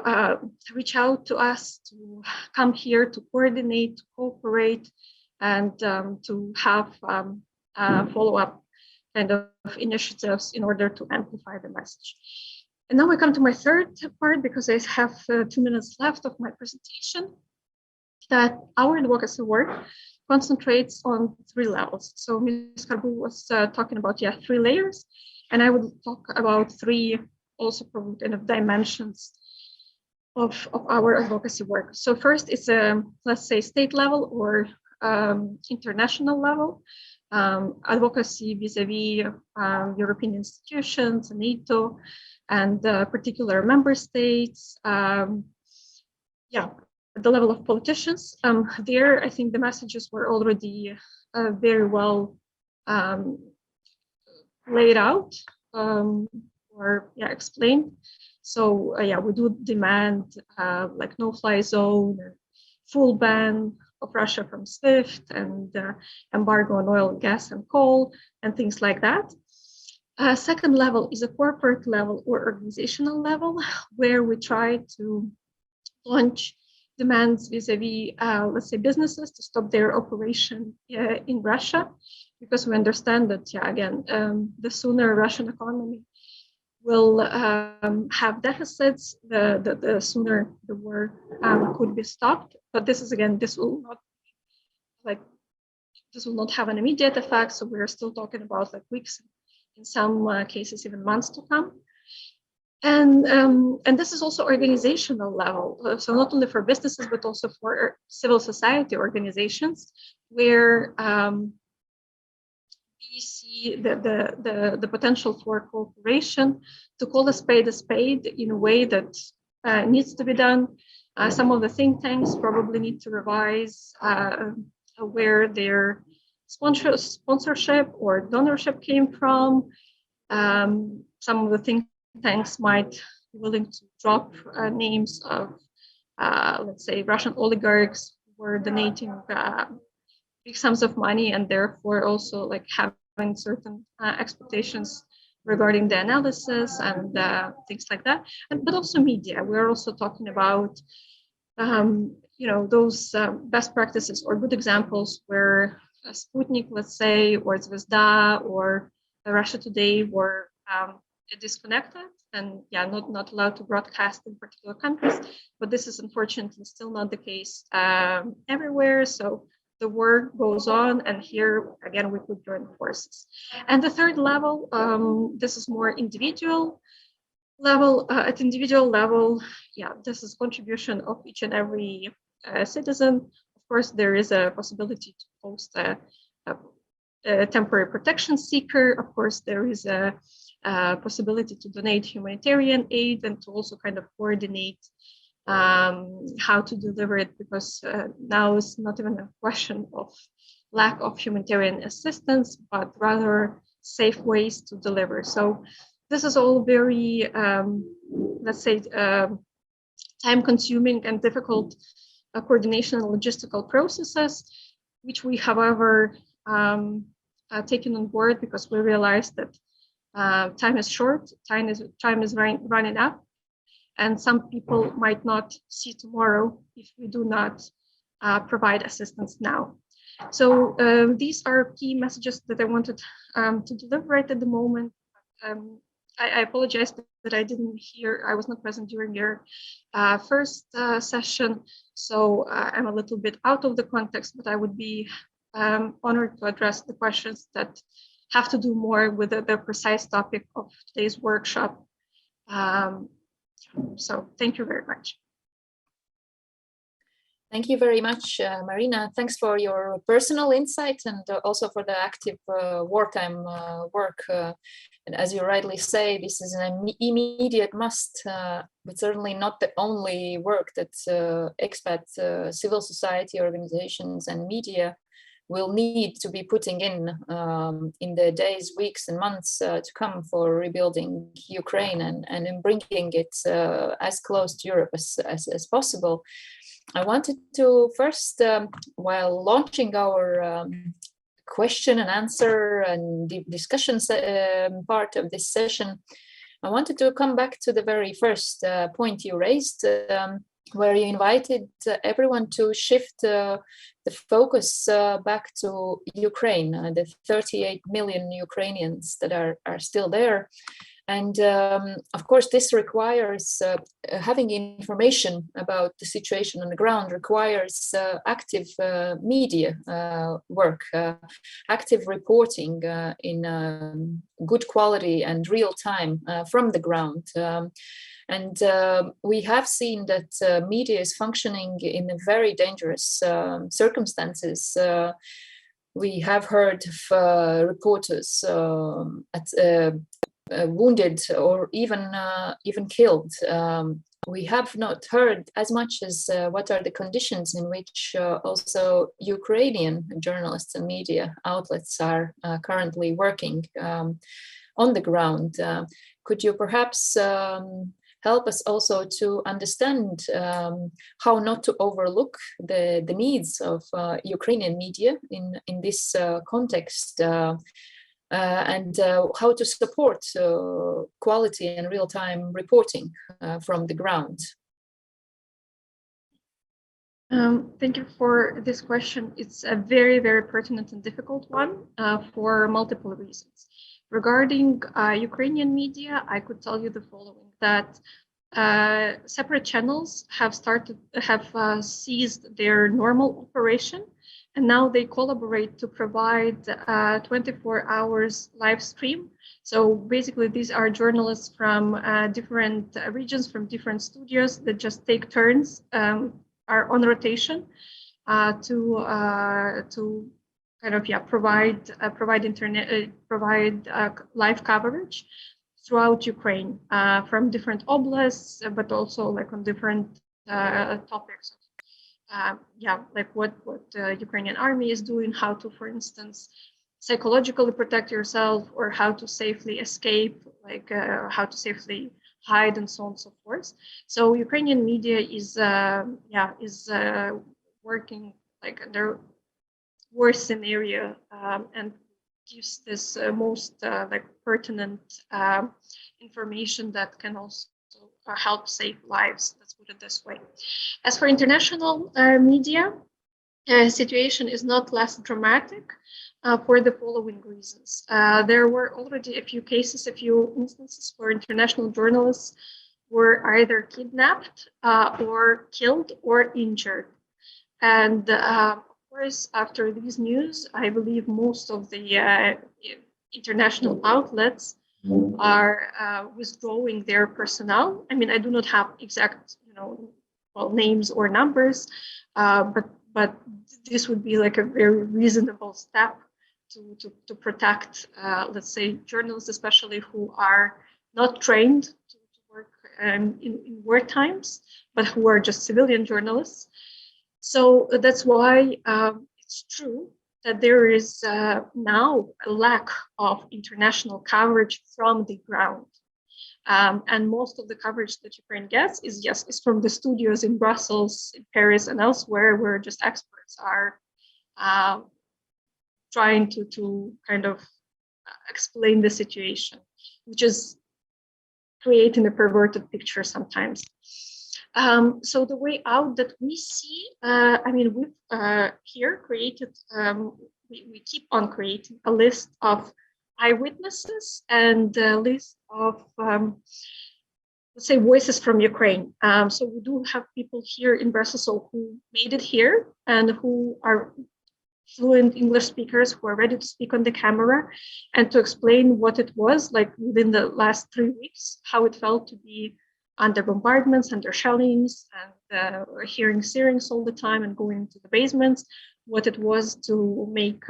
reach out to us, to come here, to coordinate, to cooperate, and to have follow-up kind of initiatives in order to amplify the message. And now we come to my third part, because I have 2 minutes left of my presentation, that our advocacy work concentrates on 3 levels. So Ms. Carbur was talking about 3 layers, and I would talk about 3 also kind of dimensions of our advocacy work. So first is let's say state level or international level advocacy vis-a-vis European institutions, NATO, and particular member states. At the level of politicians, there I think the messages were already very well laid out or explained. So we do demand like no-fly zone, full ban of Russia from SWIFT, and embargo on oil, gas, and coal, and things like that. Second level is a corporate level or organizational level, where we try to launch demands vis-a-vis, let's say, businesses to stop their operation in Russia, because we understand that, again, the sooner Russian economy will have deficits, the sooner the war could be stopped. But this is, again, this will not have an immediate effect. So we're still talking about like weeks, in some cases even months to come. And this is also organizational level. So not only for businesses, but also for civil society organizations, where we see the potential for cooperation to call a spade in a way that needs to be done. Some of the think tanks probably need to revise where their sponsorship or donorship came from. Some of the think tanks might be willing to drop names of, let's say, Russian oligarchs who were donating big sums of money, and therefore also like having certain expectations regarding the analysis and things like that. But also media. We're also talking about those best practices or good examples where Sputnik, let's say, or Zvezda or Russia Today were disconnected and not allowed to broadcast in particular countries. But this is unfortunately still not the case everywhere. So the work goes on, and here again we could join forces. And the third level, this is more individual level. At individual level, this is contribution of each and every citizen. Of course, there is a possibility to post a temporary protection seeker. Of course, there is a possibility to donate humanitarian aid and to also kind of coordinate how to deliver it, because now it's not even a question of lack of humanitarian assistance, but rather safe ways to deliver. So this is all very, let's say, time-consuming and difficult coordination and logistical processes, which we, however, taken on board because we realized that time is short, time is running up, and some people might not see tomorrow if we do not provide assistance now. So these are key messages that I wanted to deliver right at the moment. I apologize that I didn't hear, I was not present during your first session, so I'm a little bit out of the context, but I would be honored to address the questions that have to do more with the precise topic of today's workshop. So thank you very much. Thank you very much, Marina. Thanks for your personal insight and also for the active wartime work. And as you rightly say, this is an immediate must, but certainly not the only work that expat civil society organizations and media will need to be putting in the days, weeks, and months to come for rebuilding Ukraine and in bringing it as close to Europe as possible. I wanted to first, while launching our question and answer and discussion part of this session, I wanted to come back to the very first point you raised, where you invited everyone to shift the focus back to Ukraine, the 38 million Ukrainians that are still there. And of course, this requires having information about the situation on the ground, requires active media work, active reporting in good quality and real time from the ground. And we have seen that media is functioning in very dangerous circumstances. We have heard of reporters wounded or even killed. We have not heard as much as what are the conditions in which also Ukrainian journalists and media outlets are currently working on the ground. Could you perhaps help us also to understand how not to overlook the needs of Ukrainian media in this context, and how to support quality and real-time reporting from the ground? Thank you for this question. It's a very, very pertinent and difficult one for multiple reasons. Regarding Ukrainian media, I could tell you the following, that separate channels have ceased their normal operation, and now they collaborate to provide 24 hours live stream. So basically, these are journalists from different regions, from different studios that just take turns, are on rotation to kind of provide internet live coverage throughout Ukraine from different oblasts, but also like on different topics. Like what Ukrainian army is doing, how to, for instance, psychologically protect yourself, or how to safely escape, like how to safely hide, and so on and so forth. So Ukrainian media is working like under worst scenario and gives this most like pertinent information that can also help save lives. Let's put it this way. As for international media, situation is not less dramatic for the following reasons. There were already a few cases, a few instances where international journalists were either kidnapped or killed or injured. And of course, after these news, I believe most of the international outlets are withdrawing their personnel. I mean, I do not have exact, names or numbers, but this would be like a very reasonable step to protect, let's say, journalists, especially who are not trained to work in war times, but who are just civilian journalists. So that's why it's true that there is now a lack of international coverage from the ground. And most of the coverage that Ukraine gets is from the studios in Brussels, in Paris, and elsewhere, where just experts are trying to kind of explain the situation, which is creating a perverted picture sometimes. So the way out that we see, we've here created, we keep on creating a list of eyewitnesses and a list of, let's say, voices from Ukraine. So we do have people here in Brussels who made it here and who are fluent English speakers who are ready to speak on the camera and to explain what it was like within the last 3 weeks, how it felt to be under bombardments, under shellings, and hearing sirens all the time and going into the basements, what it was to make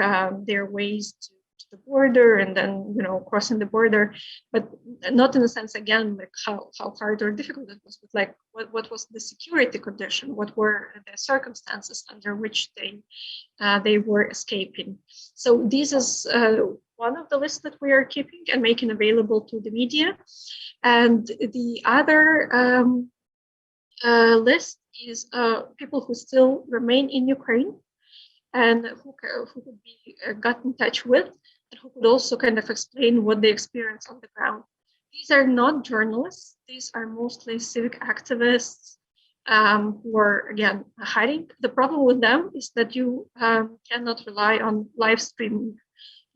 their ways to the border and then, crossing the border, but not in a sense, again, like how hard or difficult it was, but like what was the security condition, what were the circumstances under which they were escaping. So this is one of the lists that we are keeping and making available to the media. And the other list is people who still remain in Ukraine and who could be got in touch with, and who could also kind of explain what they experience on the ground. These are not journalists. These are mostly civic activists who are, again, hiding. The problem with them is that you cannot rely on live streaming,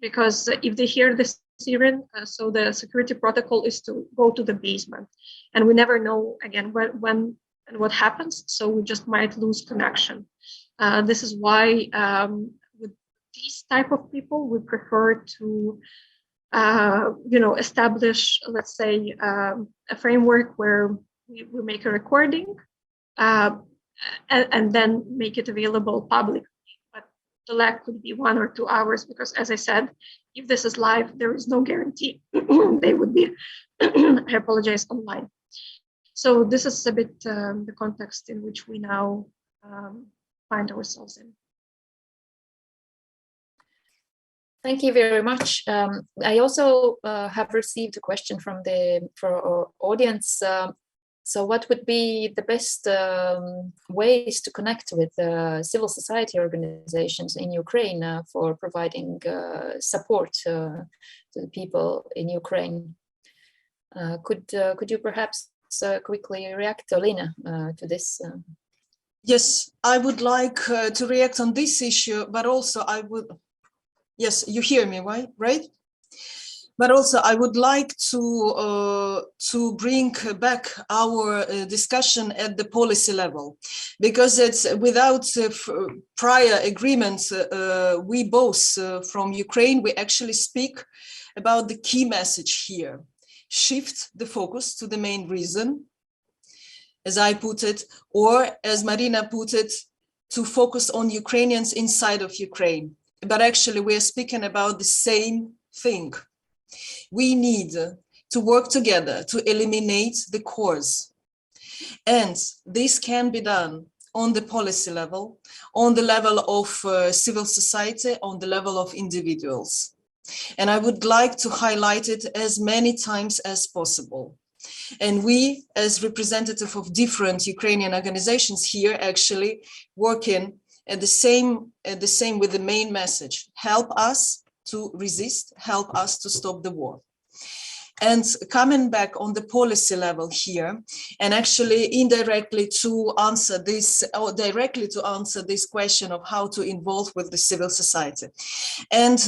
because if they hear the siren, so the security protocol is to go to the basement. And we never know, again, when and what happens, so we just might lose connection. This is why with these type of people, we prefer to, establish, let's say, a framework where we make a recording and then make it available publicly. But the lag could be 1 or 2 hours, because, as I said, if this is live, there is no guarantee they would be, I apologize, online. So this is a bit the context in which we now find ourselves in. Thank you very much. I also have received a question from our audience. So what would be the best ways to connect with civil society organizations in Ukraine for providing support to the people in Ukraine? Could you perhaps quickly react, Elena, to this? Yes, I would like to react on this issue, but also I would, yes, you hear me, right? But also I would like to bring back our discussion at the policy level, because it's without prior agreements, we both from Ukraine, we actually speak about the key message here. Shift the focus to the main reason, as I put it, or as Marina put it, to focus on Ukrainians inside of Ukraine. but actually we are speaking about the same thing. We need to work together to eliminate the cause. And this can be done on the policy level, on the level of civil society, on the level of individuals. And I would like to highlight it as many times as possible. And we, as representative of different Ukrainian organizations here, actually working at the same with the main message: help us to resist, help us to stop the war. And coming back on the policy level here, and actually indirectly to answer this, or directly to answer this question of how to involve with the civil society. And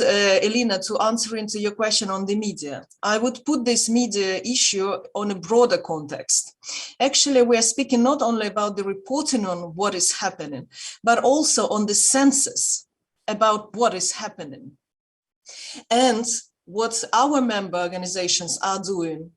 Elena, to answer into your question on the media, I would put this media issue on a broader context. Actually, we are speaking not only about the reporting on what is happening, but also on the census about what is happening. And what our member organizations are doing.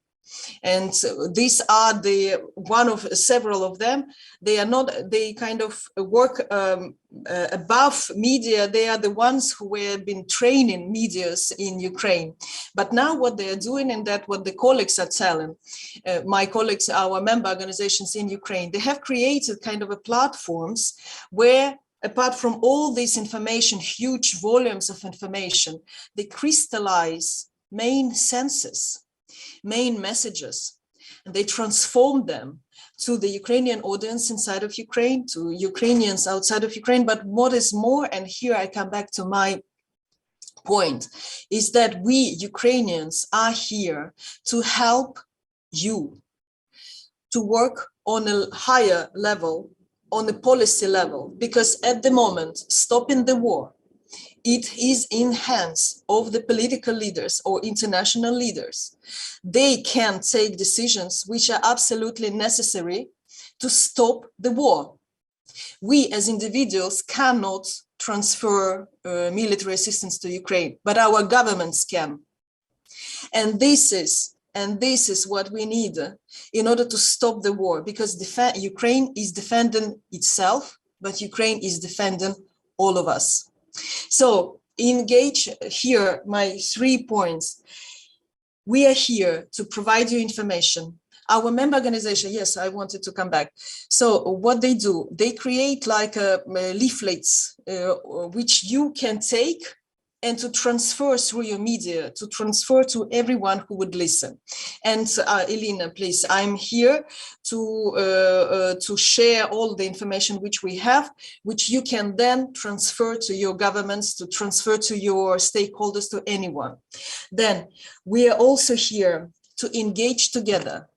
And these are the one of several of them. They are not, they kind of work above media. They are the ones who have been training medias in Ukraine. But now what they are doing, and that what the colleagues are telling, my colleagues, our member organizations in Ukraine, they have created kind of a platforms where, apart from all this information, huge volumes of information, they crystallize main senses, main messages, and they transform them to the Ukrainian audience inside of Ukraine, to Ukrainians outside of Ukraine. But what is more, and here I come back to my point, is that we Ukrainians are here to help you to work on a higher level, on the policy level, because at the moment, stopping the war, it is in hands of the political leaders or international leaders. They can take decisions which are absolutely necessary to stop the war. We as individuals cannot transfer military assistance to Ukraine, but our governments can. And this is what we need in order to stop the war, because Ukraine is defending itself, but Ukraine is defending all of us. So engage here, my 3 points. We are here to provide you information. Our member organization, yes, I wanted to come back. So what they do, they create like leaflets, which you can take and to transfer through your media, to transfer to everyone who would listen. And Elena, please, I'm here to share all the information which we have, which you can then transfer to your governments, to transfer to your stakeholders, to anyone. Then we are also here to engage together.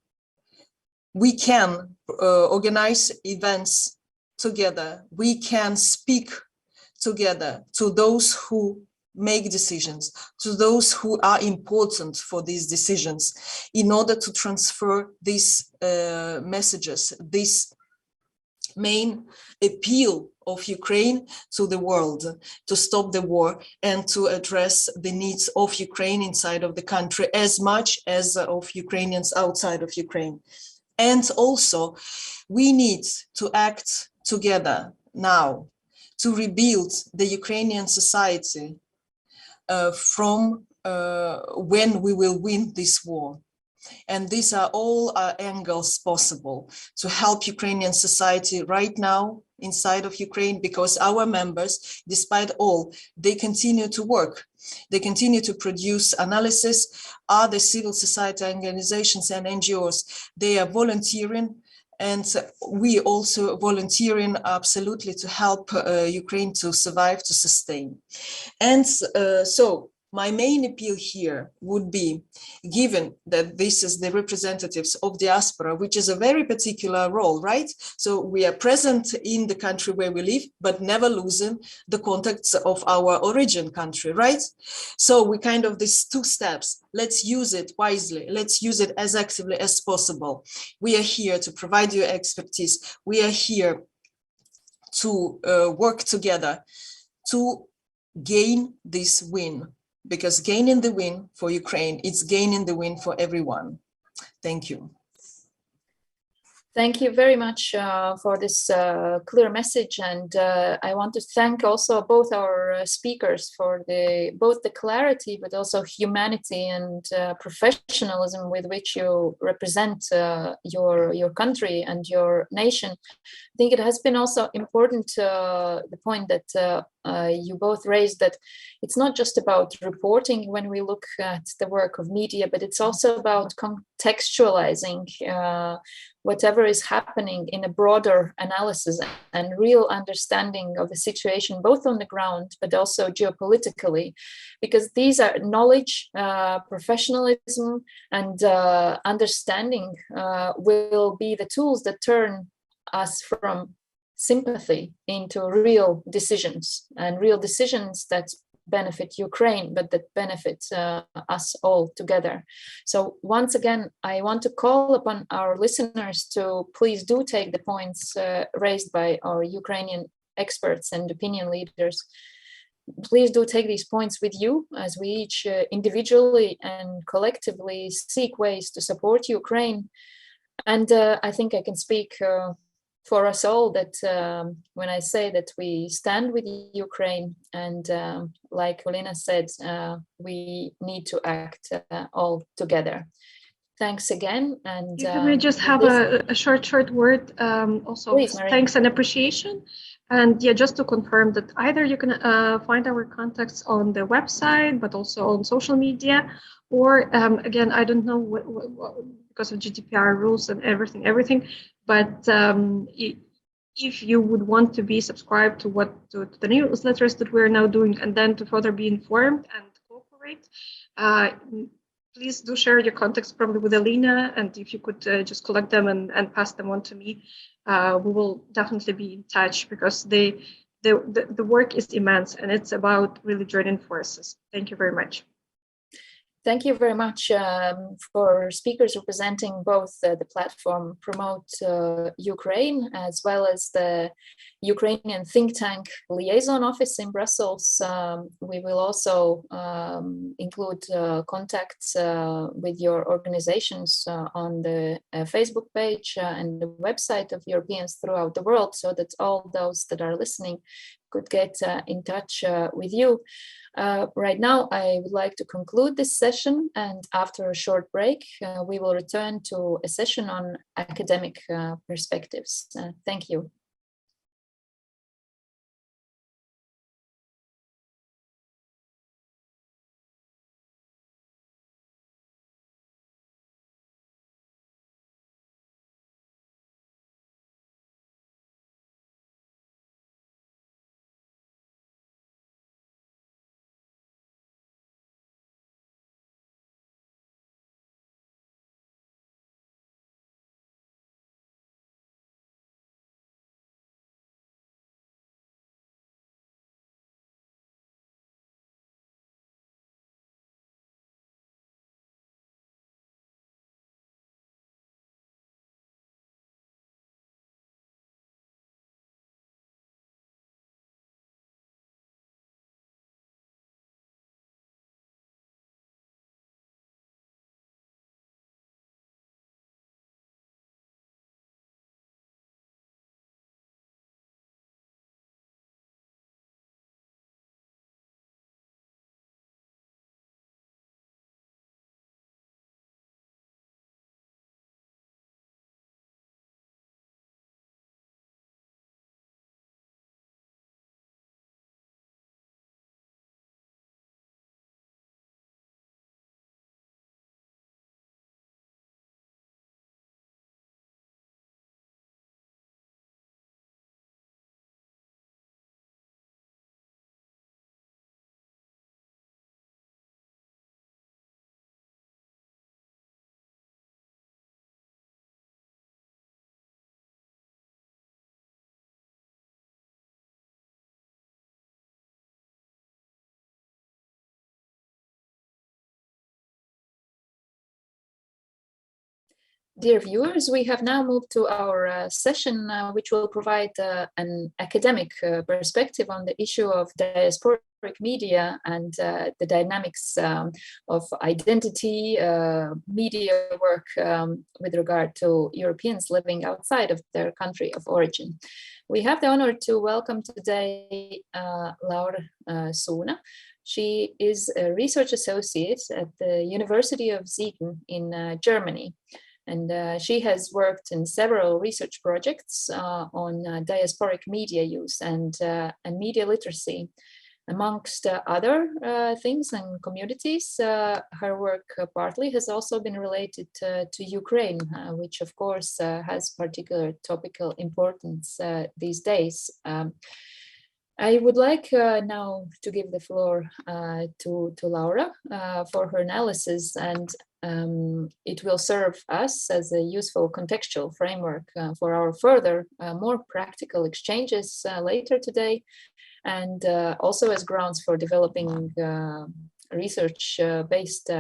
We can organize events together. We can speak together to those who make decisions, to those who are important for these decisions, in order to transfer these messages, this main appeal of Ukraine to the world, to stop the war and to address the needs of Ukraine inside of the country as much as of Ukrainians outside of Ukraine. And also, we need to act together now to rebuild the Ukrainian society from when we will win this war. And these are all angles possible to help Ukrainian society right now inside of Ukraine, because our members, despite all, they continue to work. They continue to produce analysis. Other civil society organizations and NGOs, they are volunteering. And we also volunteering absolutely to help Ukraine to survive, to sustain. And so my main appeal here would be, given that this is the representatives of diaspora, which is a very particular role, right? So we are present in the country where we live, but never losing the contacts of our origin country, right? So we kind of these 2 steps, let's use it wisely. Let's use it as actively as possible. We are here to provide you expertise. We are here to work together to gain this win. Because gaining the win for Ukraine, it's gaining the win for everyone. Thank you. Thank you very much for this clear message, and I want to thank also both our speakers for both the clarity but also humanity and professionalism with which you represent your country and your nation. I think it has been also important the point that you both raised, that it's not just about reporting when we look at the work of media, but it's also about contextualizing whatever is happening in a broader analysis and real understanding of the situation, both on the ground, but also geopolitically, because these are knowledge, professionalism, and understanding will be the tools that turn us from sympathy into real decisions, and real decisions that benefit Ukraine, but that benefit us all together. So once again, I want to call upon our listeners to please do take the points raised by our Ukrainian experts and opinion leaders. Please do take these points with you as we each individually and collectively seek ways to support Ukraine. And I think I can speak for us all that when I say that we stand with Ukraine, and like Elena said, we need to act all together. Thanks again. And can we just have a short word also? Please, thanks and appreciation. And yeah, just to confirm that either you can find our contacts on the website, but also on social media, or again, I don't know what because of GDPR rules and everything. But if you would want to be subscribed to the newsletters that we're now doing, and then to further be informed and cooperate, please do share your contacts probably with Elena, and if you could just collect them and pass them on to me, we will definitely be in touch, because the work is immense and it's about really joining forces. Thank you very much. Thank you very much for speakers representing both the platform Promote Ukraine, as well as the Ukrainian think tank liaison office in Brussels. We will also include contacts with your organizations on the Facebook page and the website of Europeans throughout the world, so that all those that are listening could get in touch with you. Right now, I would like to conclude this session, and after a short break, we will return to a session on academic perspectives. Thank you. Dear viewers, we have now moved to our session, which will provide an academic perspective on the issue of diaspora media and the dynamics of identity media work with regard to Europeans living outside of their country of origin. We have the honor to welcome today Laura Suuna. She is a research associate at the University of Siegen in Germany. And she has worked in several research projects on diasporic media use and media literacy. Amongst other things and communities, her work partly has also been related to Ukraine, which of course has particular topical importance these days. I would like now to give the floor to Laura for her analysis, and it will serve us as a useful contextual framework for our further, more practical exchanges later today, and also as grounds for developing research-based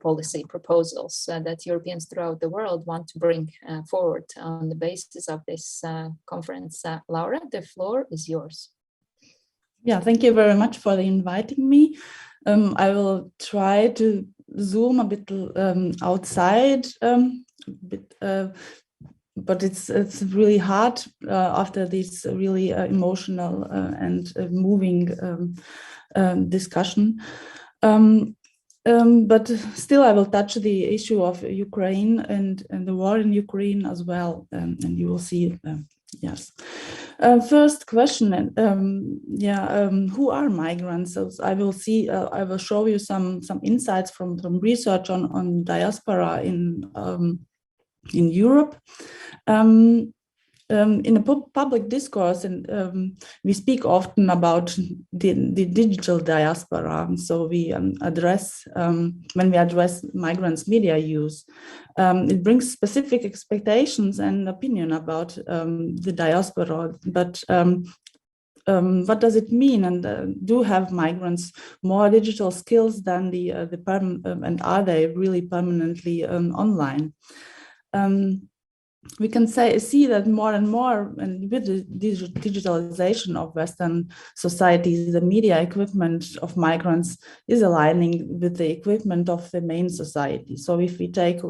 policy proposals that Europeans throughout the world want to bring forward on the basis of this conference. Laura, the floor is yours. Yeah, thank you very much for inviting me. I will try to zoom a bit outside, but it's really hard after this really emotional and moving discussion. But still, I will touch the issue of Ukraine and the war in Ukraine as well, and you will see. Yes. First question. Who are migrants? So I will show you some insights from research on diaspora in Europe. In a public discourse, and we speak often about the digital diaspora. So we address, when we address migrants' media use, it brings specific expectations and opinion about the diaspora. But what does it mean? And do have migrants more digital skills than and are they really permanently online? We can see that more and more, and with the digitalization of Western societies, the media equipment of migrants is aligning with the equipment of the main society. So if we take,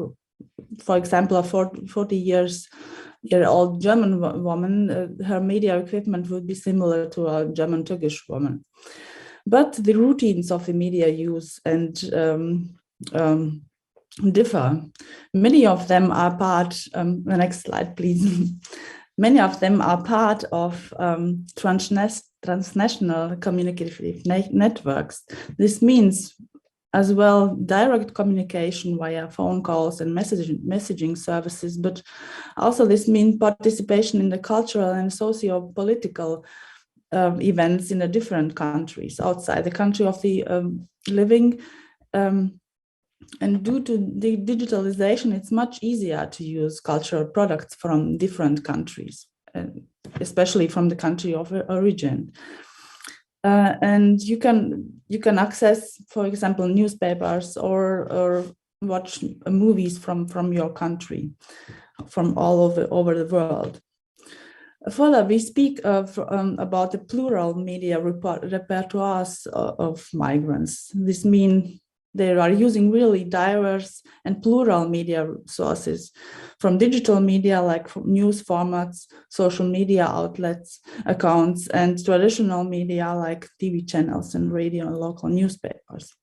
for example, a 40-year-old German woman, her media equipment would be similar to a German Turkish woman. But the routines of the media use and differ. Many of them are part, the next slide please. Many of them are part of transnational communicative networks. This means as well direct communication via phone calls and messaging services, but also this means participation in the cultural and socio-political events in the different countries outside the country of the living. And due to the digitalization, it's much easier to use cultural products from different countries, especially from the country of origin. And you can access, for example, newspapers or watch movies from your country, from all over the world. Further, we speak about the plural media repertoires of migrants. This means they are using really diverse and plural media sources, from digital media like news formats, social media outlets, accounts, and traditional media like TV channels and radio and local newspapers,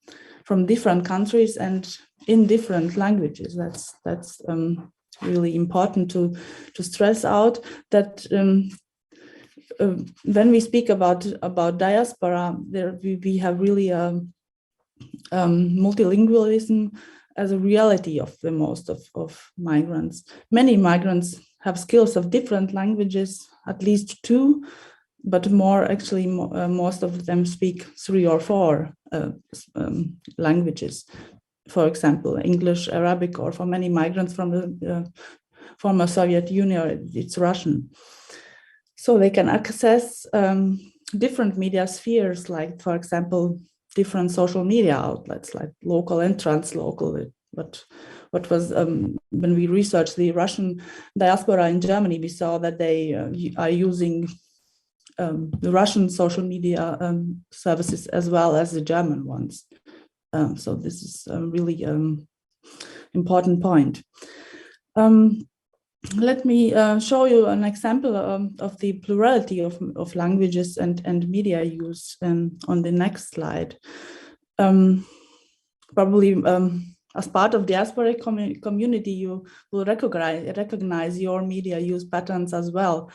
from different countries and in different languages. That's really important to stress out that when we speak about diaspora, we have really multilingualism as a reality of the most of migrants. Many migrants have skills of different languages, at least 2, but most of them speak 3 or 4 languages. For example, English, Arabic, or for many migrants from the former Soviet Union, it's Russian. So they can access different media spheres, like, for example, different social media outlets like local and translocal. But what was when we researched the Russian diaspora in Germany, we saw that they are using the Russian social media services as well as the German ones. So this is a really important point. Let me show you an example of the plurality of languages and media use on the next slide. Probably as part of diaspora community, you will recognize your media use patterns as well.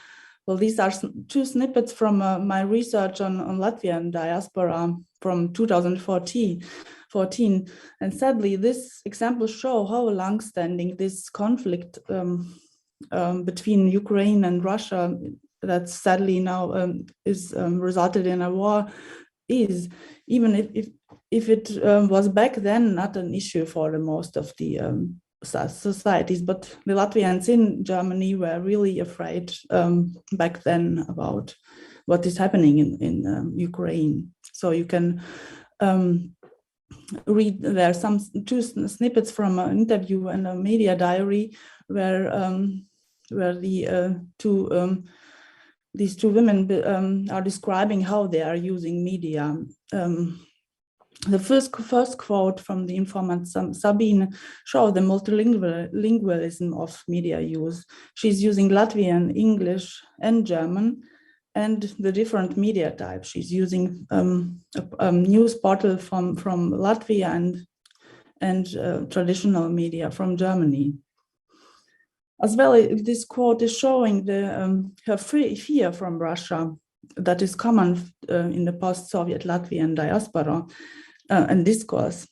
Well, these are two snippets from my research on Latvian diaspora from 2014. And sadly, this example show how long-standing this conflict between Ukraine and Russia that sadly now is resulted in a war is, even if it was back then not an issue for the most of the societies, but the Latvians in Germany were really afraid back then about what is happening in Ukraine. So you can read there some two snippets from an interview and a media diary where these two women are describing how they are using media. The first quote from the informant Sabine shows the multilingualism of media use. She's using Latvian, English, and German, and the different media types. She's using a news portal from Latvia and traditional media from Germany. As well, this quote is showing her fear from Russia that is common in the post-Soviet Latvian diaspora and discourse.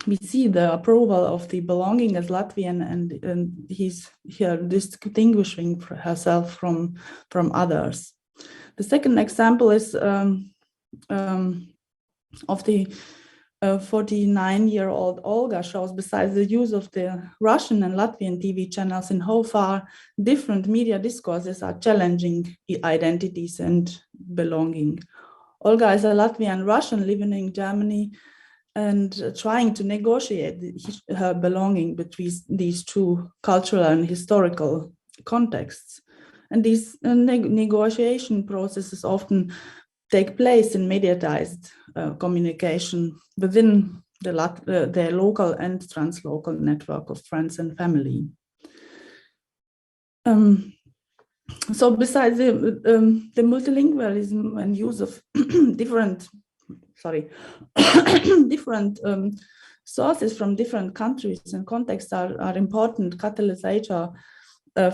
We see the approval of the belonging as Latvian, and he's here distinguishing herself from others. The second example is of the 49-year-old Olga, shows besides the use of the Russian and Latvian TV channels in how far different media discourses are challenging identities and belonging. Olga is a Latvian Russian living in Germany and trying to negotiate her belonging between these two cultural and historical contexts. And these negotiation processes often take place in mediatized communication within their local and translocal network of friends and family. So besides the multilingualism and use of different sources from different countries and contexts are important catalysator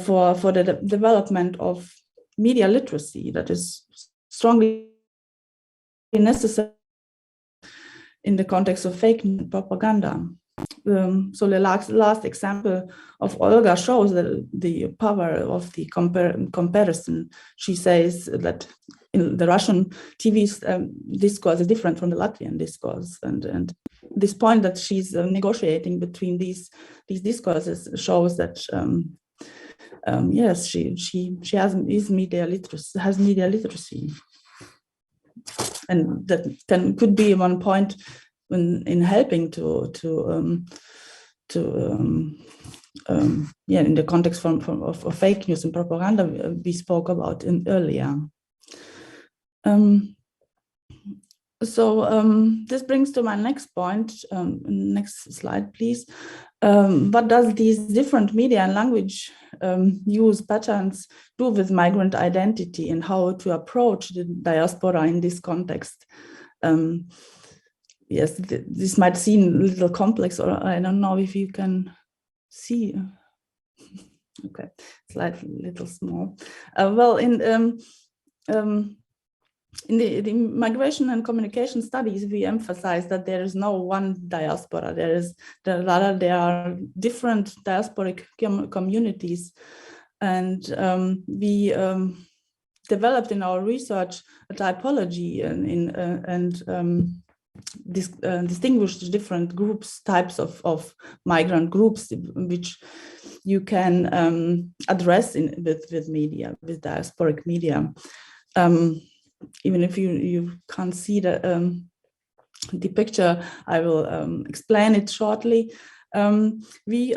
for the development of media literacy that is strongly necessary in the context of fake propaganda. So the last example of Olga shows the power of the comparison. She says that in the Russian TV's discourse is different from the Latvian discourse, and this point that she's negotiating between these discourses shows that yes, she has media literacy, and that could be one point in helping to in the context of fake news and propaganda we spoke about earlier. This brings to my next point. Next slide, please. What does these different media and language use patterns do with migrant identity and how to approach the diaspora in this context? Yes, this might seem a little complex, or I don't know if you can see. Okay, slightly little small. Well, in the migration and communication studies, we emphasize that there is no one diaspora. There are different diasporic communities, and we developed in our research a typology and distinguished different groups, types of migrant groups, which you can address with media, with diasporic media. Even if you can't see the picture, I will explain it shortly. We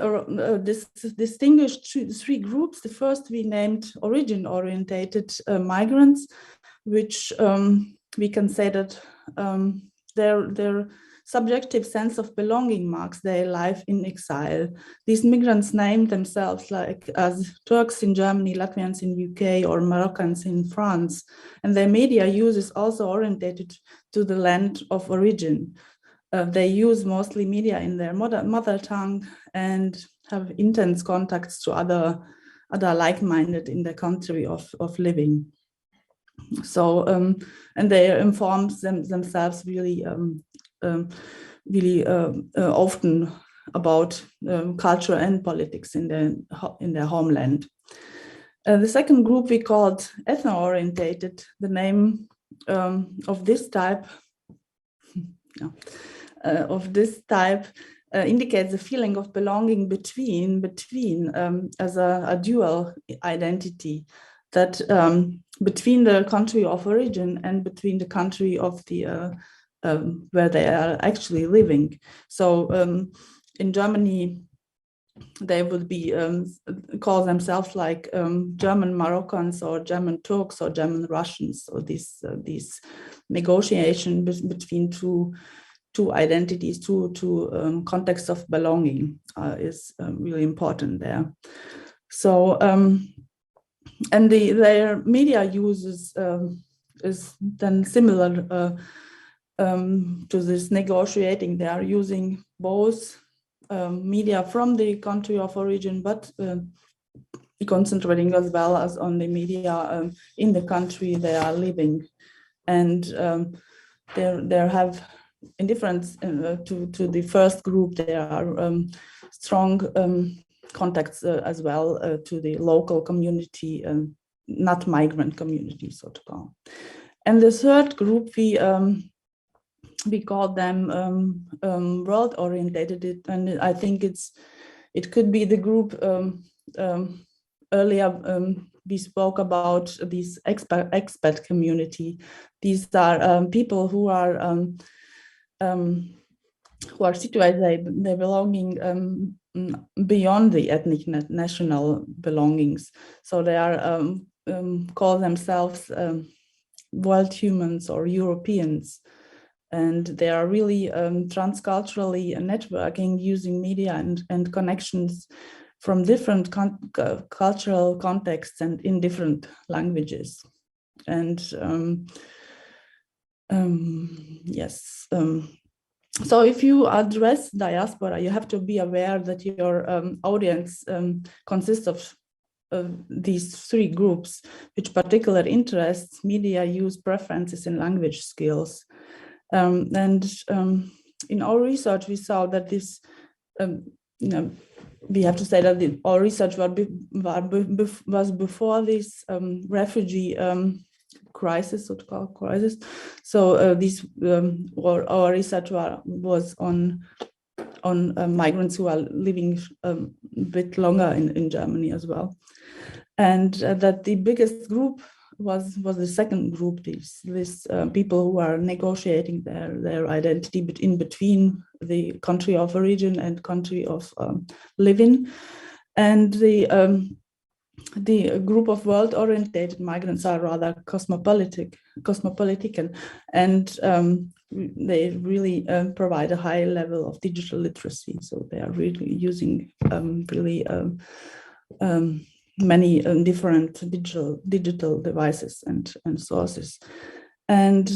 distinguished three groups. The first we named origin-orientated migrants, which we can say that their subjective sense of belonging marks their life in exile. These migrants name themselves like as Turks in Germany, Latvians in UK, or Moroccans in France, and their media use is also orientated to the land of origin. They use mostly media in their mother tongue and have intense contacts to other like-minded in their country of living. So and they inform themselves really often about culture and politics in their homeland. The second group we called ethno-orientated. The name of this type indicates a feeling of belonging between as a dual identity, that between the country of origin and between the country of the where they are actually living. So in Germany, they would be call themselves like German Moroccans or German Turks or German Russians. So these negotiation between two identities, two contexts of belonging is really important there. So and their media uses is then similar to this negotiating. They are using both media from the country of origin, but concentrating as well as on the media in the country they are living. And there have, in difference to the first group, there are strong contacts as well to the local community, not migrant community, so to call. And the third group, we call them world-orientated, and I think it could be the group earlier we spoke about this expat community. These are people who are situated, they belonging beyond the ethnic national belongings. So they are call themselves world humans or Europeans. And they are really transculturally networking using media and connections from different cultural contexts and in different languages. And yes, so if you address diaspora, you have to be aware that your audience consists of these three groups, which particular interests, media use, preferences, and language skills. And in our research, we saw that this, we have to say that our research was before this refugee crisis, so to call crisis. So our research was on migrants who are living a bit longer in Germany as well, and that the biggest group was the second group, these people who are negotiating their identity in between the country of origin and country of living. And the group of world-oriented migrants are rather cosmopolitan, and they really provide a high level of digital literacy. So they are really using many different digital devices and sources. And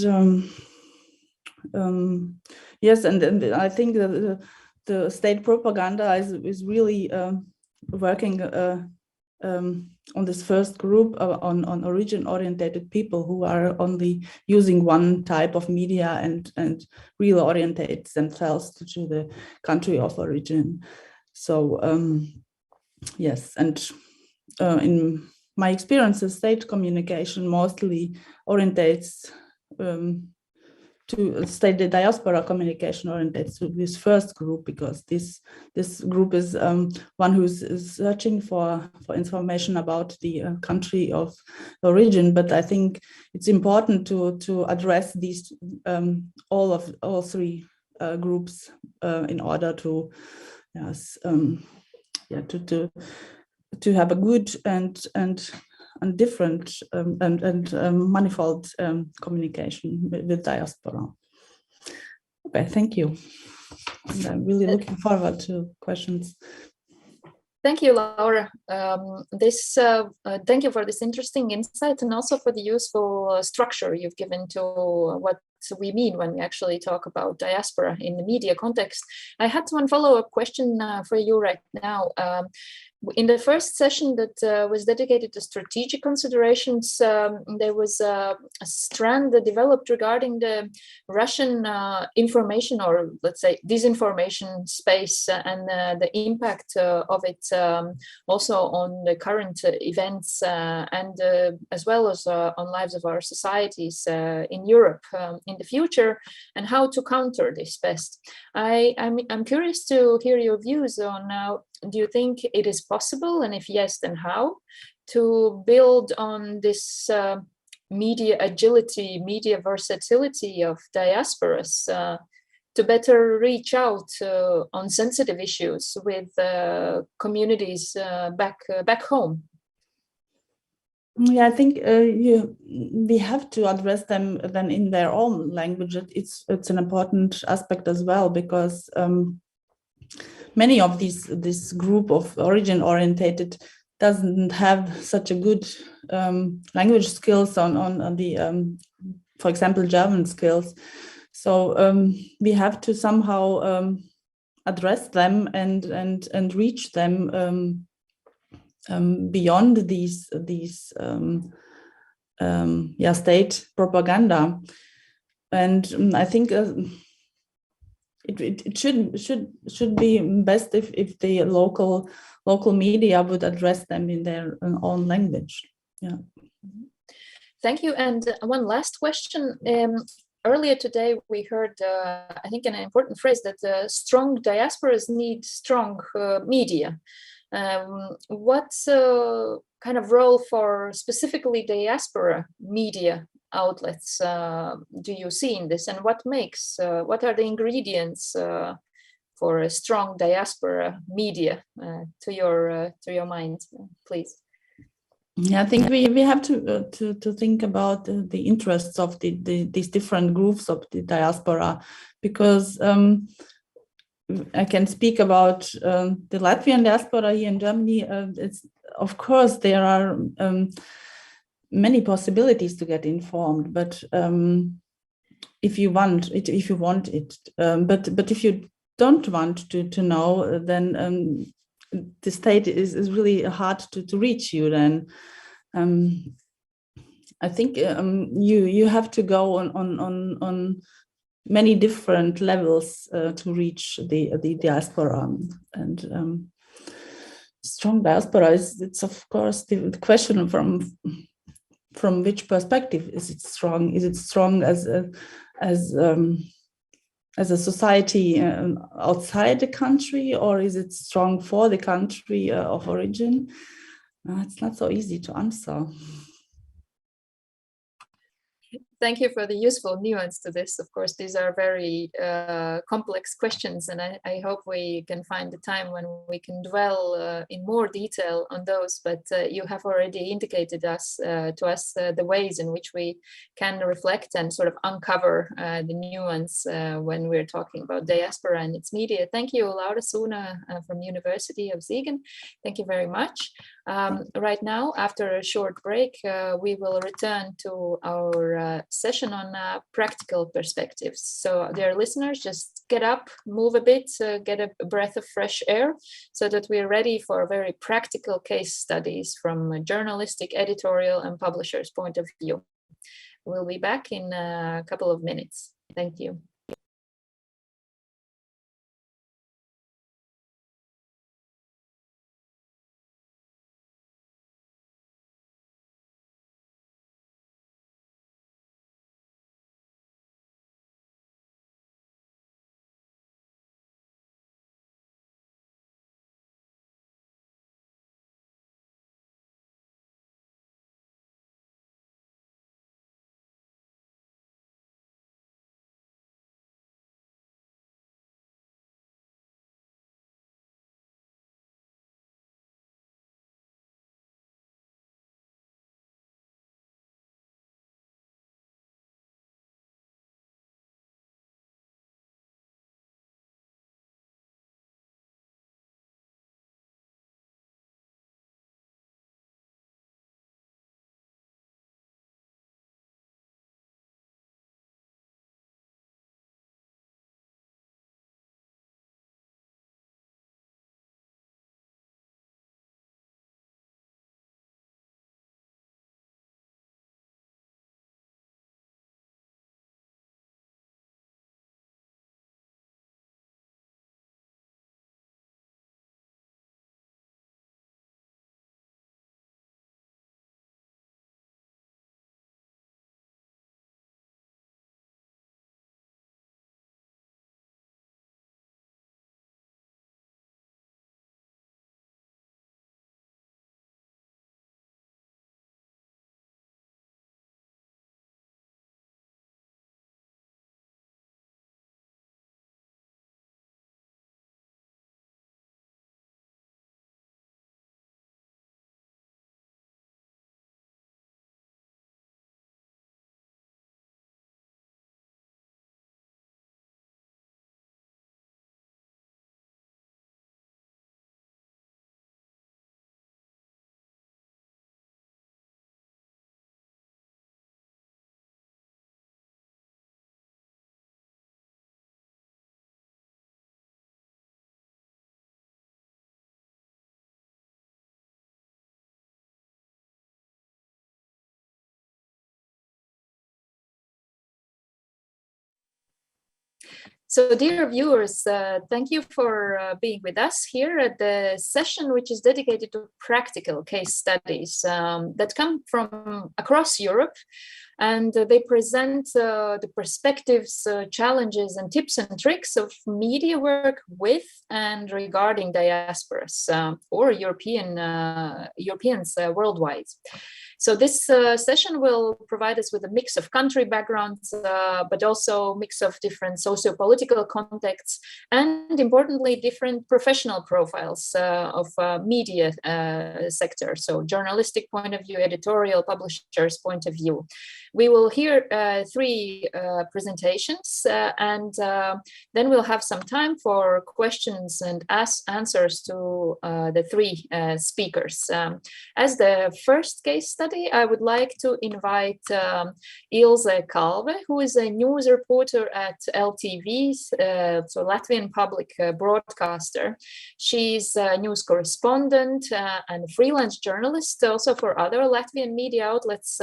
yes, and I think that the state propaganda is really working on this first group on origin-orientated people who are only using one type of media and really orientate themselves to the country of origin. So yes, and in my experience, the state communication mostly orientates to state the diaspora communication orientates to this first group, because this group is one who's searching for information about the country of origin. But I think it's important to address these all three groups in order to yes to have a good and and different and manifold communication with diaspora. Okay, thank you. And I'm really looking forward to questions. Thank you, Laura. Thank you for this interesting insight and also for the useful structure you've given to what we mean when we actually talk about diaspora in the media context. I had one follow-up question for you right now. In the first session that was dedicated to strategic considerations, there was a strand that developed regarding the Russian information, or let's say disinformation space, and the impact of it also on the current events and as well as on lives of our societies in Europe in the future, and how to counter this best. I'm curious to hear your views on do you think it is possible, and if yes, then how, to build on this media agility, media versatility of diasporas to better reach out on sensitive issues with communities back home? Yeah, I think we have to address them then in their own language. It's an important aspect as well, because many of this group of origin orientated doesn't have such a good language skills on the for example German skills. So we have to somehow address them and reach them beyond these state propaganda. And I think it should be best if the local media would address them in their own language. Yeah. Thank you. And one last question. Earlier today, we heard, I think, an important phrase that strong diasporas need strong media. What kind of role for specifically diaspora media outlets do you see in this, and what are the ingredients for a strong diaspora media to your mind, please? Yeah, I think we have to think about the interests of these different groups of the diaspora, because I can speak about the Latvian diaspora here in Germany. Of course there are many possibilities to get informed, but if you want it, but if you don't want to know, then the state is really hard to reach you. Then I think you have to go on many different levels to reach the diaspora. And strong diaspora it's of course the question from which perspective is it strong? Is it strong as a society outside the country, or is it strong for the country of origin? It's not so easy to answer. Thank you for the useful nuance to this. Of course, these are very complex questions, and I hope we can find the time when we can dwell in more detail on those. But you have already indicated to us the ways in which we can reflect and sort of uncover the nuance when we're talking about diaspora and its media. Thank you, Laura Suna from University of Siegen. Thank you very much. Right now, after a short break, we will return to our session on practical perspectives. So dear listeners, just get up, move a bit, get a breath of fresh air, so that we're ready for very practical case studies from a journalistic, editorial and publisher's point of view. We'll be back in a couple of minutes. Thank you. So, dear viewers, thank you for being with us here at the session, which is dedicated to practical case studies that come from across Europe. And they present the perspectives, challenges, and tips and tricks of media work with and regarding diasporas or Europeans worldwide. So this session will provide us with a mix of country backgrounds, but also a mix of different socio-political contexts, and importantly, different professional profiles of media sector. So journalistic point of view, editorial, publishers' point of view. We will hear three presentations, and then we'll have some time for questions and answers to the three speakers. As the first case study, I would like to invite Elena Carbur, who is a news reporter at LTV, so Latvian public broadcaster. She's a news correspondent and freelance journalist, also for other Latvian media outlets,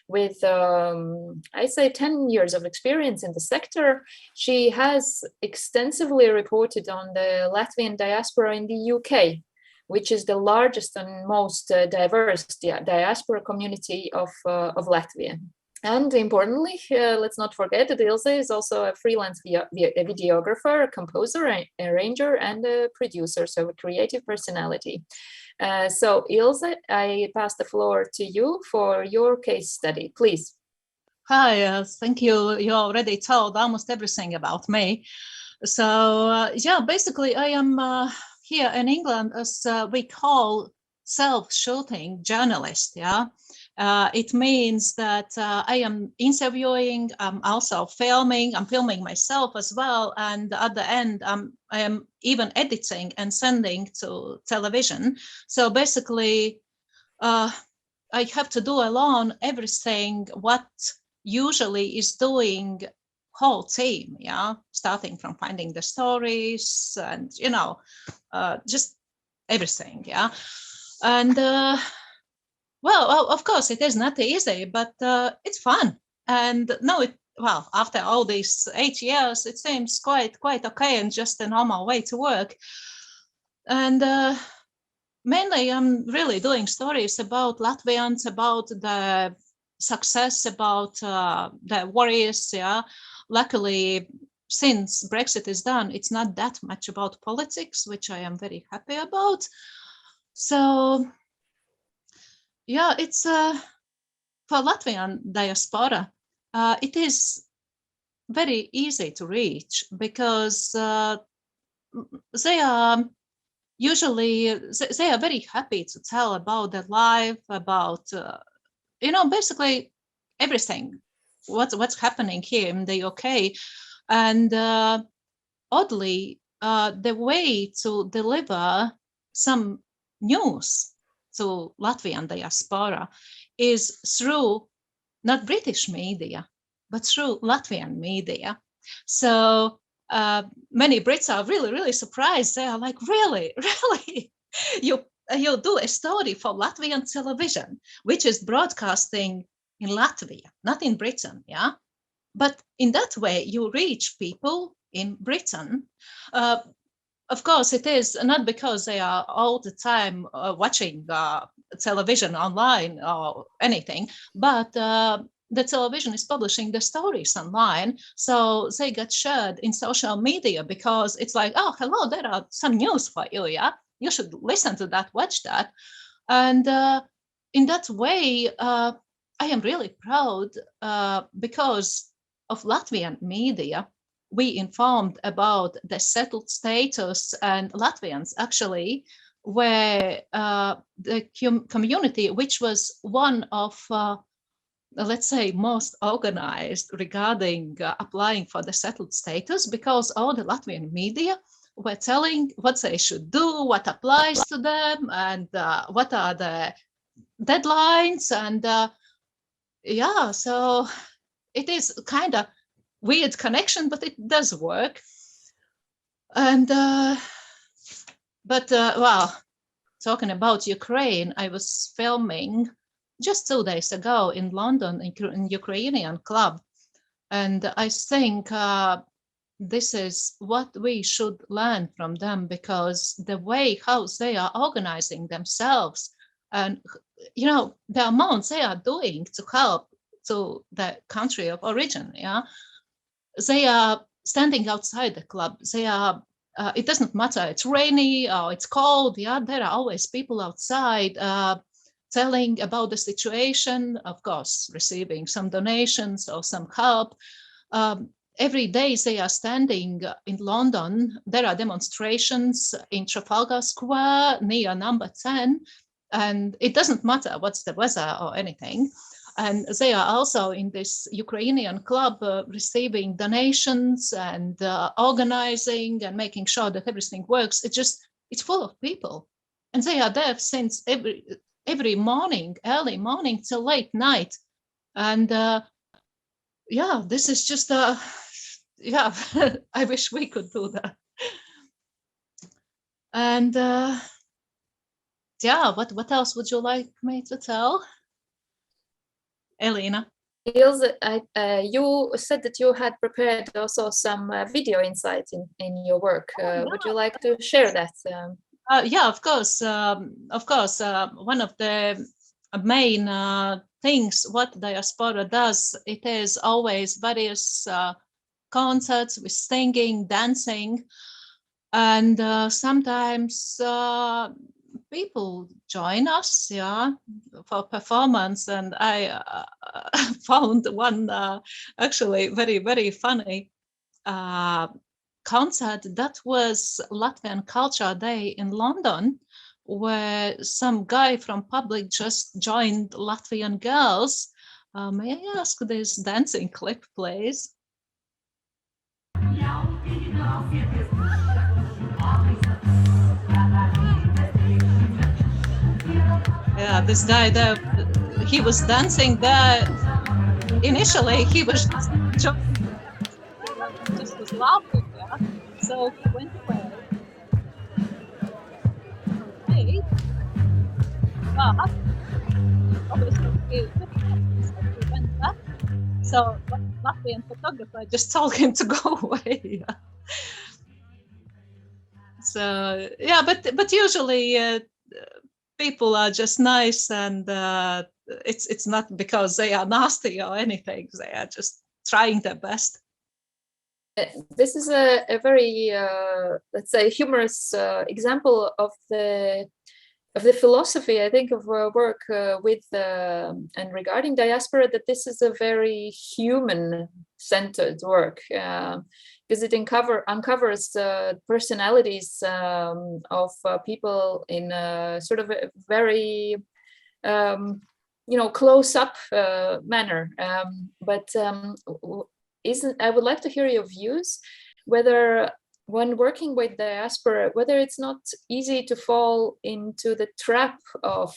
with I say 10 years of experience in the sector. She has extensively reported on the Latvian diaspora in the UK, which is the largest and most diverse diaspora community of Latvia. And importantly, let's not forget that Ilse is also a freelance videographer, a composer, an arranger, and a producer, so a creative personality. So Ilse, I pass the floor to you for your case study, please. Hi, thank you. You already told almost everything about me. So yeah, basically I am here in England as we call self-shooting journalist, yeah. It means that I am interviewing, I'm also filming, I'm filming myself as well, and at the end I am even editing and sending to television. So basically I have to do alone everything what usually is doing whole team, yeah, starting from finding the stories and, you know, just everything, yeah. And well, of course it is not easy, but it's fun. And no, well, after all these 8 years, it seems quite okay and just a normal way to work. And mainly I'm really doing stories about Latvians, about the success, about the worries, yeah. Luckily, since Brexit is done, it's not that much about politics, which I am very happy about. So yeah, it's for Latvian diaspora, it is very easy to reach because they are usually, they are very happy to tell about their life, about, you know, basically everything, what's happening here in the UK. And oddly, the way to deliver some news to Latvian diaspora is through not British media, but through Latvian media. So many Brits are really surprised. They are like, really, you do a story for Latvian television, which is broadcasting in Latvia, not in Britain, yeah? But in that way, you reach people in Britain. Of course, it is not because they are all the time watching television online or anything, but the television is publishing the stories online, so they get shared in social media because it's like, oh, hello, there are some news for you, yeah? You should listen to that, watch that. And in that way, I am really proud because of Latvian media. We informed about the settled status, and Latvians actually were the community which was one of, let's say, most organized regarding applying for the settled status, because all the Latvian media were telling what they should do, what applies to them, and what are the deadlines. And yeah, so it is kind of weird connection, but it does work. And well, talking about Ukraine, I was filming just 2 days ago in London in Ukrainian club, and I think this is what we should learn from them, because the way how they are organizing themselves and, you know, the amounts they are doing to help to the country of origin, yeah, they are standing outside the club. They are, it doesn't matter, it's rainy or it's cold, yeah, there are always people outside telling about the situation, of course, receiving some donations or some help. Every day they are standing in London. There are demonstrations in Trafalgar Square near number 10, and it doesn't matter what's the weather or anything. And they are also in this Ukrainian club receiving donations and organizing and making sure that everything works. It's full of people. And they are there since every morning, early morning till late night. And yeah, this is just yeah, I wish we could do that. And yeah, what else would you like me to tell, Elena? Ilse, you said that you had prepared also some video insights in your work. Yeah. Would you like to share that? Yeah, of course. One of the main things what Diaspora does, it is always various concerts with singing, dancing, and sometimes people join us, yeah, for performance. And I found one actually very, very funny concert. That was Latvian Culture Day in London, where some guy from public just joined Latvian girls. May I ask this dancing clip, please? Yeah, this guy there, he was dancing there. Initially, he was just was laughing, yeah. So he went away. But obviously he went back. So the Latvian photographer just told him to go away. Yeah. So yeah, but usually people are just nice, and it's not because they are nasty or anything. They are just trying their best. This is a very, let's say, humorous example of the philosophy, I think, of work with and regarding diaspora, that this is a very human-centered work, because it uncovers personalities of people in a sort of a very close-up manner. I would like to hear your views, whether when working with diaspora, whether it's not easy to fall into the trap of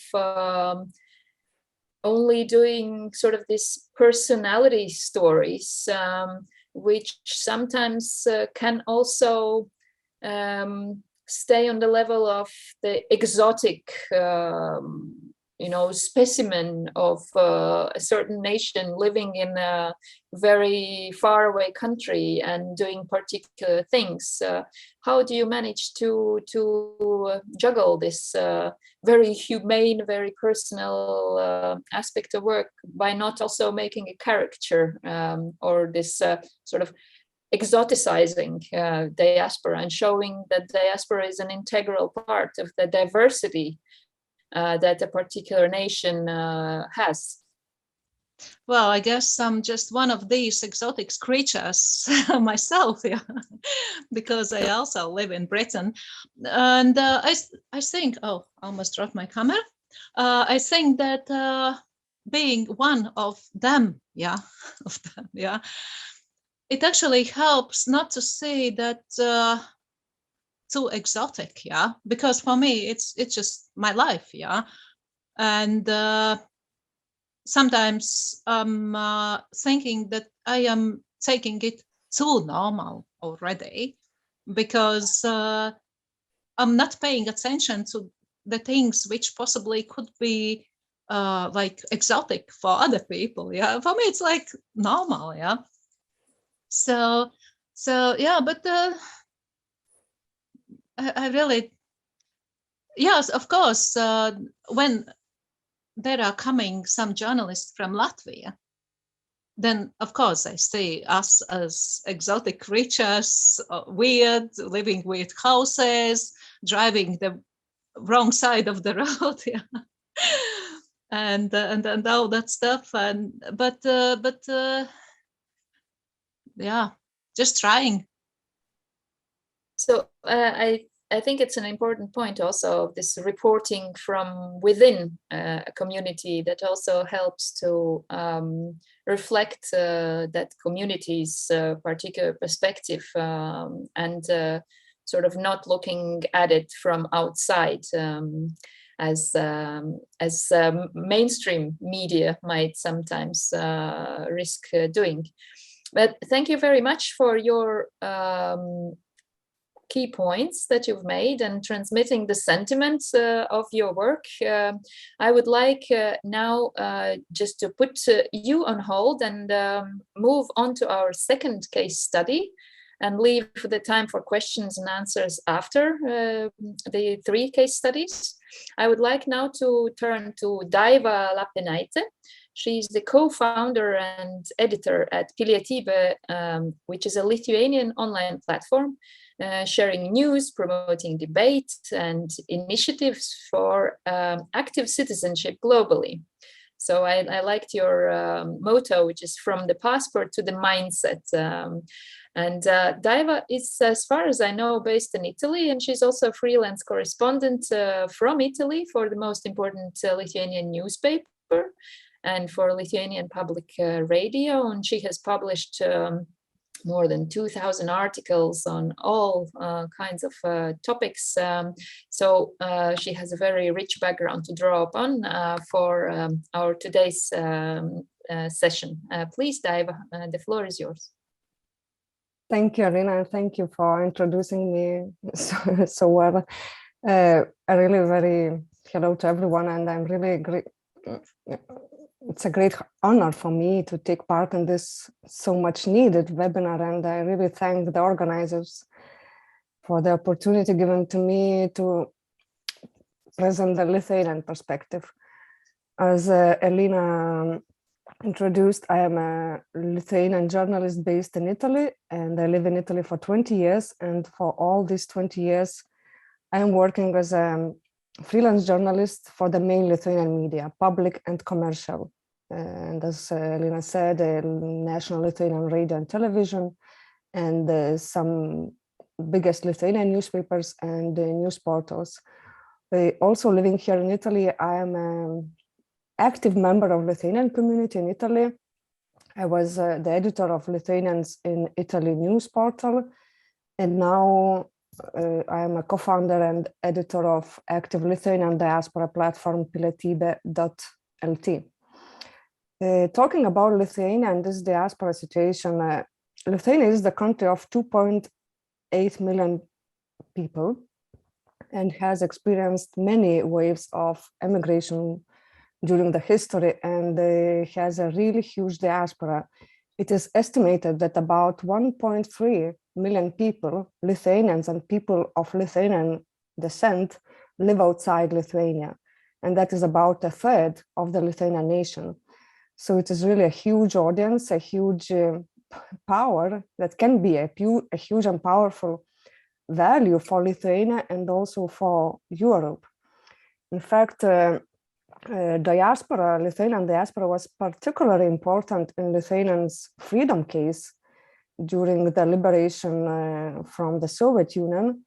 only doing sort of these personality stories, which sometimes can also stay on the level of the exotic specimen of a certain nation living in a very far away country and doing particular things. How do you manage to juggle this very humane, very personal aspect of work by not also making a caricature or this sort of exoticizing diaspora and showing that diaspora is an integral part of the diversity that a particular nation has? Well, I guess I'm just one of these exotic creatures myself, yeah, because I also live in Britain. And I think, oh, I almost dropped my camera. I think that being one of them, yeah, it actually helps not to say that too exotic, yeah, because for me it's just my life, yeah. And sometimes I'm thinking that I am taking it too normal already, because I'm not paying attention to the things which possibly could be like exotic for other people, yeah. For me it's like normal, yeah. So So yeah, but I really, yes, of course, when there are coming some journalists from Latvia, then of course I see us as exotic creatures, weird, living weird houses, driving the wrong side of the road, yeah. and all that stuff, but yeah, just trying. So I think it's an important point also, this reporting from within a community that also helps to reflect that community's particular perspective and sort of not looking at it from outside as mainstream media might sometimes risk doing. But thank you very much for your key points that you've made and transmitting the sentiments of your work. I would like now just to put you on hold and move on to our second case study and leave the time for questions and answers after the 3 case studies. I would like now to turn to Daiva Lapinaite. She's the co-founder and editor at Pilietybė, which is a Lithuanian online platform sharing news, promoting debate and initiatives for active citizenship globally. So I liked your motto, which is from the passport to the mindset. And Daiva is, as far as I know, based in Italy, and she's also a freelance correspondent from Italy for the most important Lithuanian newspaper and for Lithuanian public radio. And she has published more than 2,000 articles on all kinds of topics. So she has a very rich background to draw upon for our today's session. Please, Daiva, the floor is yours. Thank you, Elena, and thank you for introducing me so well. A really very hello to everyone, and I'm really great. It's a great honor for me to take part in this so much needed webinar, and I really thank the organizers for the opportunity given to me to present the Lithuanian perspective. As Elena introduced, I am a Lithuanian journalist based in Italy, and I live in Italy for 20 years. And for all these 20 years, I am working as a freelance journalist for the main Lithuanian media, public and commercial. And as Elena said, national Lithuanian radio and television, and some biggest Lithuanian newspapers and news portals. Also living here in Italy, I am an active member of Lithuanian community in Italy. I was the editor of Lithuanians in Italy news portal, and now I am a co-founder and editor of active Lithuanian diaspora platform Pilietybė.lt. Talking about Lithuania and this diaspora situation, Lithuania is the country of 2.8 million people and has experienced many waves of emigration during the history, and has a really huge diaspora. It is estimated that about 1.3 million people, Lithuanians and people of Lithuanian descent, live outside Lithuania, and that is about a third of the Lithuanian nation. So it is really a huge audience, a huge power that can be a huge and powerful value for Lithuania and also for Europe. In fact, Lithuanian diaspora was particularly important in Lithuanians' freedom case during the liberation from the Soviet Union,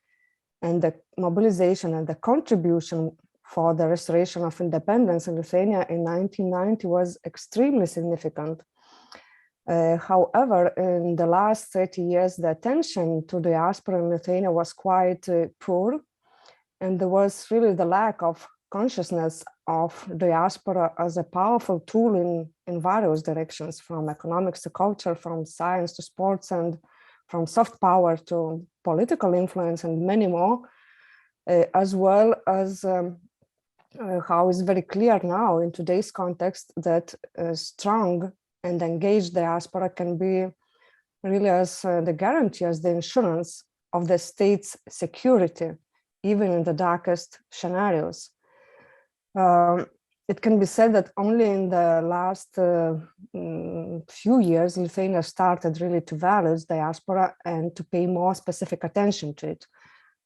and the mobilization and the contribution for the restoration of independence in Lithuania in 1990 was extremely significant. However, in the last 30 years, the attention to diaspora in Lithuania was quite poor, and there was really the lack of consciousness of diaspora as a powerful tool in various directions, from economics to culture, from science to sports, and from soft power to political influence, and many more, as well as how is very clear now in today's context that a strong and engaged diaspora can be really as the guarantee, as the insurance of the state's security, even in the darkest scenarios. It can be said that only in the last few years, Lithuania started really to value diaspora and to pay more specific attention to it.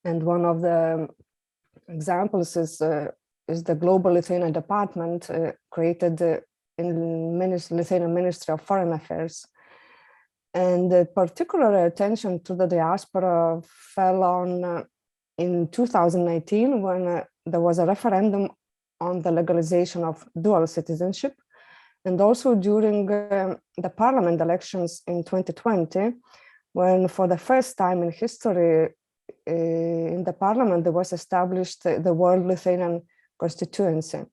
And one of the examples is the Global Lithuanian Department created in Lithuanian Ministry of Foreign Affairs. And particular attention to the diaspora fell on in 2019 when there was a referendum on the legalization of dual citizenship, and also during the parliament elections in 2020, when for the first time in history in the parliament there was established the World Lithuanian Constituency,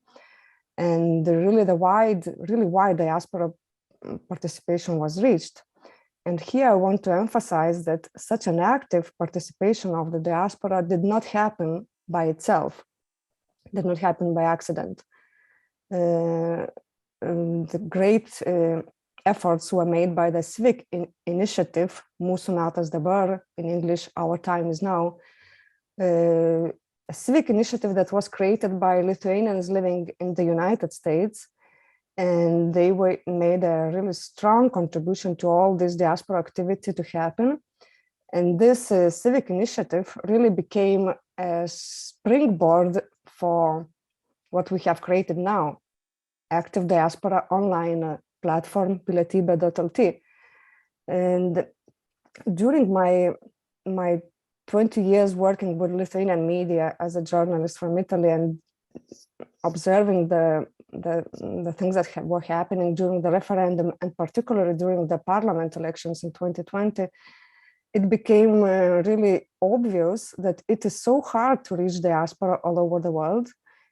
and really wide diaspora participation was reached. And here I want to emphasize that such an active participation of the diaspora did not happen by itself, did not happen by accident. The great efforts were made by the civic initiative, Mūsų metas dabar, in English, Our Time Is Now, a civic initiative that was created by Lithuanians living in the United States. And they made a really strong contribution to all this diaspora activity to happen. And this civic initiative really became a springboard for what we have created now, active diaspora online platform, pilietybė.lt. And during my 20 years working with Lithuanian media as a journalist from Italy and observing the things that were happening during the referendum, and particularly during the parliament elections in 2020, it became really obvious that it is so hard to reach diaspora all over the world.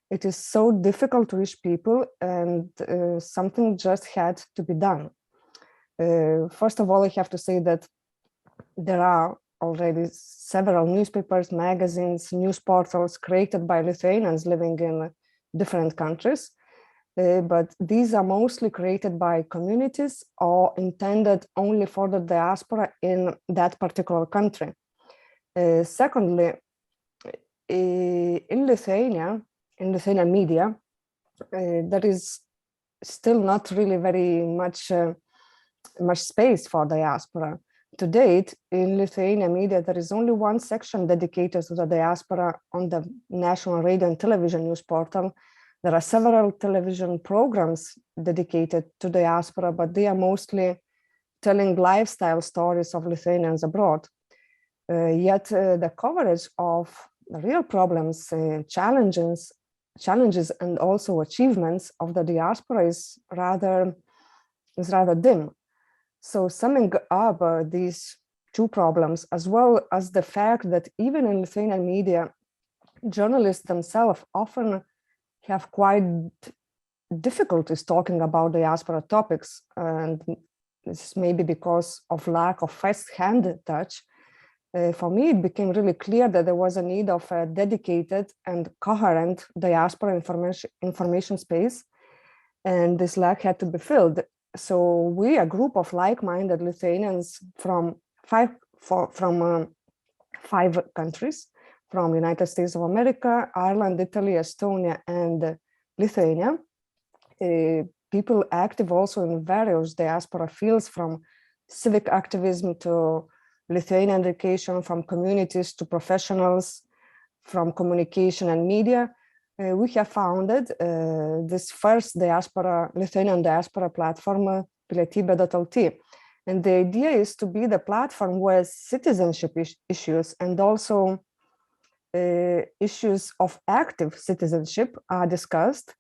It is so difficult to reach people, and something just had to be done. First of all, I have to say that there are already several newspapers, magazines, news portals created by Lithuanians living in different countries. But these are mostly created by communities or intended only for the diaspora in that particular country. Secondly, in Lithuanian media, there is still not really very much space for diaspora. To date, in Lithuanian media, there is only one section dedicated to the diaspora on the national radio and television news portal. There are several television programs dedicated to diaspora, but they are mostly telling lifestyle stories of Lithuanians abroad. Yet the coverage of the real problems, challenges, and also achievements of the diaspora is rather dim. So summing up these two problems, as well as the fact that even in Lithuanian media, journalists themselves often have quite difficulties talking about diaspora topics, and this is maybe because of lack of first-hand touch. For me, it became really clear that there was a need of a dedicated and coherent diaspora information space, and this lack had to be filled. So we, a group of like-minded Lithuanians from five countries, from United States of America, Ireland, Italy, Estonia, and Lithuania. People active also in various diaspora fields, from civic activism to Lithuanian education, from communities to professionals, from communication and media. We have founded this first Lithuanian diaspora platform, pilietybė.lt. And the idea is to be the platform where citizenship issues and also issues of active citizenship are discussed.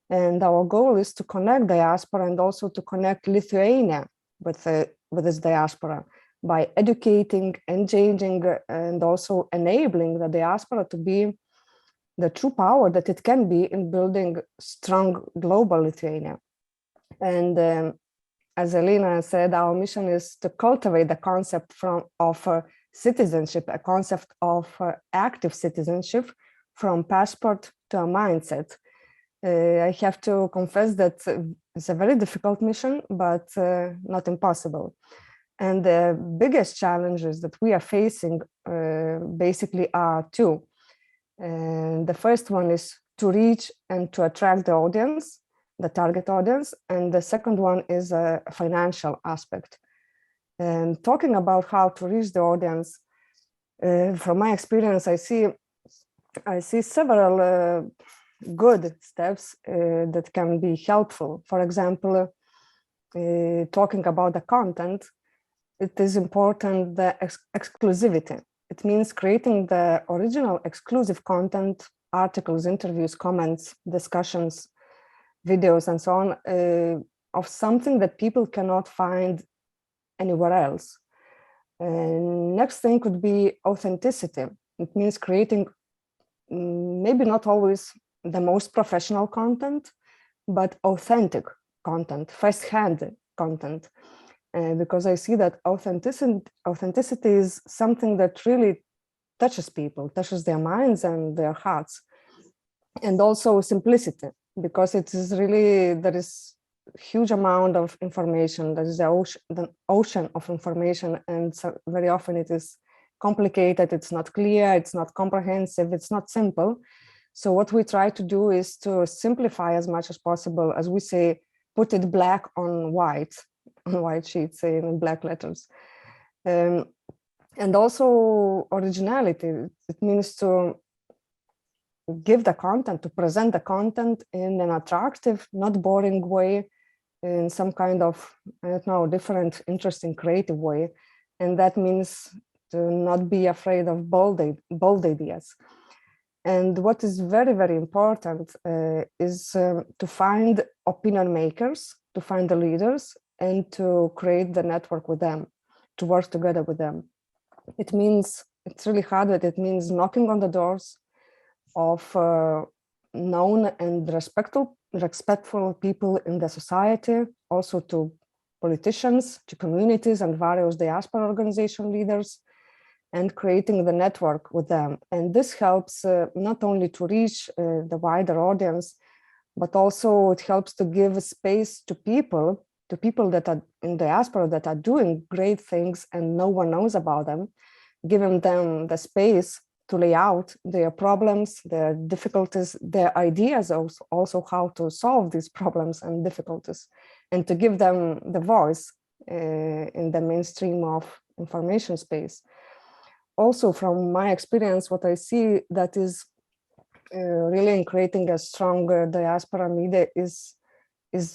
And our goal is to connect diaspora and also to connect Lithuania with this diaspora by educating, engaging, and also enabling the diaspora to be the true power that it can be in building strong global Lithuania. And as Elena said, our mission is to cultivate the concept of citizenship, a concept of active citizenship, from passport to a mindset. I have to confess that it's a very difficult mission, but not impossible. And the biggest challenges that we are facing basically are two. And the first one is to reach and to attract the audience, the target audience. And the second one is a financial aspect. And talking about how to reach the audience, from my experience, I see several good steps that can be helpful. For example, talking about the content, it is important the exclusivity. It means creating the original exclusive content, articles, interviews, comments, discussions, videos, and so on, of something that people cannot find anywhere else. Next thing could be authenticity. It means creating maybe not always the most professional content, but authentic content, first-hand content. Because I see that authenticity is something that really touches people, touches their minds and their hearts. And also simplicity, because it is really, there is a huge amount of information, there is the ocean of information, and so very often it is complicated, it's not clear, it's not comprehensive, it's not simple. So what we try to do is to simplify as much as possible, as we say, put it black on white sheets in black letters. And also originality. It means to give the content, to present the content in an attractive, not boring way, in some kind of, I don't know, different, interesting, creative way. And that means to not be afraid of bold ideas. And what is very, very important is to find opinion makers, to find the leaders, and to create the network with them, to work together with them. It means, it's really hard, but it means knocking on the doors of known and respectful people in the society, also to politicians, to communities and various diaspora organization leaders, and creating the network with them. And this helps not only to reach the wider audience, but also it helps to give space to people that are in diaspora that are doing great things and no one knows about them, giving them the space to lay out their problems, their difficulties, their ideas, also how to solve these problems and difficulties, and to give them the voice in the mainstream of information space. Also, from my experience, what I see that is really in creating a stronger diaspora media is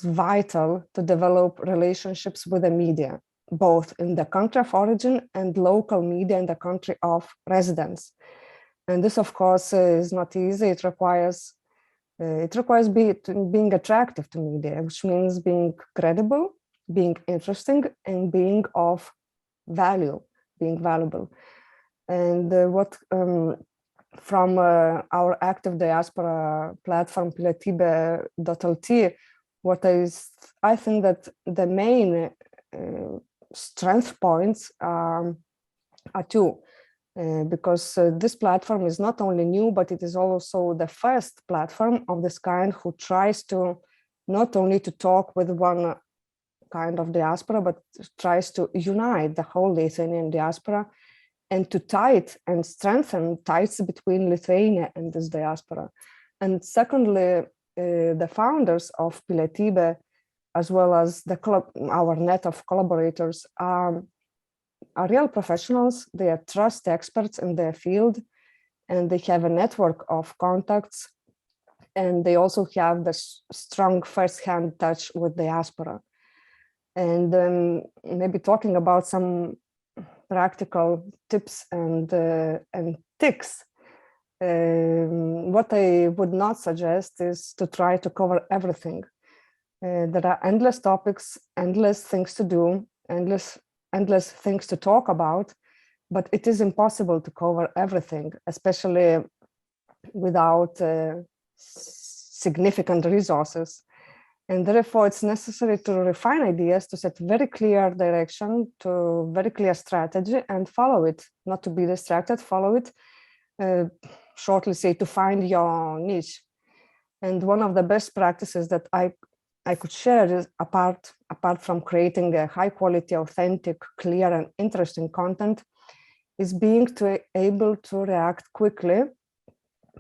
vital to develop relationships with the media, both in the country of origin and local media in the country of residence. And this, of course, is not easy. It requires being attractive to media, which means being credible, being interesting, and being of value, being valuable. And from our active diaspora platform, Pilietybė.lt, I think that the main strength points are two, because this platform is not only new, but it is also the first platform of this kind who tries to not only to talk with one kind of diaspora, but tries to unite the whole Lithuanian diaspora and to tie and strengthen ties between Lithuania and this diaspora. And secondly, the founders of Pilietybė, as well as our net of collaborators, are real professionals. They are trust experts in their field, and they have a network of contacts, and they also have the strong first-hand touch with diaspora. And maybe talking about some practical tips and tips, what I would not suggest is to try to cover everything. There are endless topics, endless things to do, endless things to talk about, but it is impossible to cover everything, especially without significant resources. And therefore, it's necessary to refine ideas, to set very clear direction, to very clear strategy, and follow it, not to be distracted, follow it, shortly say, to find your niche. And one of the best practices that I I could share is apart from creating a high quality, authentic, clear, and interesting content, is being able to react quickly,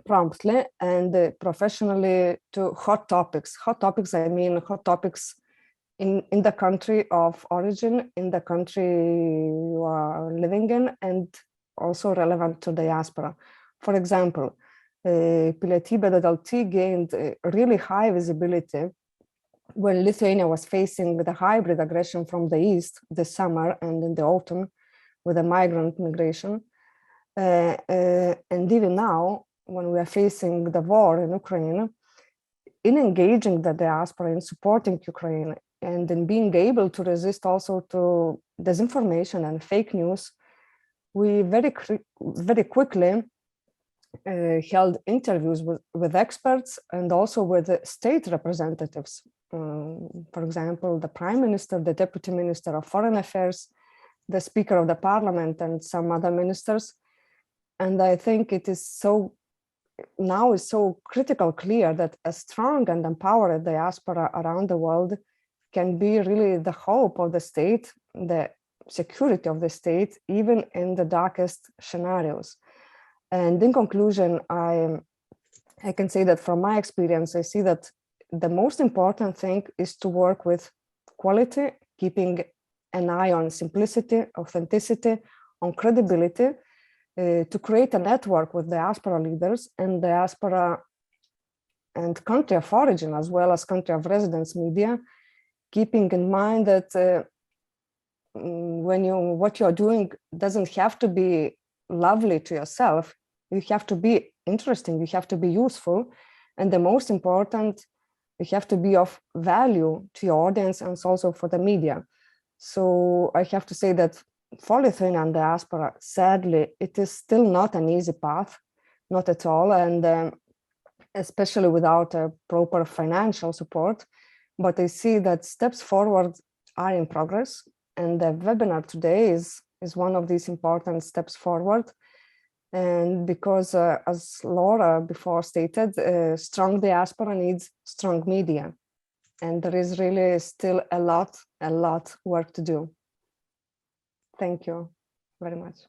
promptly, and professionally to hot topics. Hot topics, I mean hot topics in the country of origin, in the country you are living in, and also relevant to diaspora. For example, Pilietybė.lt gained really high visibility when Lithuania was facing the hybrid aggression from the east this summer and in the autumn with the migrant migration. And even now, when we are facing the war in Ukraine, in engaging the diaspora, in supporting Ukraine, and in being able to resist also to disinformation and fake news, we very quickly held interviews with experts and also with state representatives. For example, the Prime Minister, the Deputy Minister of Foreign Affairs, the Speaker of the Parliament, and some other ministers. And I think it is so critical clear that a strong and empowered diaspora around the world can be really the hope of the state, the security of the state, even in the darkest scenarios. And in conclusion, I can say that from my experience, I see that the most important thing is to work with quality, keeping an eye on simplicity, authenticity, on credibility, to create a network with diaspora leaders and diaspora and country of origin, as well as country of residence media, keeping in mind that what you're doing doesn't have to be lovely to yourself. You have to be interesting, you have to be useful, and the most important, you have to be of value to your audience and also for the media. So I have to say that for Lithuanian diaspora, sadly, it is still not an easy path, not at all, and especially without a proper financial support. But I see that steps forward are in progress, and the webinar today is one of these important steps forward. And because, as Laura before stated, strong diaspora needs strong media, and there is really still a lot work to do. Thank you very much.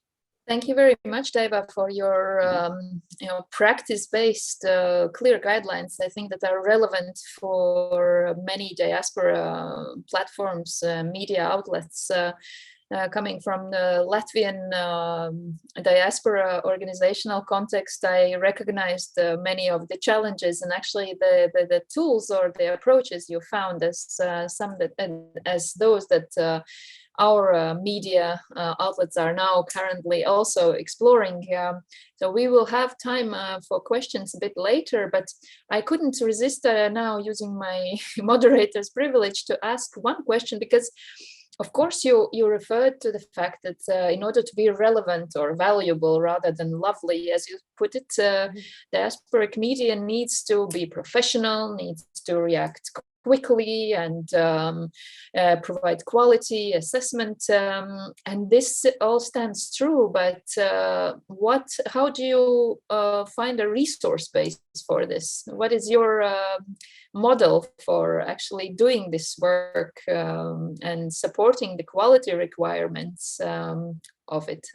Thank you very much, Daiva, for your practice-based clear guidelines. I think that are relevant for many diaspora platforms, media outlets. Coming from the Latvian diaspora organizational context, I recognized many of the challenges, and actually the tools or the approaches you found as those that our media outlets are now currently also exploring. So we will have time for questions a bit later, but I couldn't resist now using my moderator's privilege to ask one question, because of course, you referred to the fact that in order to be relevant or valuable rather than lovely, as you put it, diasporic media needs to be professional, needs to react quickly and provide quality assessment. And this all stands true, but how do you find a resource base for this? What is your model for actually doing this work and supporting the quality requirements of it?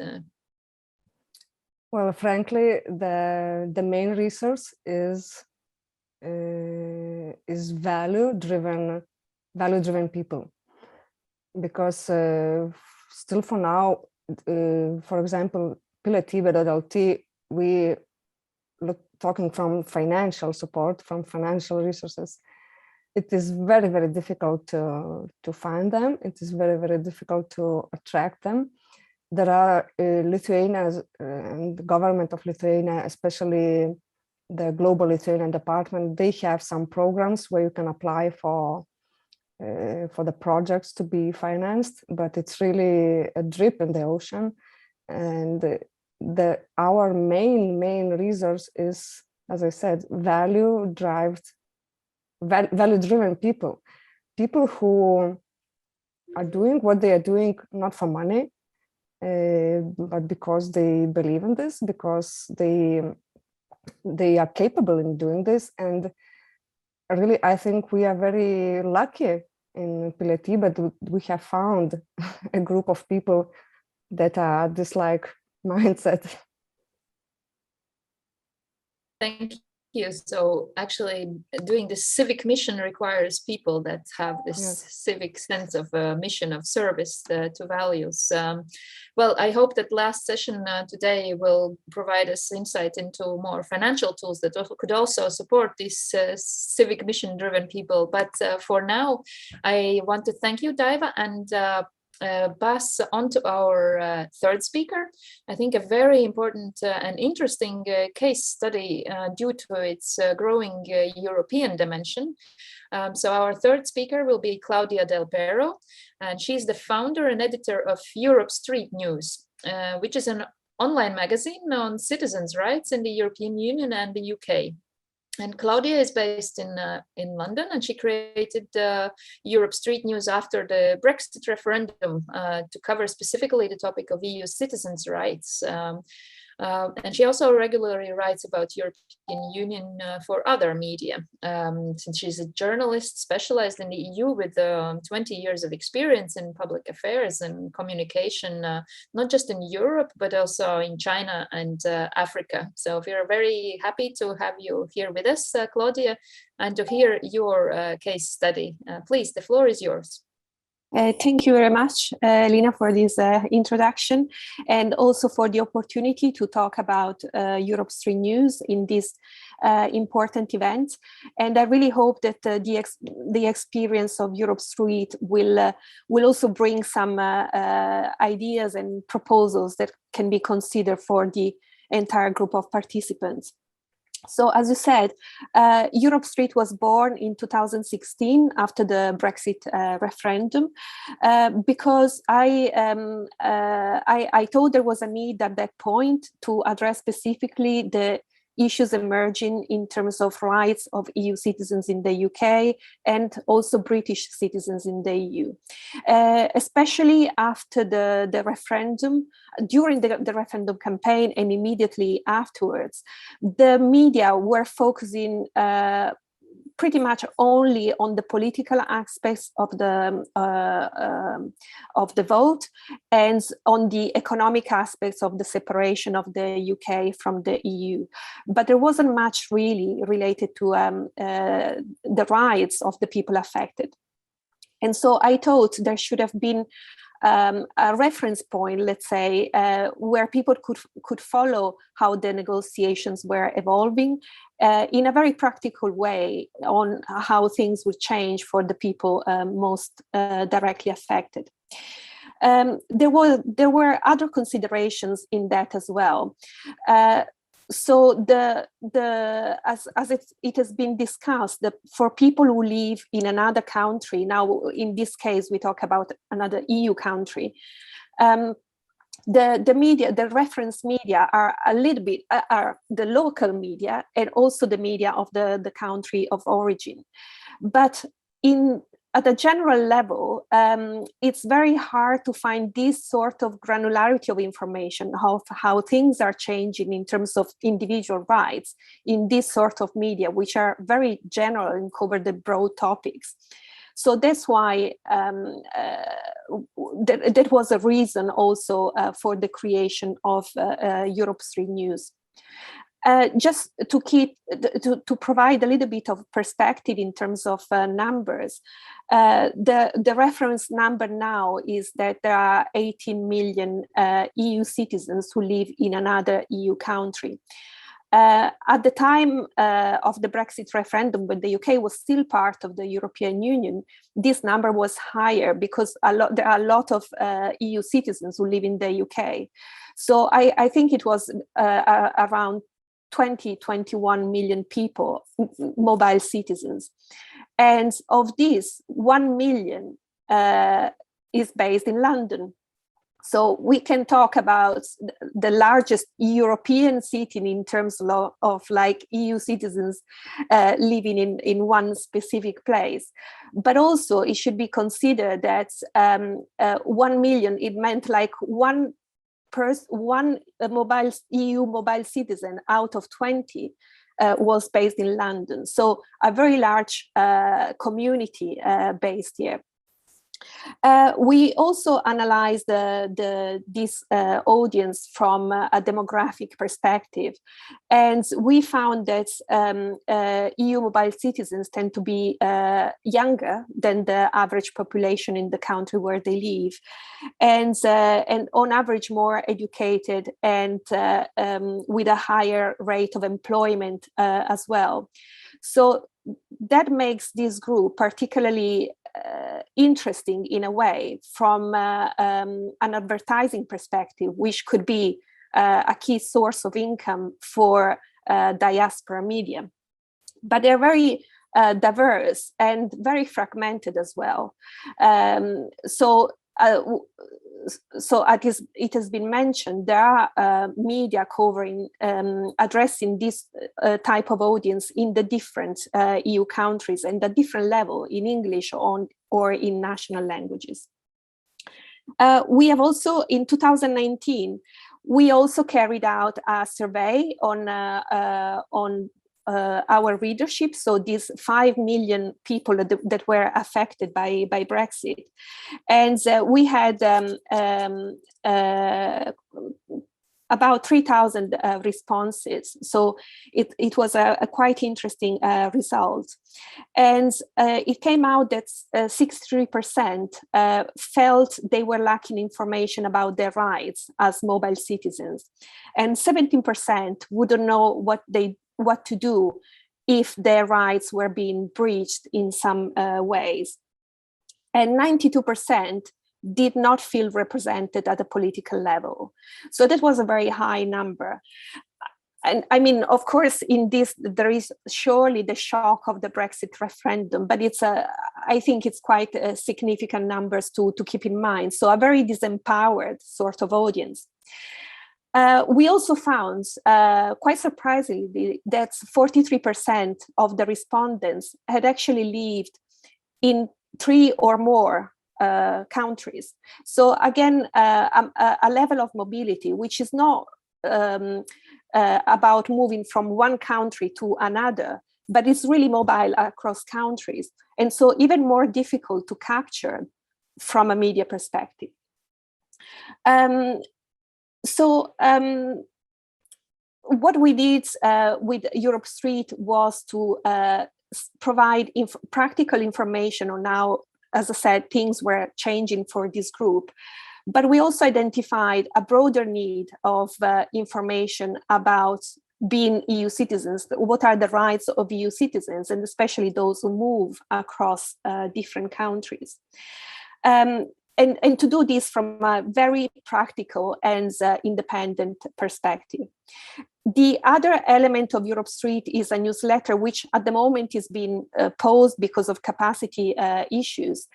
Well, frankly, the main resource is value-driven people, because still for now, for example, Pilietybė.lt, we talking from financial support, from financial resources, it is very, very difficult to find them. It is very, very difficult to attract them. There are Lithuania and the government of Lithuania, especially the Global Lithuanian Department, they have some programs where you can apply for the projects to be financed, but it's really a drip in the ocean. And our main resource is, as I said, value-driven people who are doing what they are doing not for money, but because they believe in this, because they are capable in doing this. And really, I think we are very lucky in Pileti, but we have found a group of people that are this like mindset. Thank you. So actually doing this civic mission requires people that have this civic sense of mission of service to values. Well, I hope that last session today will provide us insight into more financial tools that could also support these civic mission driven people. But for now, I want to thank you, Daiva, and pass on to our third speaker. I think a very important and interesting case study due to its growing European dimension. So our third speaker will be Claudia Del Pero, and she's the founder and editor of Europe Street News, which is an online magazine on citizens' rights in the European Union and the UK. And Claudia is based in London, and she created Europe Street News after the Brexit referendum to cover specifically the topic of EU citizens' rights. And she also regularly writes about European Union for other media, since she's a journalist specialized in the EU with 20 years of experience in public affairs and communication, not just in Europe, but also in China and Africa. So we're very happy to have you here with us, Claudia, and to hear your case study. Please, the floor is yours. Thank you very much, Elena, for this introduction, and also for the opportunity to talk about Europe Street News in this important event. And I really hope that the experience of Europe Street will also bring some ideas and proposals that can be considered for the entire group of participants. So, as you said, Europe Street was born in 2016 after the Brexit referendum, because I thought there was a need at that point to address specifically the issues emerging in terms of rights of EU citizens in the UK and also British citizens in the EU, especially after the referendum, during the referendum campaign and immediately afterwards. The media were focusing pretty much only on the political aspects of the vote and on the economic aspects of the separation of the UK from the EU. But there wasn't much really related to the rights of the people affected. And so I thought there should have been a reference point, let's say, where people could follow how the negotiations were evolving in a very practical way on how things would change for the people most directly affected. There were other considerations in that as well. So as it has been discussed, for people who live in another country, now in this case we talk about another EU country, the media, the reference media are a little bit are the local media and also the media of the country of origin. But at a general level, it's very hard to find this sort of granularity of information, how things are changing in terms of individual rights in this sort of media, which are very general and cover the broad topics. So that's why that was a reason also for the creation of Europe Street News. Just to provide a little bit of perspective in terms of numbers, the reference number now is that there are 18 million EU citizens who live in another EU country. At the time of the Brexit referendum, when the UK was still part of the European Union, this number was higher because there are a lot of EU citizens who live in the UK. So I think it was around 21 million people, mobile citizens. And of these, 1 million is based in London. So we can talk about the largest European city in terms of like EU citizens living in one specific place. But also it should be considered that 1 million, it meant like one EU mobile citizen out of 20 was based in London. So a very large community based here. We analyzed this audience from a demographic perspective, and we found that EU mobile citizens tend to be younger than the average population in the country where they live, and on average more educated and with a higher rate of employment as well. So that makes this group particularly interesting in a way from an advertising perspective, which could be a key source of income for diaspora media. But they're very diverse and very fragmented as well. So it has been mentioned, there are media covering, addressing this type of audience in the different EU countries and at different level in English or in national languages. We have also, in 2019, we also carried out a survey on our readership, so these 5 million people that were affected by Brexit, and we had about 3,000 responses. So it was a quite interesting result, and it came out that 63% felt they were lacking information about their rights as mobile citizens, and 17% wouldn't know what to do if their rights were being breached in some ways. And 92% did not feel represented at a political level. So that was a very high number. And I mean, of course, in this, there is surely the shock of the Brexit referendum, but I think it's quite significant numbers to keep in mind. So a very disempowered sort of audience. We also found, quite surprisingly, that 43% of the respondents had actually lived in 3 or more countries. So again, a level of mobility, which is not about moving from one country to another, but it's really mobile across countries. And so even more difficult to capture from a media perspective. So what we did with Europe Street was to provide practical information on how, as I said, things were changing for this group. But we also identified a broader need of information about being EU citizens. What are the rights of EU citizens, and especially those who move across different countries. And to do this from a very practical and independent perspective. The other element of Europe Street is a newsletter, which at the moment is being paused because of capacity issues.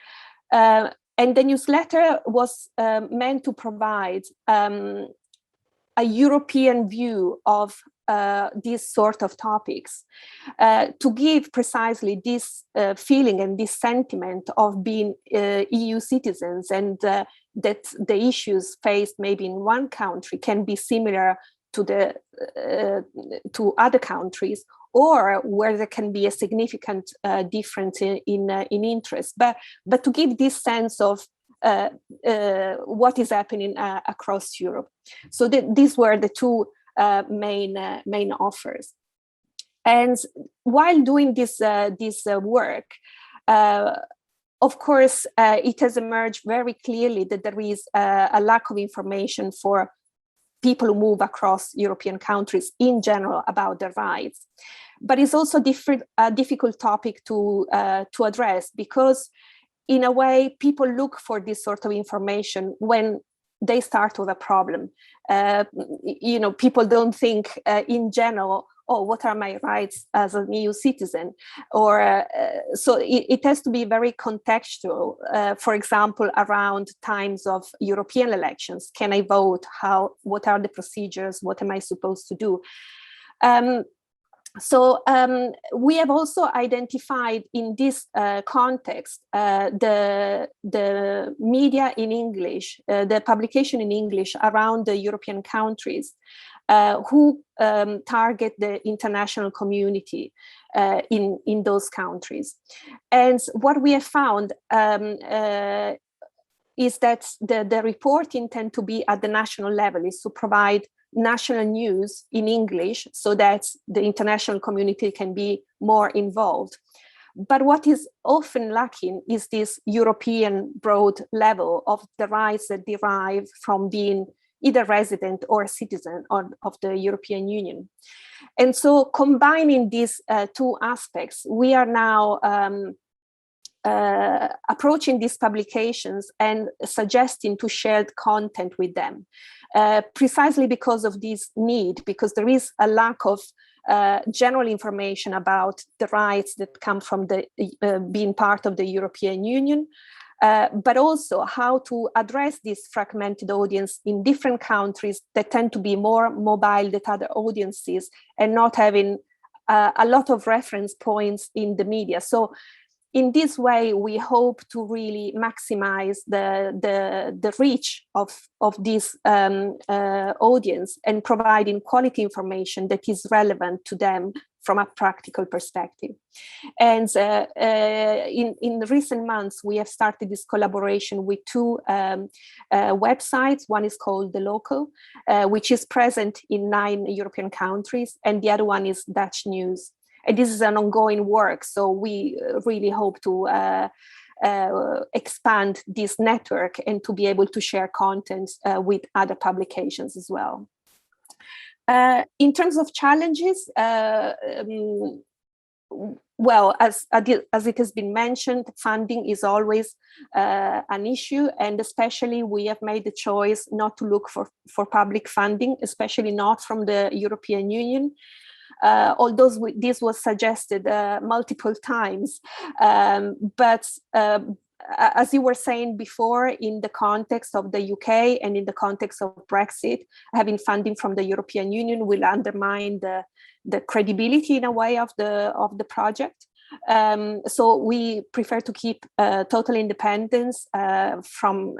And the newsletter was meant to provide a European view of these sort of topics, to give precisely this feeling and this sentiment of being EU citizens, and that the issues faced maybe in one country can be similar to other countries, or where there can be a significant difference in interest, but to give this sense of what is happening across Europe. So these were the two main offers. And while doing this work, of course, it has emerged very clearly that there is a lack of information for people who move across European countries in general about their rights. But it's also a difficult topic to address, because in a way, people look for this sort of information when they start with a problem. People don't think in general, oh, what are my rights as an EU citizen? Or so it has to be very contextual. For example, around times of European elections, can I vote? What are the procedures? What am I supposed to do? So we have also identified in this context the media in English, the publication in English around the European countries who target the international community in those countries. And what we have found is that the reporting tend to be at the national level, is to provide national news in English so that the international community can be more involved. But what is often lacking is this European broad level of the rights that derive from being either resident or citizen of the European Union. And so combining these two aspects, we are now approaching these publications and suggesting to share content with them, precisely because of this need, because there is a lack of general information about the rights that come from the being part of the European Union, but also how to address this fragmented audience in different countries that tend to be more mobile than other audiences and not having a lot of reference points in the media. So in this way, we hope to really maximize the reach of this audience and providing quality information that is relevant to them from a practical perspective. And in recent months, we have started this collaboration with two websites. One is called The Local, which is present in 9 European countries, and the other one is Dutch News. And this is an ongoing work, so we really hope to expand this network and to be able to share content with other publications as well. In terms of challenges, well, as it has been mentioned, funding is always an issue, and especially we have made the choice not to look for public funding, especially not from the European Union. Although this was suggested multiple times, but as you were saying before, in the context of the UK and in the context of Brexit, having funding from the European Union will undermine the credibility in a way of the project. So we prefer to keep total independence from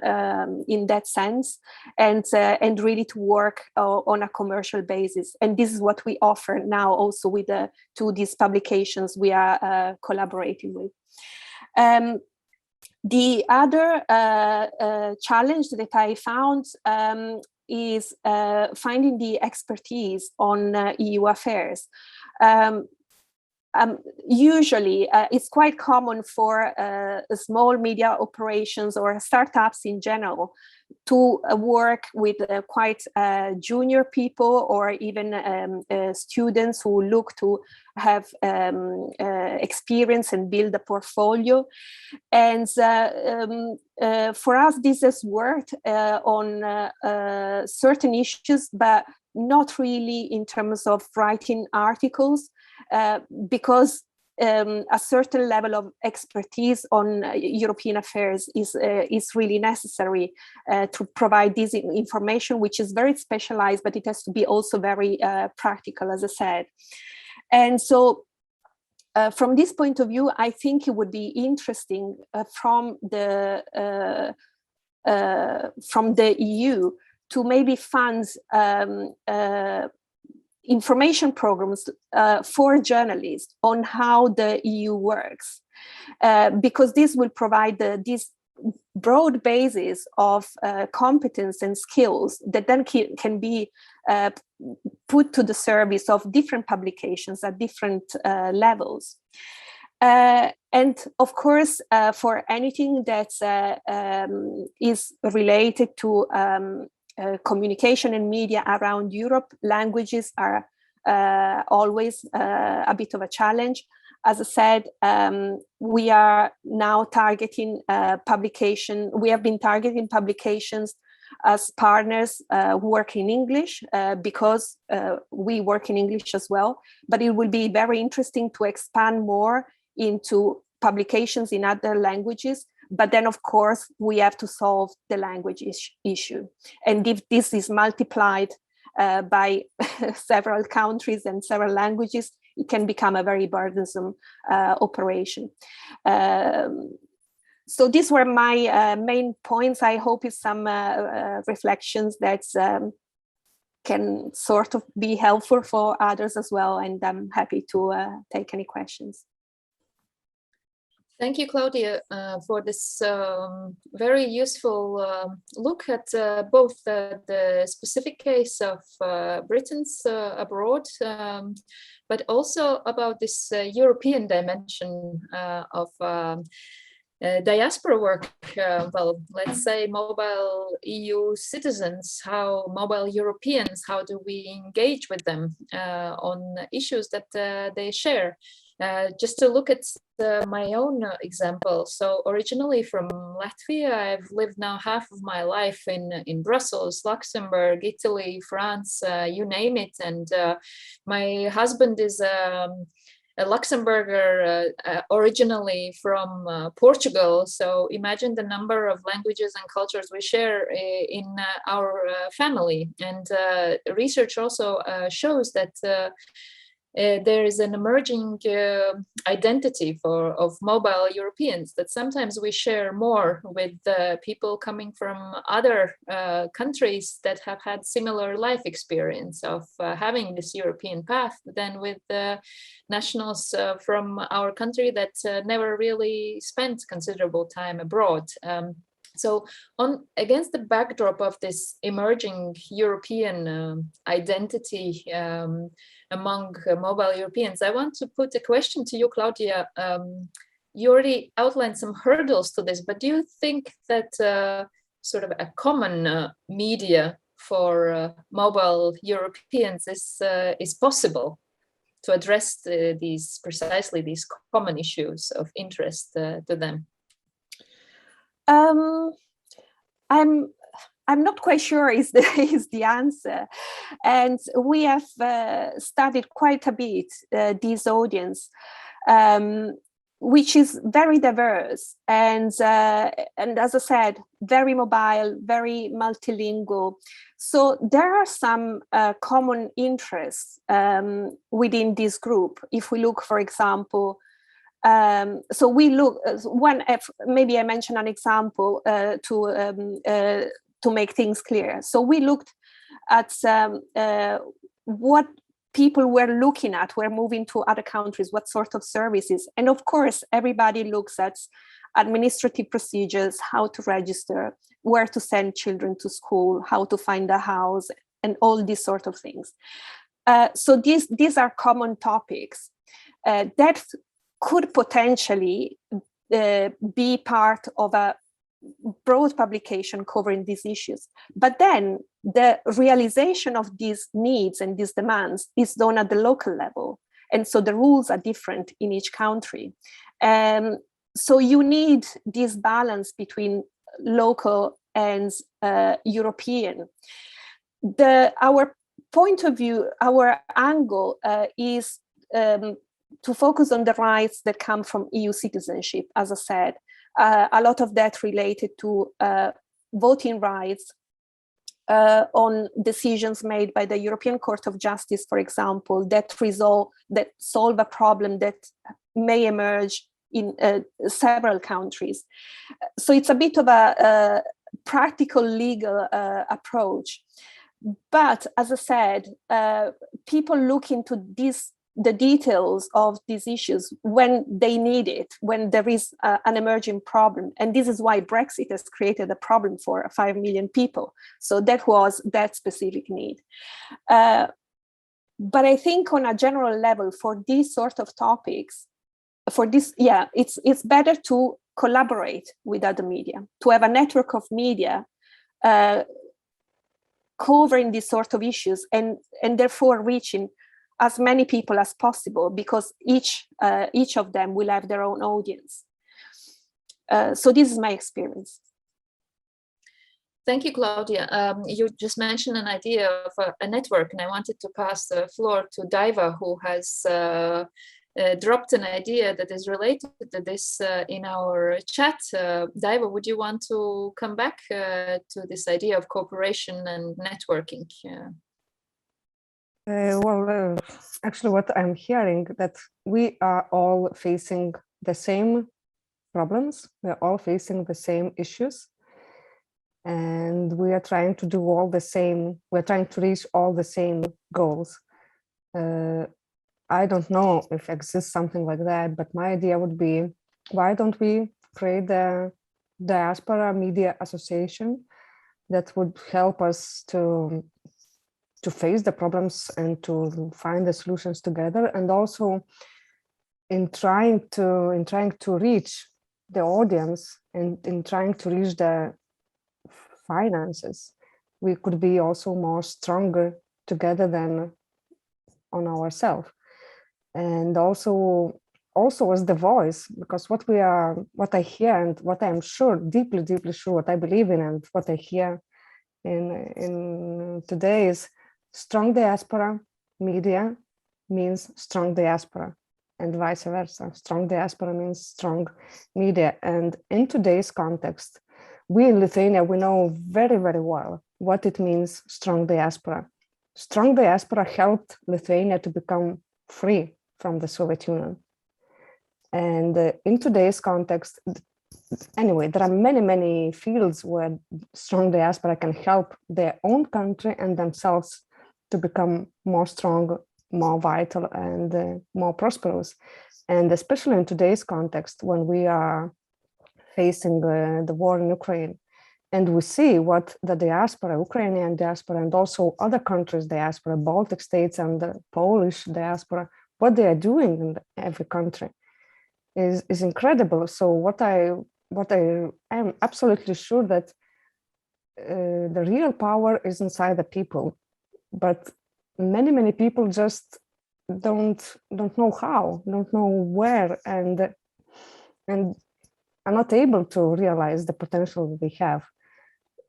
in that sense, and really to work on a commercial basis. And this is what we offer now also with to these publications we are collaborating with. The other challenge that I found is finding the expertise on EU affairs. Usually, it's quite common for small media operations or startups in general to work with quite junior people or even students who look to have experience and build a portfolio. And for us, this has worked on certain issues, but not really in terms of writing articles. Because a certain level of expertise on European affairs is really necessary to provide this information, which is very specialized, but it has to be also very practical, as I said. And so from this point of view, I think it would be interesting from the EU to maybe fund information programs for journalists on how the EU works, because this will provide this broad basis of competence and skills that then can be put to the service of different publications at different levels. And of course, for anything that is related to communication and media around Europe, languages are always a bit of a challenge. As I said, we are now targeting publication. We have been targeting publications as partners who work in English because we work in English as well. But it will be very interesting to expand more into publications in other languages. But then, of course, we have to solve the language issue. And if this is multiplied by several countries and several languages, it can become a very burdensome operation. So these were my main points. I hope it's some reflections that can sort of be helpful for others as well. And I'm happy to take any questions. Thank you, Claudia, for this very useful look at both the specific case of Britons abroad, but also about this European dimension of diaspora work. Well, let's say mobile EU citizens, how mobile Europeans, how do we engage with them on issues that they share? Just to look at my own example. So originally from Latvia, I've lived now half of my life in Brussels, Luxembourg, Italy, France, you name it. And my husband is a Luxembourger originally from Portugal. So imagine the number of languages and cultures we share in our family. And research also shows that there is an emerging identity of mobile Europeans, that sometimes we share more with people coming from other countries that have had similar life experience of having this European path than with nationals from our country that never really spent considerable time abroad. So against the backdrop of this emerging European identity among mobile Europeans, I want to put a question to you, Claudia. You already outlined some hurdles to this, but do you think that sort of a common media for mobile Europeans is possible to address precisely these common issues of interest to them? I'm not quite sure is the answer, and we have studied quite a bit this audience, which is very diverse and as I said, very mobile, very multilingual. So there are some common interests within this group. If we look, for example. So we look maybe I mention an example to make things clear. So we looked at what people were looking at, were moving to other countries, what sort of services. And of course, everybody looks at administrative procedures, how to register, where to send children to school, how to find a house, and all these sort of things. So these are common topics that could potentially be part of a broad publication covering these issues. But then the realization of these needs and these demands is done at the local level. And so the rules are different in each country. So you need this balance between local and European. Our point of view, our angle is to focus on the rights that come from EU citizenship, as I said. A lot of that related to voting rights, on decisions made by the European Court of Justice, for example, that solve a problem that may emerge in several countries. So it's a bit of a practical legal approach. But as I said, people look into the details of these issues when they need it, when there is an emerging problem. And this is why Brexit has created a problem for 5 million people. So that was that specific need. But I think on a general level, for these sort of topics, it's better to collaborate with other media, to have a network of media covering these sort of issues and therefore reaching as many people as possible, because each of them will have their own audience. So this is my experience. Thank you, Claudia. You just mentioned an idea of a network, and I wanted to pass the floor to Daiva, who has dropped an idea that is related to this in our chat. Daiva, would you want to come back to this idea of cooperation and networking? Actually, what I'm hearing, that we are all facing the same problems. We're all facing the same issues. and we are trying to do all the same. We're trying to reach all the same goals. I don't know if exists something like that, but my idea would be, why don't we create the Diaspora Media Association that would help us to face the problems and to find the solutions together, and also in trying to reach the audience and in trying to reach the finances, we could be also more stronger together than on ourselves. And also as the voice, because what I hear and what I'm sure, deeply sure, what I believe in and what I hear in today is strong diaspora media means strong diaspora, and vice versa. Strong diaspora means strong media. And in today's context, we in Lithuania, we know very, very well what it means, strong diaspora. Strong diaspora helped Lithuania to become free from the Soviet Union. And in today's context, anyway, there are many, many fields where strong diaspora can help their own country and themselves to become more strong, more vital, and more prosperous. And especially in today's context, when we are facing the war in Ukraine, and we see what the diaspora, Ukrainian diaspora, and also other countries' diaspora, Baltic states and the Polish diaspora, what they are doing in every country is incredible. So what I am absolutely sure that the real power is inside the people, but many people just don't know how, don't know where, and are not able to realize the potential that they have.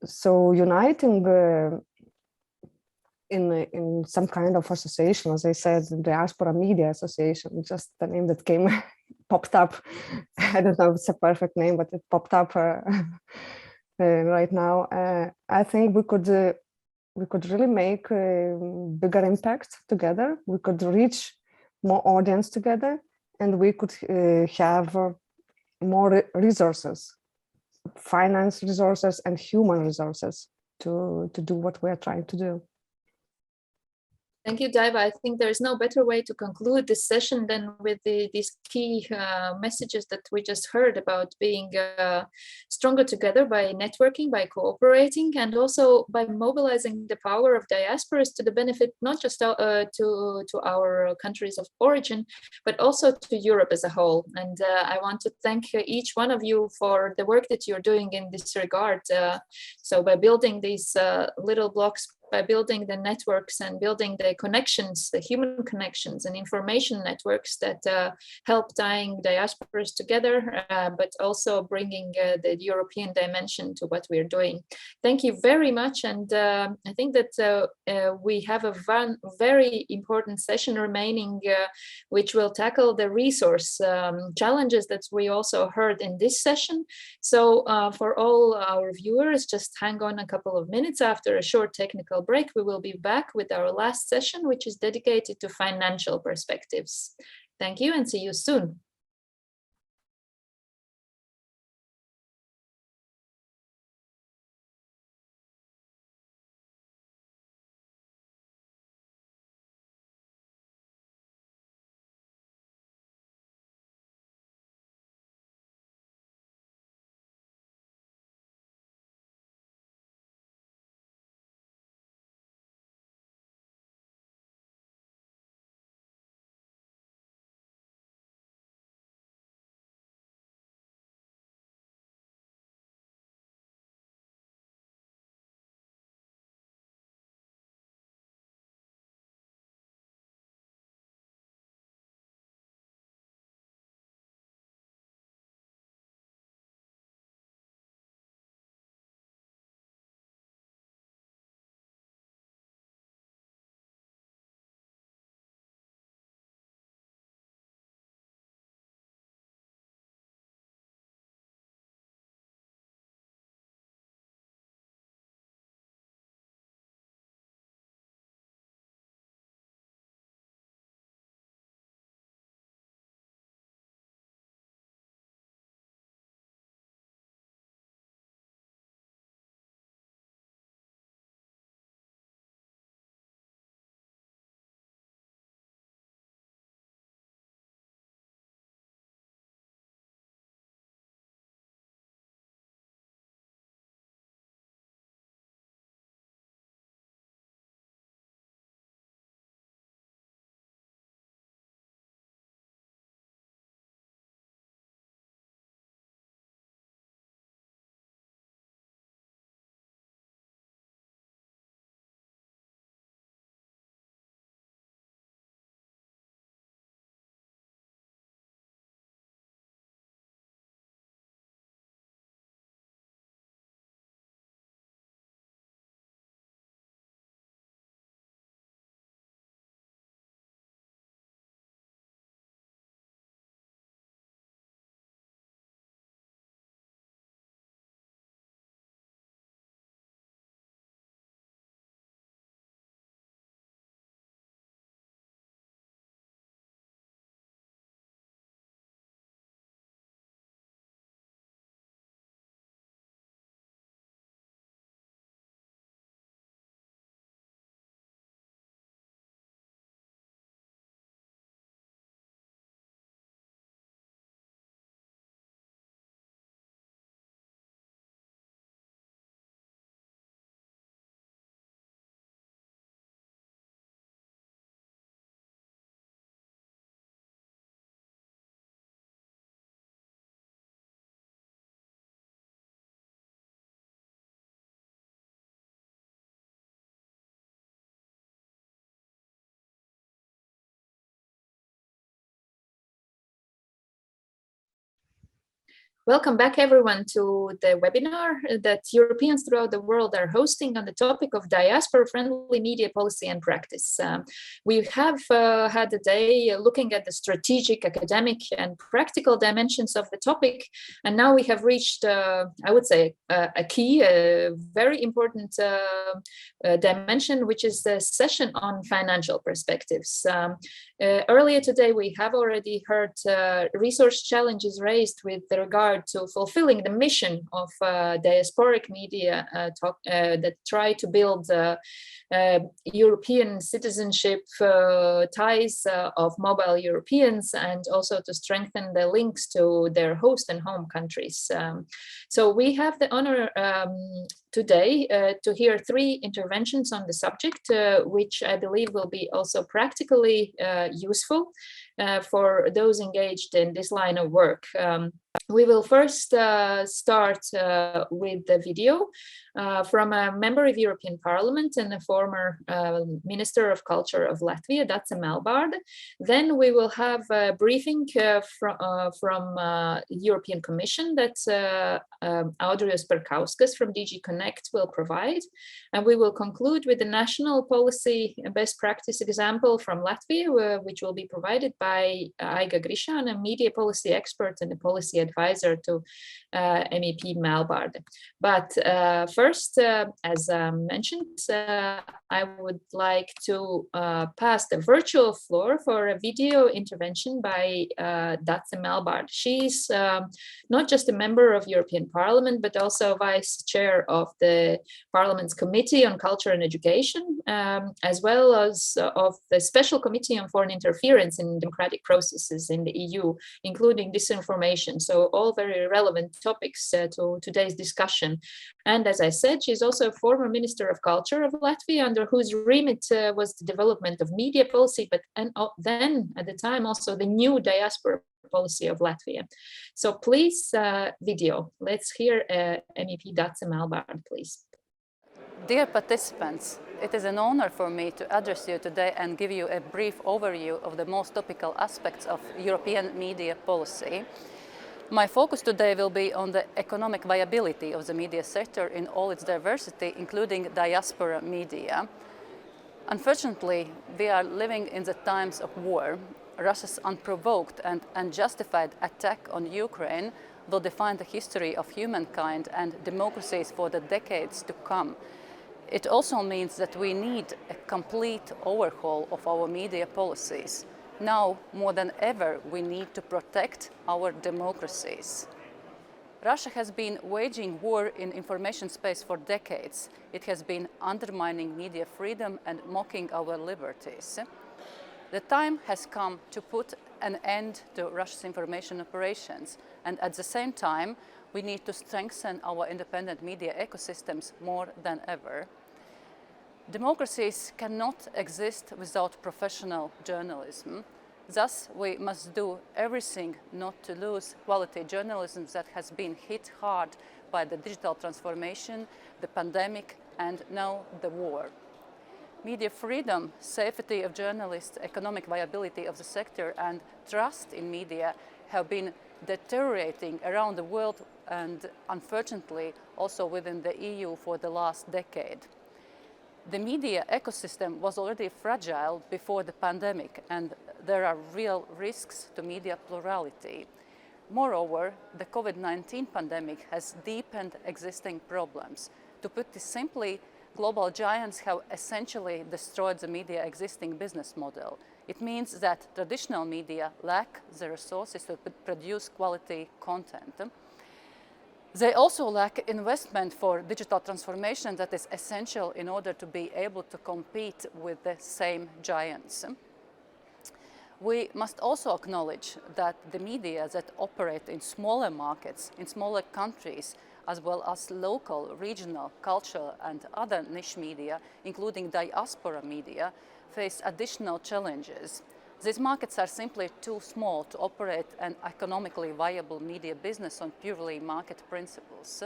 So uniting in some kind of association, as I said, the Diaspora Media Association, just the name that came popped up. I don't know if it's a perfect name, but it popped up right now. I think we could really make a bigger impact together. We could reach more audience together, and we could have more resources, finance resources and human resources to do what we are trying to do. Thank you, Daiva. I think there's no better way to conclude this session than with these key messages that we just heard about being stronger together by networking, by cooperating, and also by mobilizing the power of diasporas to the benefit not just to our countries of origin, but also to Europe as a whole. And I want to thank each one of you for the work that you're doing in this regard. So by building these little blocks, by building the networks and building the connections, the human connections and information networks that help tying diasporas together, but also bringing the European dimension to what we're doing. Thank you very much. And I think that we have a very important session remaining, which will tackle the resource challenges that we also heard in this session. So for all our viewers, just hang on a couple of minutes. After a short technical break, we will be back with our last session, which is dedicated to financial perspectives. Thank you and see you soon. Welcome back, everyone, to the webinar that Europeans throughout the world are hosting on the topic of diaspora-friendly media policy and practice. We have had a day looking at the strategic, academic, and practical dimensions of the topic, and now we have reached, I would say, a key, a very important dimension, which is the session on financial perspectives. Earlier today, we have already heard resource challenges raised with regard to fulfilling the mission of diasporic media that try to build European citizenship ties of mobile Europeans, and also to strengthen the links to their host and home countries. So we have the honor today to hear 3 interventions on the subject, which I believe will be also practically useful for those engaged in this line of work. We will first start with the video from a member of European Parliament and a former Minister of Culture of Latvia, Dace Melbārde. Then we will have a briefing from European Commission that Audrijs Perkauskas from DG Connect will provide. And we will conclude with the national policy best practice example from Latvia, which will be provided by Aiga Grišāne, a media policy expert and a policy advisor to MEP Melbārde. But first, as mentioned, I would like to pass the virtual floor for a video intervention by Dace Melbārde. She's not just a member of European Parliament, but also Vice Chair of the Parliament's Committee on Culture and Education, as well as of the Special Committee on Foreign Interference in Democratic Processes in the EU, including disinformation. So all very relevant topics to today's discussion. And as I said, she's also a former Minister of Culture of Latvia, under whose remit was the development of media policy, but then at the time also the new diaspora policy of Latvia. So please, video. Let's hear MEP Dace Melbārde, please. Dear participants, it is an honor for me to address you today and give you a brief overview of the most topical aspects of European media policy. My focus today will be on the economic viability of the media sector in all its diversity, including diaspora media. Unfortunately, we are living in the times of war. Russia's unprovoked and unjustified attack on Ukraine will define the history of humankind and democracies for the decades to come. It also means that we need a complete overhaul of our media policies. Now, more than ever, we need to protect our democracies. Russia has been waging war in information space for decades. It has been undermining media freedom and mocking our liberties. The time has come to put an end to Russia's information operations, and at the same time, we need to strengthen our independent media ecosystems more than ever. Democracies cannot exist without professional journalism. Thus, we must do everything not to lose quality journalism that has been hit hard by the digital transformation, the pandemic, and now the war. Media freedom, safety of journalists, economic viability of the sector, and trust in media have been deteriorating around the world and, unfortunately, also within the EU for the last decade. The media ecosystem was already fragile before the pandemic, and there are real risks to media plurality. Moreover, the COVID-19 pandemic has deepened existing problems. To put this simply, global giants have essentially destroyed the media existing business model. It means that traditional media lack the resources to produce quality content. They also lack investment for digital transformation that is essential in order to be able to compete with the same giants. We must also acknowledge that the media that operate in smaller markets, in smaller countries, as well as local, regional, cultural, and other niche media, including diaspora media, face additional challenges. These markets are simply too small to operate an economically viable media business on purely market principles.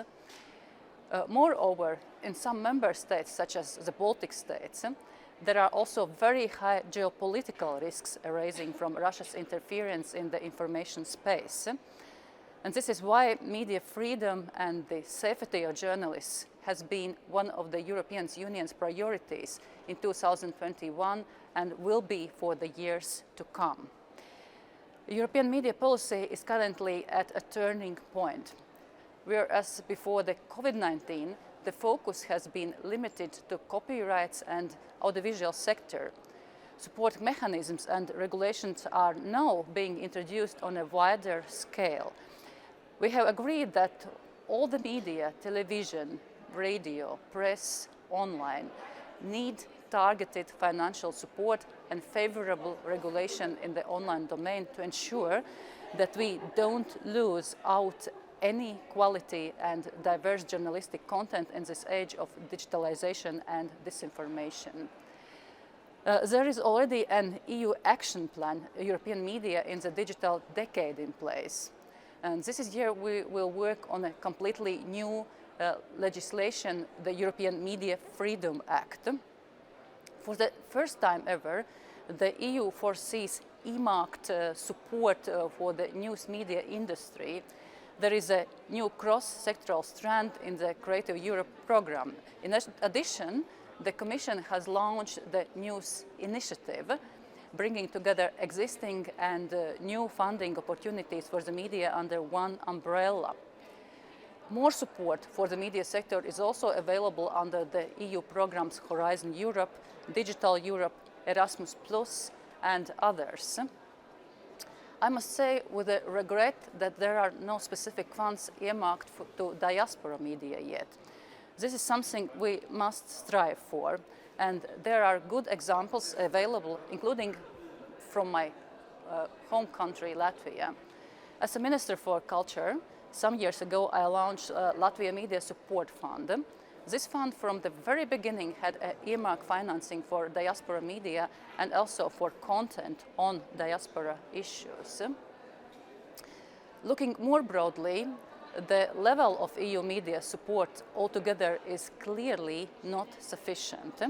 Moreover, in some member states, such as the Baltic states, there are also very high geopolitical risks arising from Russia's interference in the information space. And this is why media freedom and the safety of journalists has been one of the European Union's priorities in 2021 and will be for the years to come. European media policy is currently at a turning point. Whereas before the COVID-19, the focus has been limited to copyrights and audiovisual sector. Support mechanisms and regulations are now being introduced on a wider scale. We have agreed that all the media, television, radio, press, online, need targeted financial support and favorable regulation in the online domain to ensure that we don't lose out any quality and diverse journalistic content in this age of digitalization and disinformation. There is already an EU action plan, European Media in the Digital Decade, in place. And this year we will work on a completely new legislation, the European Media Freedom Act. For the first time ever, the EU foresees earmarked support for the news media industry. There is a new cross-sectoral strand in the Creative Europe program. In addition, the Commission has launched the News Initiative, bringing together existing and new funding opportunities for the media under one umbrella. More support for the media sector is also available under the EU programs Horizon Europe, Digital Europe, Erasmus+, and others. I must say with a regret that there are no specific funds earmarked to diaspora media yet. This is something we must strive for, and there are good examples available, including from my home country, Latvia. As a Minister for Culture, some years ago I launched Latvia Media Support Fund. This fund from the very beginning had earmarked financing for diaspora media and also for content on diaspora issues. Looking more broadly, the level of EU media support altogether is clearly not sufficient.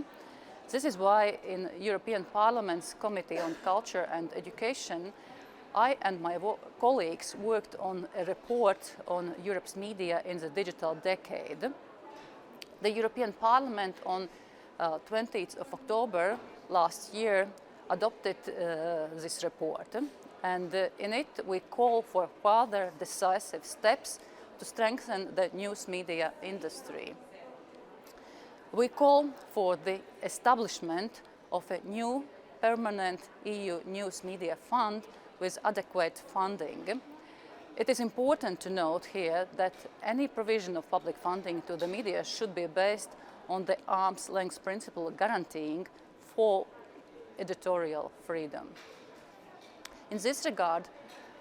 This is why in European Parliament's Committee on Culture and Education, I and my colleagues worked on a report on Europe's media in the digital decade. The European Parliament on 20th of October last year adopted this report, and in it we call for further decisive steps to strengthen the news media industry. We call for the establishment of a new permanent EU news media fund with adequate funding. It is important to note here that any provision of public funding to the media should be based on the arm's length principle guaranteeing full editorial freedom. In this regard,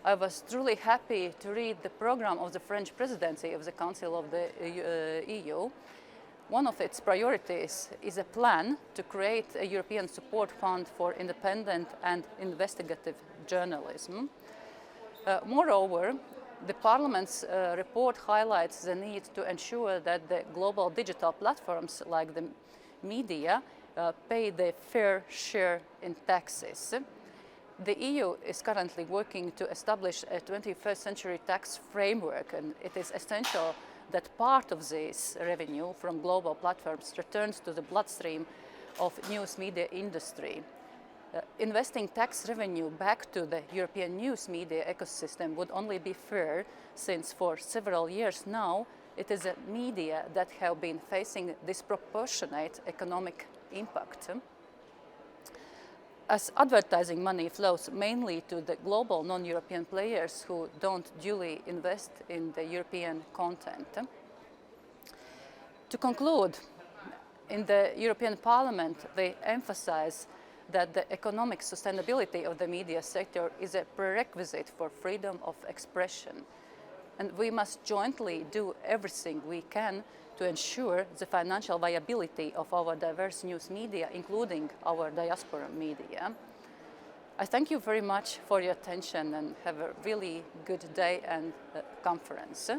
I was truly happy to read the program of the French presidency of the Council of the EU. One of its priorities is a plan to create a European support fund for independent and investigative journalism. Moreover, the Parliament's report highlights the need to ensure that the global digital platforms like the media pay their fair share in taxes. The EU is currently working to establish a 21st century tax framework, and it is essential that part of this revenue from global platforms returns to the bloodstream of news media industry. Investing tax revenue back to the European news media ecosystem would only be fair, since for several years now it is the media that have been facing disproportionate economic impact. As advertising money flows mainly to the global non-European players who don't duly invest in the European content. To conclude, in the European Parliament, they emphasize that the economic sustainability of the media sector is a prerequisite for freedom of expression. And we must jointly do everything we can to ensure the financial viability of our diverse news media, including our diaspora media. I thank you very much for your attention and have a really good day and conference.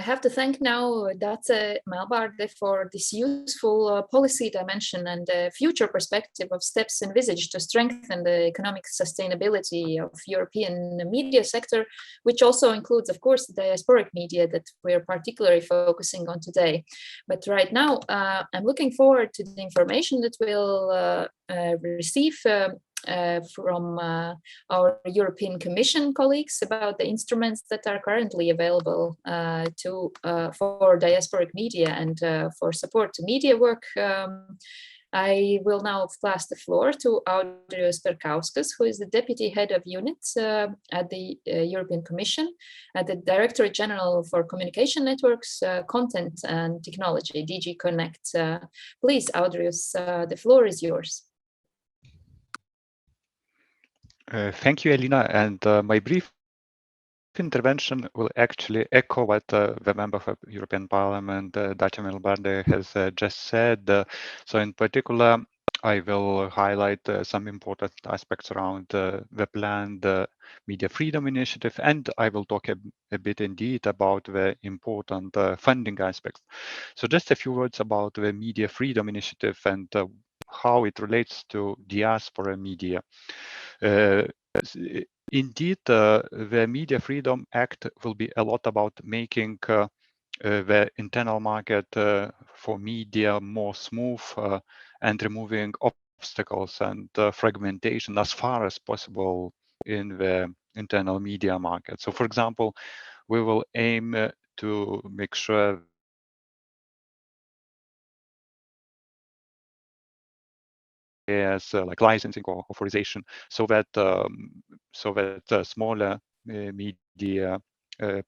I have to thank now Dace Melbarde for this useful policy dimension and future perspective of steps envisaged to strengthen the economic sustainability of European media sector, which also includes, of course, the diasporic media that we're particularly focusing on today. But right now, I'm looking forward to the information that we'll receive from our European Commission colleagues about the instruments that are currently available for diasporic media and for support to media work. I will now pass the floor to Audrius Perkauskas, who is the Deputy Head of Unit at the European Commission, at the Directorate General for Communication Networks, Content and Technology, DG Connect. Please, Audrius, the floor is yours. Thank you, Elena. And my brief intervention will actually echo what the member of European Parliament, Dace Melbarde, has just said. So in particular, I will highlight some important aspects around the planned Media Freedom Initiative, and I will talk a bit indeed about the important funding aspects. So just a few words about the Media Freedom Initiative and how it relates to diaspora media. Indeed, the Media Freedom Act will be a lot about making the internal market for media more smooth and removing obstacles and fragmentation as far as possible in the internal media market. So, for example, we will aim to make sure as like licensing or authorization, so that smaller media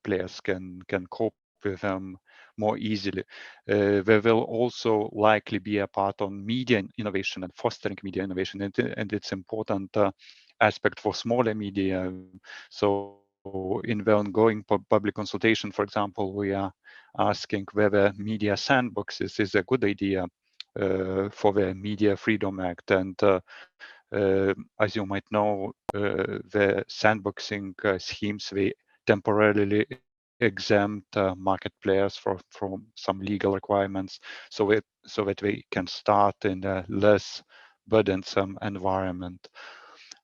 players can cope with them more easily. There will also likely be a part on media innovation and fostering media innovation, and it's important aspect for smaller media. So in the ongoing public consultation, for example, we are asking whether media sandboxes is a good idea for the Media Freedom Act. And as you might know, the sandboxing schemes, they temporarily exempt market players from some legal requirements, so that they can start in a less burdensome environment.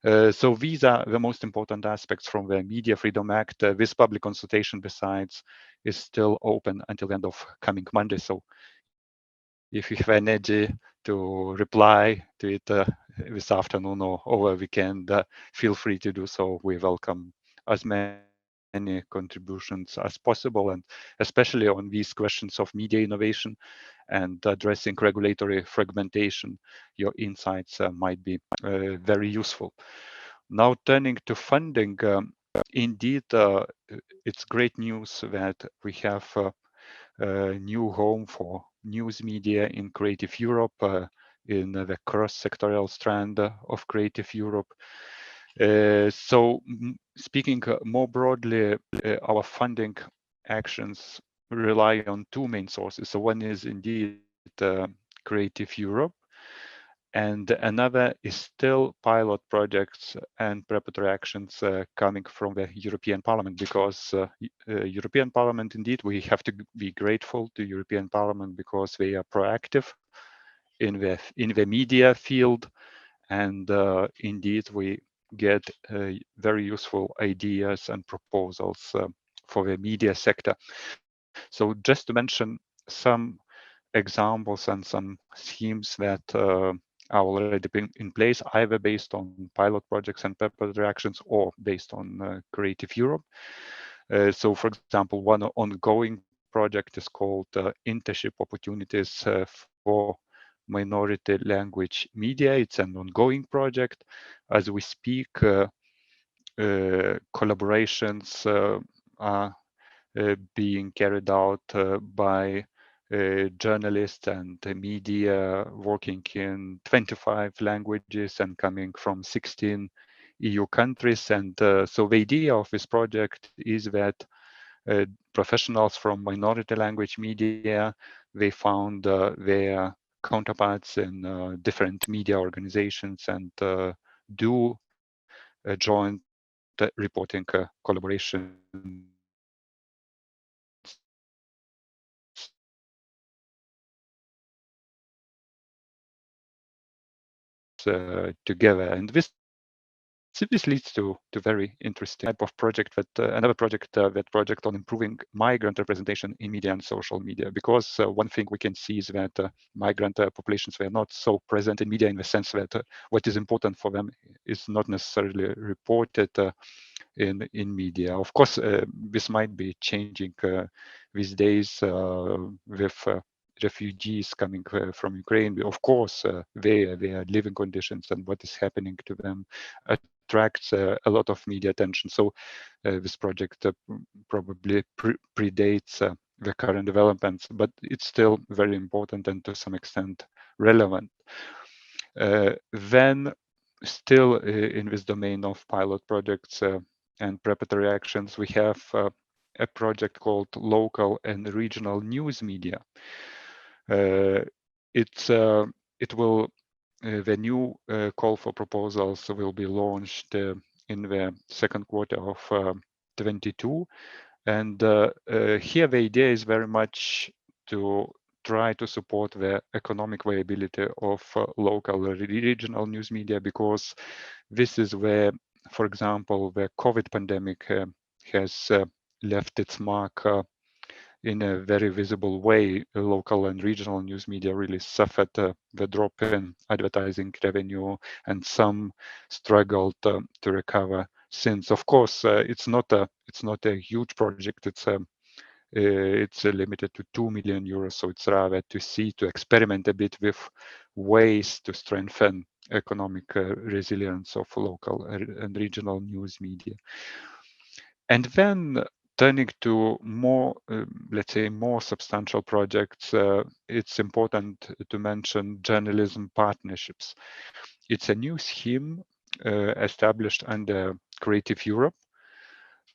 So these are the most important aspects from the Media Freedom Act. This public consultation, besides, is still open until the end of coming Monday. So if you have energy to reply to it this afternoon or over the weekend, feel free to do so. We welcome as many contributions as possible, and especially on these questions of media innovation and addressing regulatory fragmentation, your insights might be very useful. Now, turning to funding, indeed, it's great news that we have a new home for news media in Creative Europe, in the cross-sectorial strand of Creative Europe. So speaking more broadly, our funding actions rely on two main sources. So one is indeed Creative Europe, and another is still pilot projects and preparatory actions coming from the European Parliament, because European Parliament, indeed, we have to be grateful to European Parliament because they are proactive in the media field, and indeed we get very useful ideas and proposals for the media sector. So just to mention some examples and some schemes that are already been in place, either based on pilot projects and preparatory actions or based on Creative Europe. So for example, one ongoing project is called Internship Opportunities for Minority Language Media. It's an ongoing project. As we speak, collaborations are being carried out by journalists and media working in 25 languages and coming from 16 EU countries. And so the idea of this project is that professionals from minority language media, they found their counterparts in different media organizations and do joint reporting collaboration together. And this leads to very interesting type of project that another project on improving migrant representation in media and social media, because one thing we can see is that migrant populations were not so present in media, in the sense that what is important for them is not necessarily reported in media. Of course, this might be changing these days with refugees coming from Ukraine. Of course, their living conditions and what is happening to them attracts a lot of media attention. So this project probably predates the current developments, but it's still very important and to some extent relevant. Then still in this domain of pilot projects and preparatory actions, we have a project called Local and Regional News Media. The new call for proposals will be launched in the second quarter of 22. And here the idea is very much to try to support the economic viability of local regional news media, because this is where, for example, the COVID pandemic has left its mark in a very visible way. Local and regional news media really suffered the drop in advertising revenue, and some struggled to recover since. Of course, it's not a huge project. It's limited to 2 million euros, so it's rather to experiment a bit with ways to strengthen economic resilience of local and regional news media. And then turning to more, let's say, more substantial projects, it's important to mention journalism partnerships. It's a new scheme established under Creative Europe,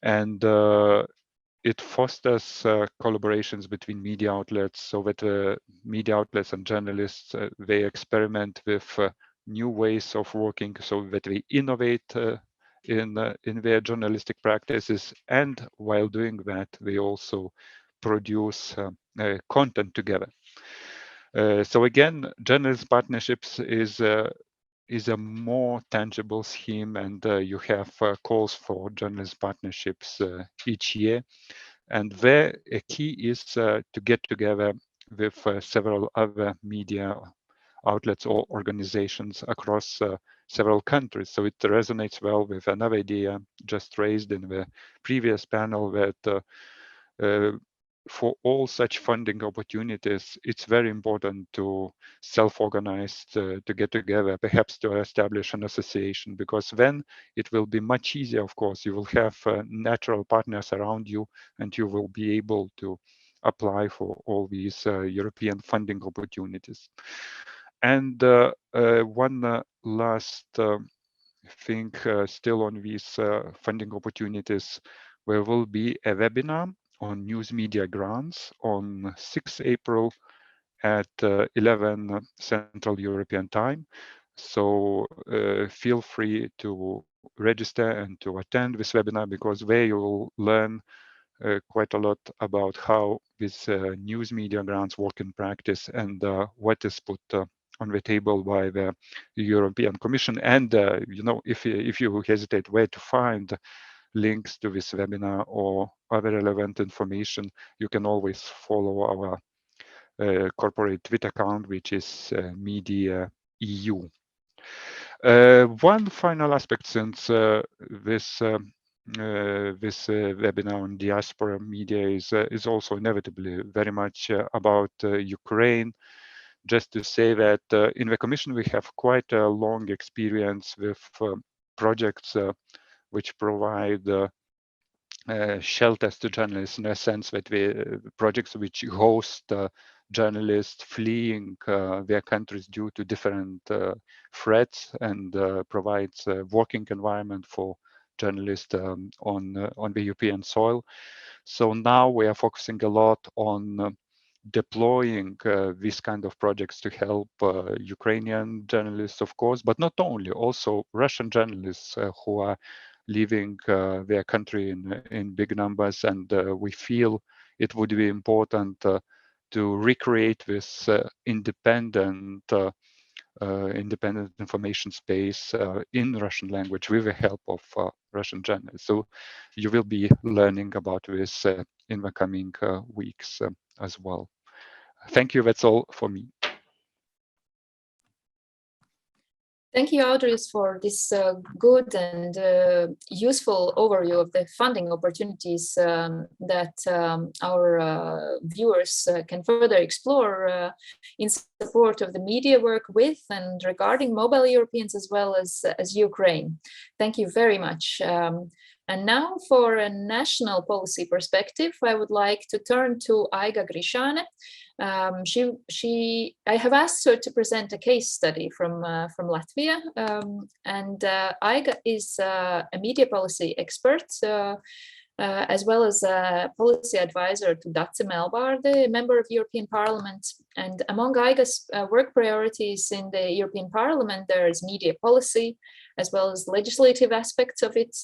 and it fosters collaborations between media outlets, so that media outlets and journalists, they experiment with new ways of working, so that they innovate in their journalistic practices, and while doing that, they also produce content together. So again, journalist partnerships is a more tangible scheme, and you have calls for journalist partnerships each year. And there, a key is to get together with several other media outlets or organizations across several countries. So it resonates well with another idea just raised in the previous panel, that for all such funding opportunities, it's very important to self-organize, to get together, perhaps to establish an association, because then it will be much easier. Of course, you will have natural partners around you, and you will be able to apply for all these European funding opportunities. And one last thing still on these funding opportunities, there will be a webinar on news media grants on 6 April at 11 Central European Time. So feel free to register and to attend this webinar, because there you will learn quite a lot about how these news media grants work in practice, and what is put on the table by the European Commission. And if you hesitate where to find links to this webinar or other relevant information, you can always follow our corporate Twitter account, which is Media EU. One final aspect, since this webinar on diaspora media is also inevitably very much about Ukraine. Just to say that in the Commission we have quite a long experience with projects which provide shelters to journalists, in a sense that projects which host journalists fleeing their countries due to different threats, and provides a working environment for journalists on the European soil. So now we are focusing a lot on deploying these kind of projects to help Ukrainian journalists, of course, but not only, also Russian journalists who are leaving their country in big numbers. And we feel it would be important to recreate this independent independent information space in Russian language with the help of Russian journalists. So you will be learning about this in the coming weeks as well. Thank you. That's all for me. Thank you, Audrys, for this good and useful overview of the funding opportunities that our viewers can further explore in support of the media work with and regarding mobile Europeans as well as Ukraine. Thank you very much. And now for a national policy perspective, I would like to turn to Aiga Grišāne. I have asked her to present a case study from Latvia, and Aiga is a media policy expert, as well as a policy advisor to Dace Melbārde, member of European Parliament. And among Aiga's work priorities in the European Parliament, there is media policy, as well as legislative aspects of it,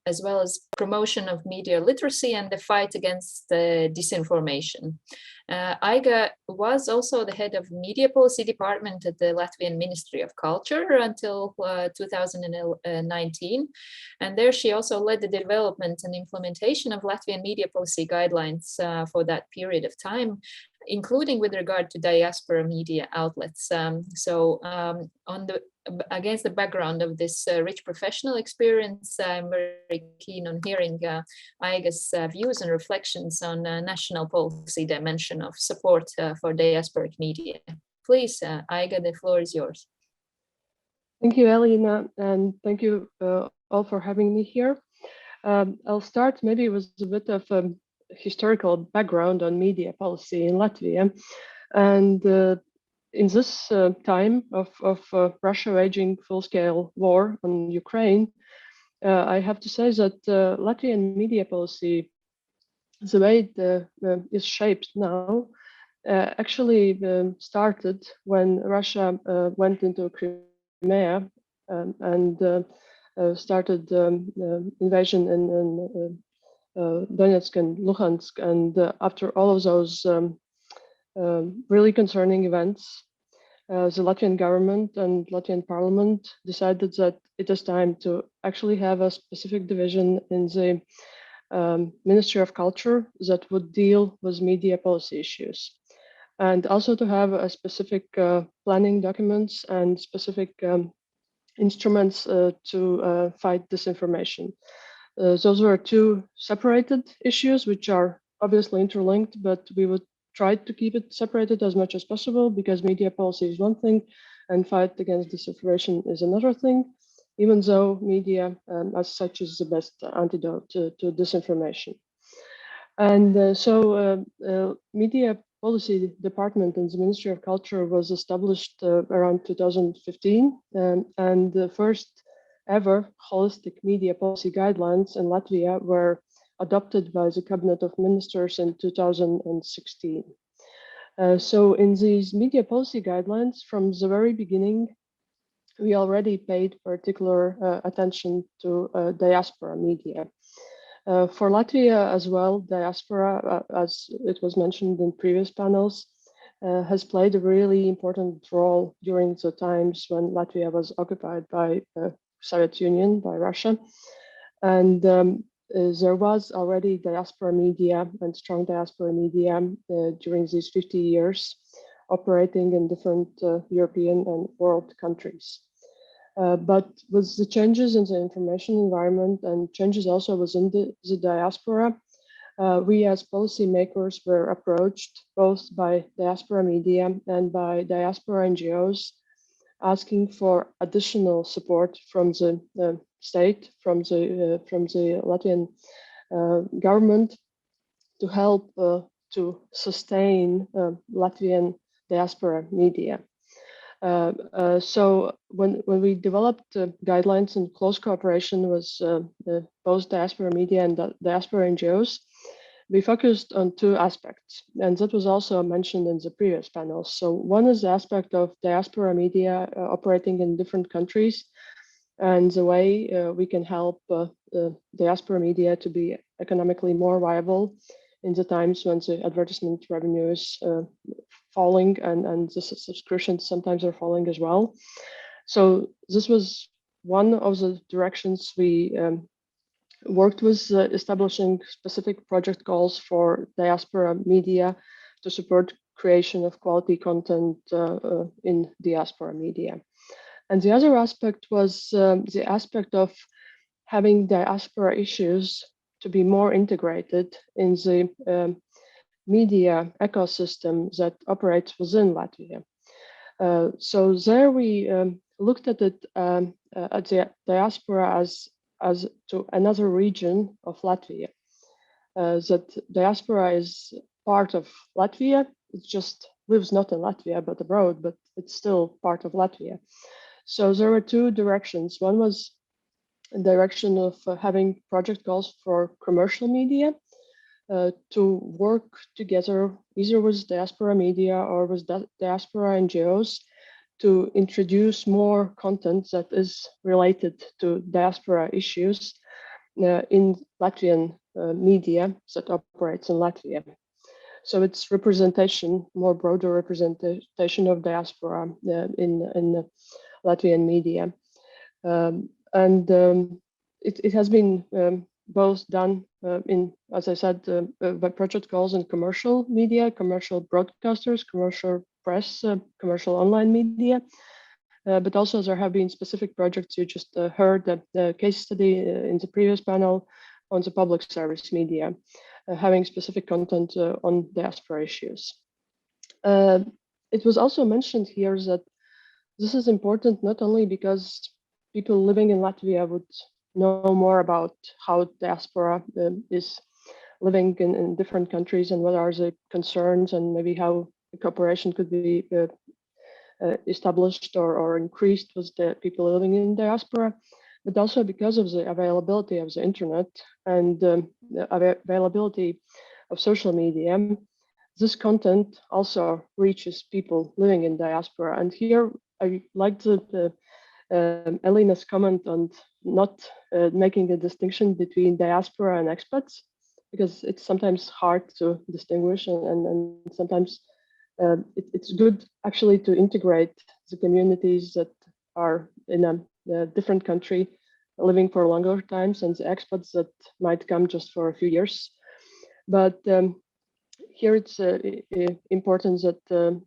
as well as promotion of media literacy and the fight against disinformation. Aiga was also the head of media policy department at the Latvian Ministry of Culture until 2019. And there she also led the development and implementation of Latvian media policy guidelines for that period of time, including with regard to diaspora media outlets. Against the background of this rich professional experience, I'm very keen on hearing Aiga's views and reflections on national policy dimension of support for diasporic media. Please, Aiga, the floor is yours. Thank you, Elena, and thank you all for having me here. I'll start maybe with a bit of historical background on media policy in Latvia. And in this time of Russia waging full-scale war on Ukraine, I have to say that Latvian media policy, the way it is shaped now, actually started when Russia went into Crimea and started invasion in Donetsk and Luhansk. And after all of those really concerning events, the Latvian government and Latvian parliament decided that it is time to actually have a specific division in the Ministry of Culture that would deal with media policy issues, and also to have a specific planning documents and specific instruments to fight disinformation. Those were two separated issues, which are obviously interlinked, but we would try to keep it separated as much as possible, because media policy is one thing and fight against disinformation is another thing, even though media as such is the best antidote to disinformation. And so media policy department in the Ministry of Culture was established around 2015, and the first ever holistic media policy guidelines in Latvia were adopted by the Cabinet of Ministers in 2016. So in these media policy guidelines, from the very beginning, we already paid particular attention to diaspora media. For Latvia as well, diaspora, as it was mentioned in previous panels, has played a really important role during the times when Latvia was occupied by Soviet Union, by Russia. And there was already diaspora media and strong diaspora media during these 50 years, operating in different European and world countries. But with the changes in the information environment and changes also within the diaspora, we as policymakers were approached both by diaspora media and by diaspora NGOs, asking for additional support from the state, from the Latvian government, to help to sustain Latvian diaspora media. So when we developed guidelines in close cooperation with both diaspora media and diaspora NGOs, we focused on two aspects, and that was also mentioned in the previous panels. So one is the aspect of diaspora media operating in different countries, and the way we can help diaspora media to be economically more viable in the times when the advertisement revenues falling, and the subscriptions sometimes are falling as well. So this was one of the directions we worked with, establishing specific project goals for diaspora media to support creation of quality content in diaspora media. And the other aspect was the aspect of having diaspora issues to be more integrated in the media ecosystem that operates within Latvia. So there we looked at it at the diaspora as to another region of Latvia. That diaspora is part of Latvia. It just lives not in Latvia but abroad, but it's still part of Latvia. So there were two directions. One was a direction of having project goals for commercial media to work together either with diaspora media or with diaspora NGOs to introduce more content that is related to diaspora issues in Latvian media that operates in Latvia. So it's representation, more broader representation of diaspora in Latvian media. It has been both done in, as I said, by project goals in commercial media, commercial broadcasters, commercial press, commercial online media, but also there have been specific projects. You just heard the case study in the previous panel on the public service media, having specific content on diaspora issues. It was also mentioned here that this is important not only because people living in Latvia would know more about how diaspora is living in different countries and what are the concerns and maybe how cooperation could be established or increased with the people living in diaspora, but also because of the availability of the internet and the availability of social media. This content also reaches people living in diaspora. And here I liked Elena's comment on not making a distinction between diaspora and expats, because it's sometimes hard to distinguish, and sometimes it's good actually to integrate the communities that are in a different country living for longer times and the expats that might come just for a few years. But here it's important that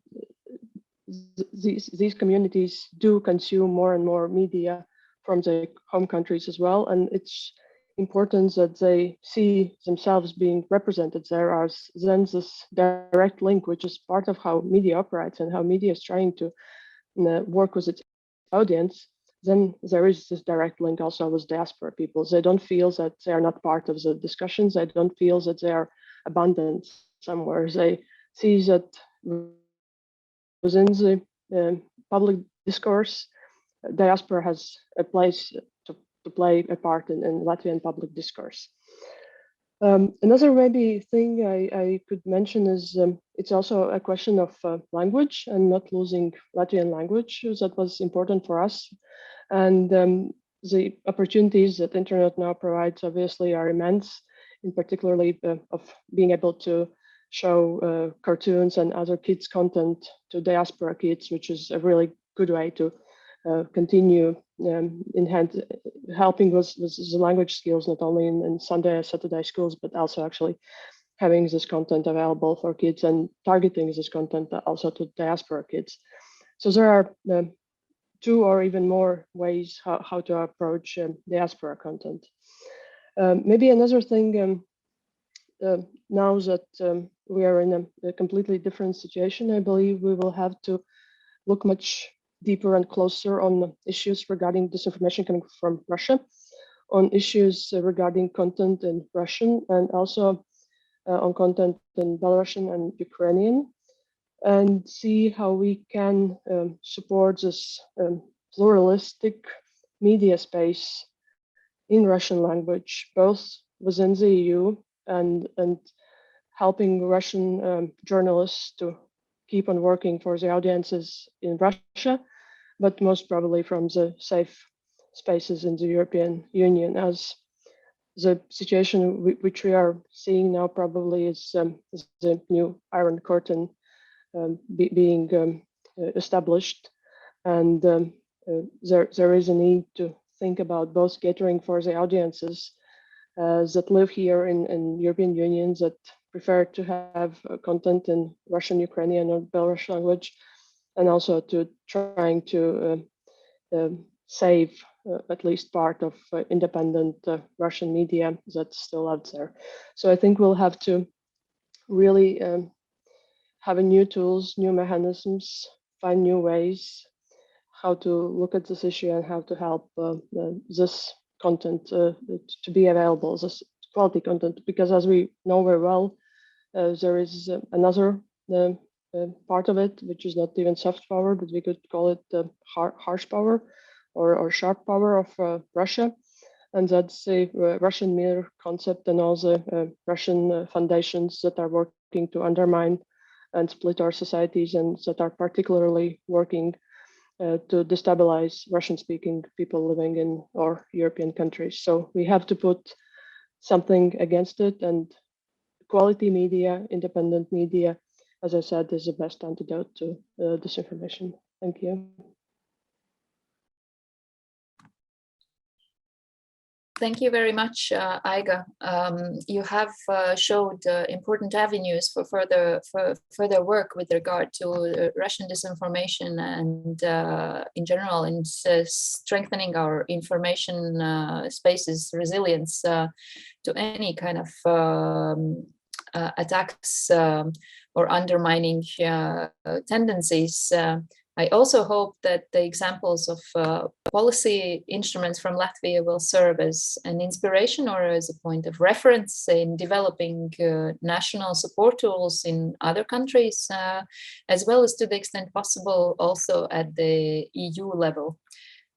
these communities do consume more and more media from their home countries as well, and it's important that they see themselves being represented there as then this direct link, which is part of how media operates and how media is trying to work with its audience. Then there is this direct link also with diaspora people. They don't feel that they are not part of the discussions. They don't feel that they are abandoned somewhere. They see that within the public discourse, diaspora has a place to play a part in Latvian public discourse. Another maybe thing I could mention is it's also a question of language and not losing Latvian language. That was important for us. And the opportunities that internet now provides obviously are immense, in particularly of being able to show cartoons and other kids content to diaspora kids, which is a really good way to continue helping with the language skills, not only in Sunday and Saturday schools, but also actually having this content available for kids and targeting this content also to diaspora kids. So there are two or even more ways how to approach diaspora content. Maybe another thing, now that we are in a completely different situation, I believe we will have to look much deeper and closer on issues regarding disinformation coming from Russia, on issues regarding content in Russian, and also on content in Belarusian and Ukrainian, and see how we can support this pluralistic media space in Russian language, both within the EU and helping Russian journalists to keep on working for the audiences in Russia, but most probably from the safe spaces in the European Union, as the situation which we are seeing now probably is the new Iron Curtain being established, and there is a need to think about both catering for the audiences that live here in European Union that prefer to have content in Russian, Ukrainian, or Belarusian language, and also to trying to save at least part of independent Russian media that's still out there. So I think we'll have to really have new tools, new mechanisms, find new ways how to look at this issue and how to help this content to be available, this quality content, because as we know very well, there is another part of it, which is not even soft power, but we could call it harsh power or sharp power of Russia. And that's a Russian mirror concept and all the Russian foundations that are working to undermine and split our societies, and that are particularly working to destabilize Russian-speaking people living in our European countries. So we have to put something against it, and quality media, independent media, as I said, is the best antidote to disinformation. Thank you. Thank you very much, Aiga. You have showed important avenues for further work with regard to Russian disinformation and in general in strengthening our information spaces resilience to any kind of attacks or undermining tendencies. I also hope that the examples of policy instruments from Latvia will serve as an inspiration or as a point of reference in developing national support tools in other countries, as well as to the extent possible also at the EU level.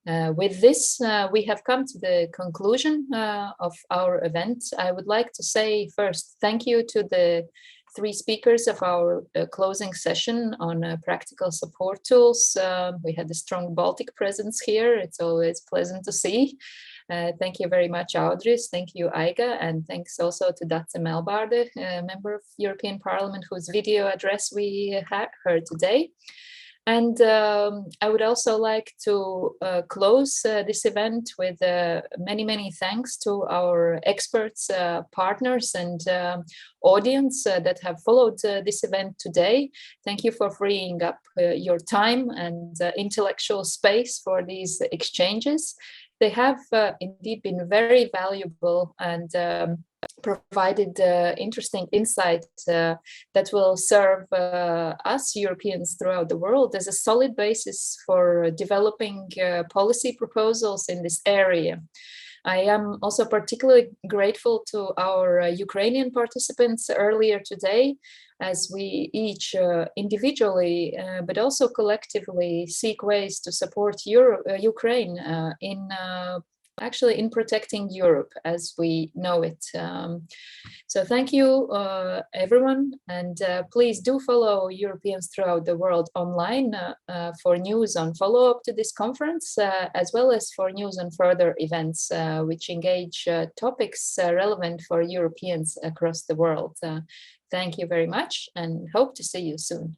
With this, we have come to the conclusion of our event. I would like to say first, thank you to the three speakers of our closing session on practical support tools. We had a strong Baltic presence here. It's always pleasant to see. Thank you very much, Audris. Thank you, Aiga. And thanks also to Dace Melbarde, a member of European Parliament, whose video address we heard today. And I would also like to close this event with many, many thanks to our experts, partners, and audience that have followed this event today. Thank you for freeing up your time and intellectual space for these exchanges. They have indeed been very valuable and provided interesting insights that will serve us Europeans throughout the world as a solid basis for developing policy proposals in this area. I am also particularly grateful to our Ukrainian participants earlier today, as we each individually, but also collectively seek ways to support Ukraine in protecting Europe as we know it. So thank you, everyone, and please do follow Europeans throughout the world online for news on follow-up to this conference, as well as for news on further events which engage topics relevant for Europeans across the world. Thank you very much and hope to see you soon.